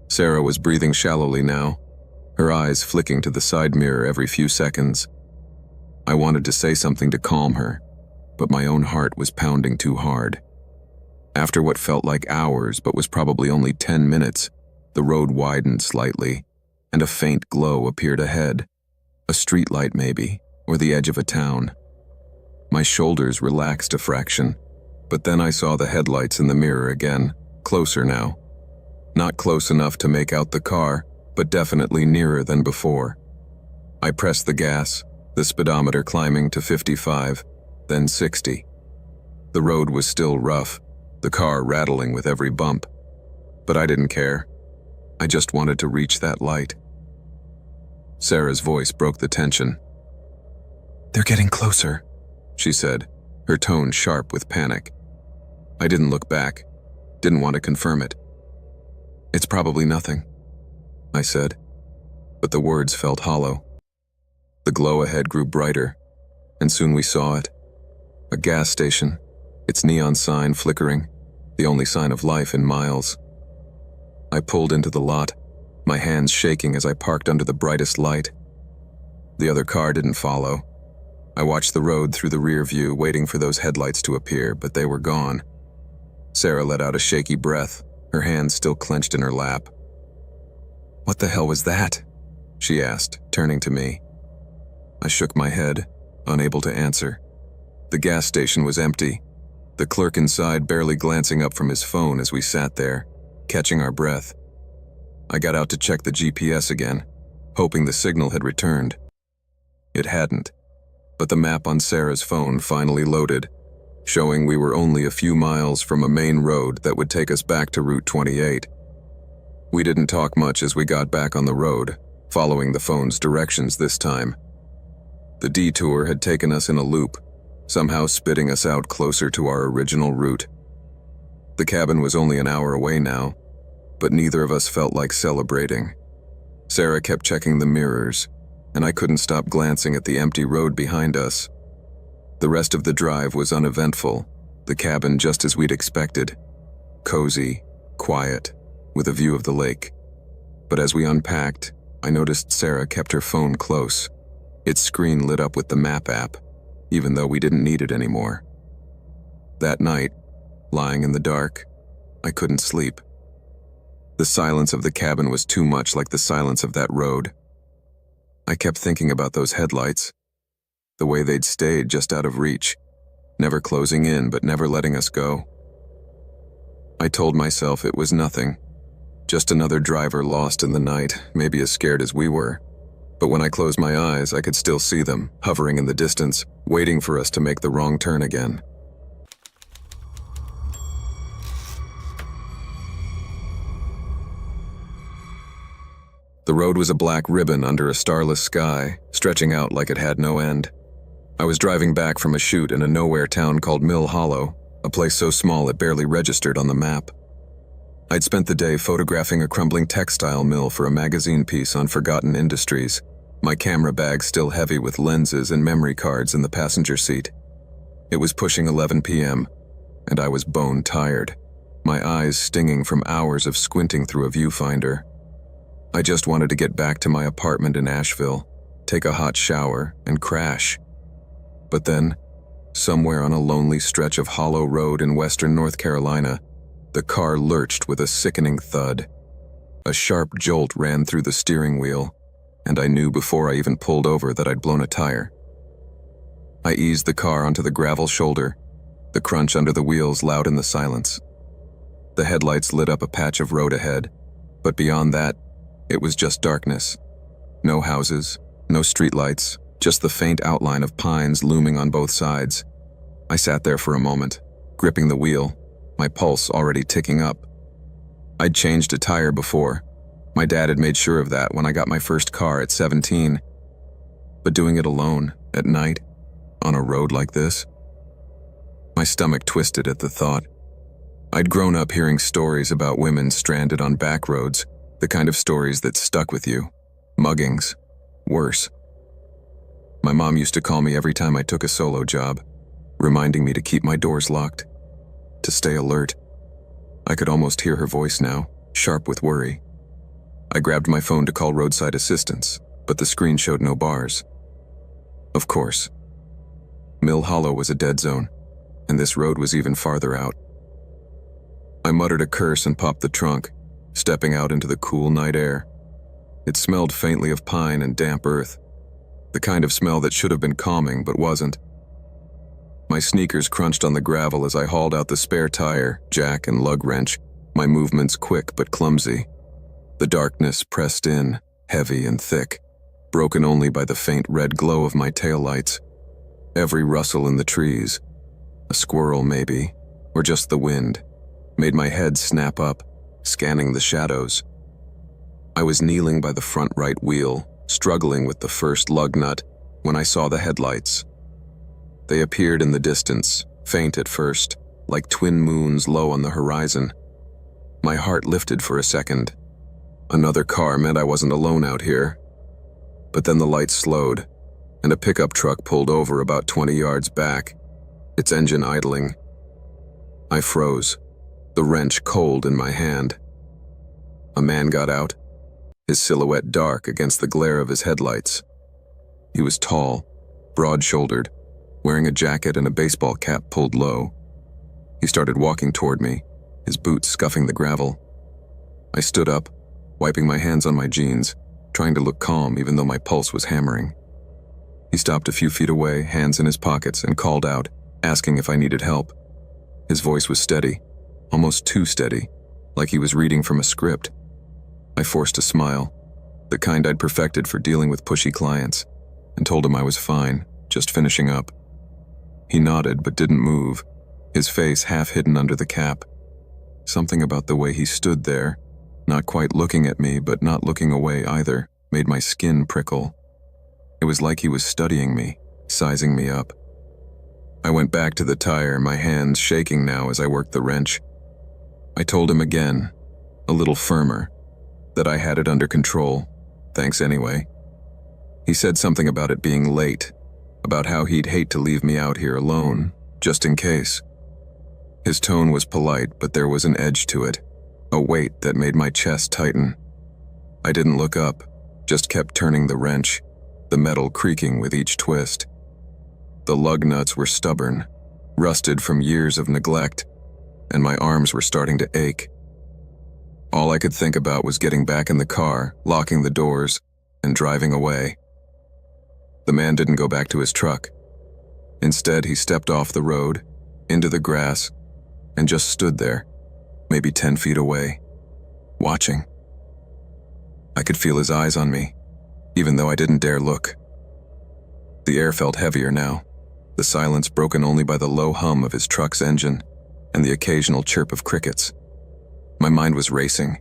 Sarah was breathing shallowly now, her eyes flicking to the side mirror every few seconds. I wanted to say something to calm her, but my own heart was pounding too hard. After what felt like hours but was probably only 10 minutes, the road widened slightly, and a faint glow appeared ahead. A streetlight maybe, or the edge of a town. My shoulders relaxed a fraction, but then I saw the headlights in the mirror again, closer now. Not close enough to make out the car, but definitely nearer than before. I pressed the gas, the speedometer climbing to 55, then 60. The road was still rough, the car rattling with every bump. But I didn't care. I just wanted to reach that light. Sarah's voice broke the tension. "They're getting closer," she said, her tone sharp with panic. I didn't look back, didn't want to confirm it. "It's probably nothing," I said, but the words felt hollow. The glow ahead grew brighter, and soon we saw it. A gas station, its neon sign flickering, the only sign of life in miles. I pulled into the lot, my hands shaking as I parked under the brightest light. The other car didn't follow. I watched the road through the rear view, waiting for those headlights to appear, but they were gone. Sarah let out a shaky breath, her hands still clenched in her lap. "What the hell was that?" she asked, turning to me. I shook my head, unable to answer. The gas station was empty, the clerk inside barely glancing up from his phone as we sat there, catching our breath. I got out to check the GPS again, hoping the signal had returned. It hadn't, but the map on Sarah's phone finally loaded, showing we were only a few miles from a main road that would take us back to Route 28. We didn't talk much as we got back on the road, following the phone's directions this time. The detour had taken us in a loop, somehow spitting us out closer to our original route. The cabin was only an hour away now, but neither of us felt like celebrating. Sarah kept checking the mirrors, and I couldn't stop glancing at the empty road behind us. The rest of the drive was uneventful, the cabin just as we'd expected. Cozy, quiet, with a view of the lake. But as we unpacked, I noticed Sarah kept her phone close, its screen lit up with the map app, even though we didn't need it anymore. That night, lying in the dark, I couldn't sleep. The silence of the cabin was too much like the silence of that road. I kept thinking about those headlights, the way they'd stayed just out of reach, never closing in but never letting us go. I told myself it was nothing, just another driver lost in the night, maybe as scared as we were. But when I closed my eyes, I could still see them, hovering in the distance, waiting for us to make the wrong turn again. The road was a black ribbon under a starless sky, stretching out like it had no end. I was driving back from a shoot in a nowhere town called Mill Hollow, a place so small it barely registered on the map. I'd spent the day photographing a crumbling textile mill for a magazine piece on forgotten industries, my camera bag still heavy with lenses and memory cards in the passenger seat. It was pushing 11 p.m., and I was bone tired, my eyes stinging from hours of squinting through a viewfinder. I just wanted to get back to my apartment in Asheville, take a hot shower, and crash. But then, somewhere on a lonely stretch of hollow road in western North Carolina, the car lurched with a sickening thud. A sharp jolt ran through the steering wheel, and I knew before I even pulled over that I'd blown a tire. I eased the car onto the gravel shoulder, the crunch under the wheels loud in the silence. The headlights lit up a patch of road ahead, but beyond that, it was just darkness. No houses, no streetlights, just the faint outline of pines looming on both sides. I sat there for a moment, gripping the wheel, my pulse already ticking up. I'd changed a tire before. My dad had made sure of that when I got my first car at 17. But doing it alone, at night, on a road like this? My stomach twisted at the thought. I'd grown up hearing stories about women stranded on back roads, the kind of stories that stuck with you. Muggings. Worse. My mom used to call me every time I took a solo job, reminding me to keep my doors locked, to stay alert. I could almost hear her voice now, sharp with worry. I grabbed my phone to call roadside assistance, but the screen showed no bars. Of course. Mill Hollow was a dead zone, and this road was even farther out. I muttered a curse and popped the trunk, stepping out into the cool night air. It smelled faintly of pine and damp earth, the kind of smell that should have been calming but wasn't. My sneakers crunched on the gravel as I hauled out the spare tire, jack, and lug wrench, my movements quick but clumsy. The darkness pressed in, heavy and thick, broken only by the faint red glow of my taillights. Every rustle in the trees, a squirrel maybe, or just the wind, made my head snap up, scanning the shadows. I was kneeling by the front right wheel, struggling with the first lug nut, when I saw the headlights. They appeared in the distance, faint at first, like twin moons low on the horizon. My heart lifted for a second. Another car meant I wasn't alone out here. But then the lights slowed, and a pickup truck pulled over about 20 yards back, its engine idling. I froze, the wrench cold in my hand. A man got out, his silhouette dark against the glare of his headlights. He was tall, broad-shouldered, wearing a jacket and a baseball cap pulled low. He started walking toward me, his boots scuffing the gravel. I stood up, wiping my hands on my jeans, trying to look calm even though my pulse was hammering. He stopped a few feet away, hands in his pockets, and called out, asking if I needed help. His voice was steady, almost too steady, like he was reading from a script. I forced a smile, the kind I'd perfected for dealing with pushy clients, and told him I was fine, just finishing up. He nodded but didn't move, his face half hidden under the cap. Something about the way he stood there, not quite looking at me but not looking away either, made my skin prickle. It was like he was studying me, sizing me up. I went back to the tire, my hands shaking now as I worked the wrench. I told him again, a little firmer, that I had it under control, thanks anyway. He said something about it being late, about how he'd hate to leave me out here alone, just in case. His tone was polite, but there was an edge to it, a weight that made my chest tighten. I didn't look up, just kept turning the wrench, the metal creaking with each twist. The lug nuts were stubborn, rusted from years of neglect, and my arms were starting to ache. All I could think about was getting back in the car, locking the doors, and driving away. The man didn't go back to his truck. Instead, he stepped off the road, into the grass, and just stood there, maybe 10 feet away, watching. I could feel his eyes on me, even though I didn't dare look. The air felt heavier now, the silence broken only by the low hum of his truck's engine and the occasional chirp of crickets. My mind was racing,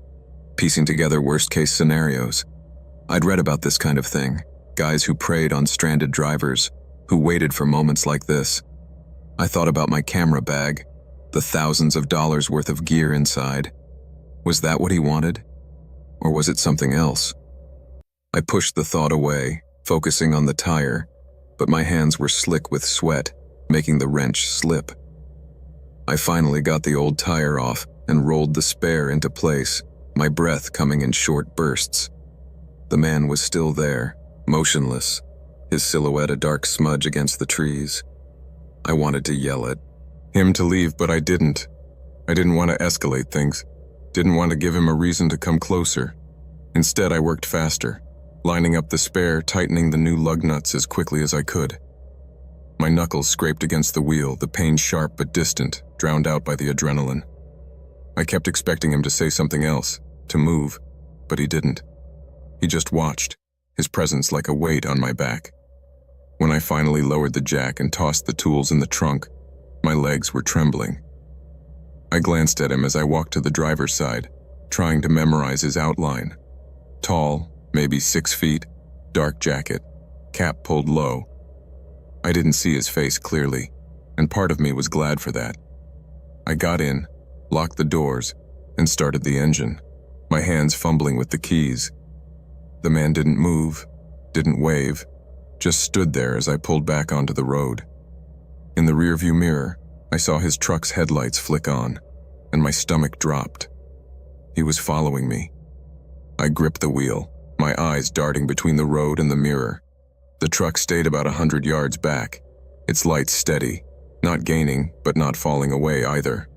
piecing together worst-case scenarios. I'd read about this kind of thing, guys who preyed on stranded drivers, who waited for moments like this. I thought about my camera bag, the thousands of dollars worth of gear inside. Was that what he wanted? Or was it something else? I pushed the thought away, focusing on the tire, but my hands were slick with sweat, making the wrench slip. I finally got the old tire off and rolled the spare into place, my breath coming in short bursts. The man was still there, motionless, his silhouette a dark smudge against the trees. I wanted to yell at him to leave, but I didn't. I didn't want to escalate things, didn't want to give him a reason to come closer. Instead, I worked faster, lining up the spare, tightening the new lug nuts as quickly as I could. My knuckles scraped against the wheel, the pain sharp but distant, drowned out by the adrenaline. I kept expecting him to say something else, to move, but he didn't. He just watched, his presence like a weight on my back. When I finally lowered the jack and tossed the tools in the trunk, my legs were trembling. I glanced at him as I walked to the driver's side, trying to memorize his outline. Tall, maybe 6 feet, dark jacket, cap pulled low. I didn't see his face clearly, and part of me was glad for that. I got in, locked the doors, and started the engine, my hands fumbling with the keys. The man didn't move, didn't wave, just stood there as I pulled back onto the road. In the rearview mirror, I saw his truck's headlights flick on, and my stomach dropped. He was following me. I gripped the wheel, my eyes darting between the road and the mirror. The truck stayed about 100 yards back, its lights steady, not gaining but not falling away either.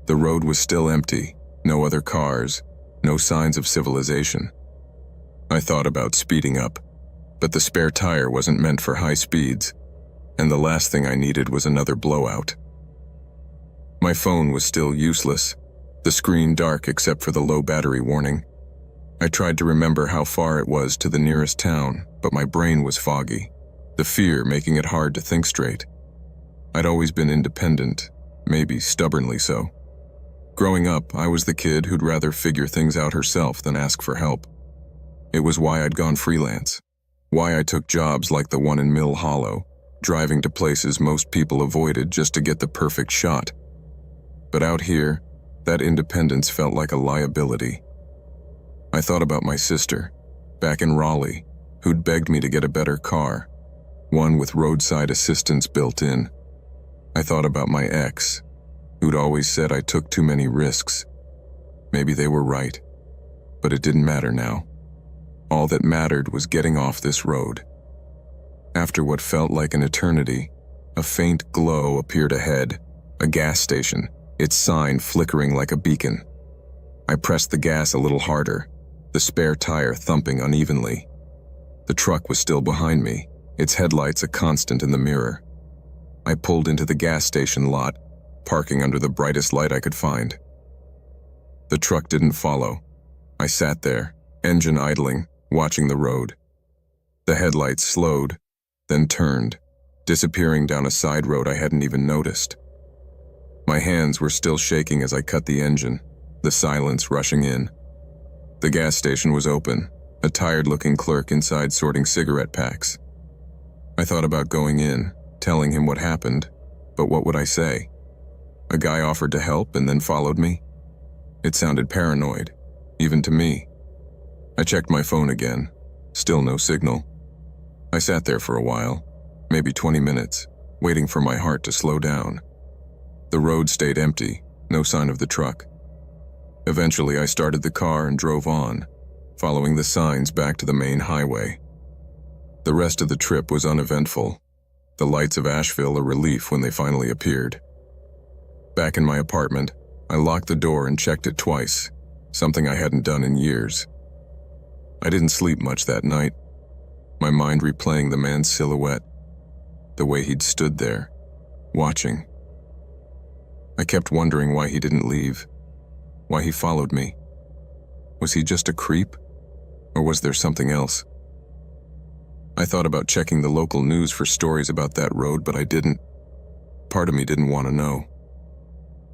The road was still empty, no other cars, no signs of civilization. I thought about speeding up, but the spare tire wasn't meant for high speeds, and the last thing I needed was another blowout. My phone was still useless, the screen dark except for the low battery warning. I tried to remember how far it was to the nearest town, but my brain was foggy, the fear making it hard to think straight. I'd always been independent, maybe stubbornly so. Growing up, I was the kid who'd rather figure things out herself than ask for help. It was why I'd gone freelance, why I took jobs like the one in Mill Hollow, driving to places most people avoided just to get the perfect shot. But out here, that independence felt like a liability. I thought about my sister, back in Raleigh, who'd begged me to get a better car, one with roadside assistance built in. I thought about my ex, who'd always said I took too many risks. Maybe they were right, but it didn't matter now. All that mattered was getting off this road. After what felt like an eternity, a faint glow appeared ahead, a gas station, its sign flickering like a beacon. I pressed the gas a little harder, the spare tire thumping unevenly. The truck was still behind me, its headlights a constant in the mirror. I pulled into the gas station lot, parking under the brightest light I could find. The truck didn't follow. I sat there, engine idling, watching the road. The headlights slowed, then turned, disappearing down a side road I hadn't even noticed. My hands were still shaking as I cut the engine, the silence rushing in. The gas station was open, a tired-looking clerk inside sorting cigarette packs. I thought about going in, telling him what happened, but what would I say? A guy offered to help and then followed me? It sounded paranoid, even to me. I checked my phone again, still no signal. I sat there for a while, maybe 20 minutes, waiting for my heart to slow down. The road stayed empty, no sign of the truck. Eventually, I started the car and drove on, following the signs back to the main highway. The rest of the trip was uneventful, the lights of Asheville a relief when they finally appeared. Back in my apartment, I locked the door and checked it twice, something I hadn't done in years. I didn't sleep much that night, my mind replaying the man's silhouette, the way he'd stood there, watching. I kept wondering why he didn't leave, why he followed me. Was he just a creep, or was there something else? I thought about checking the local news for stories about that road, but I didn't. Part of me didn't want to know.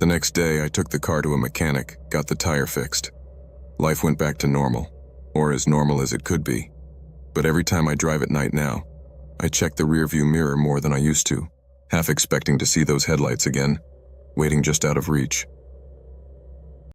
The next day, I took the car to a mechanic, got the tire fixed. Life went back to normal, or as normal as it could be. But every time I drive at night now, I checked the rearview mirror more than I used to, half expecting to see those headlights again, waiting just out of reach.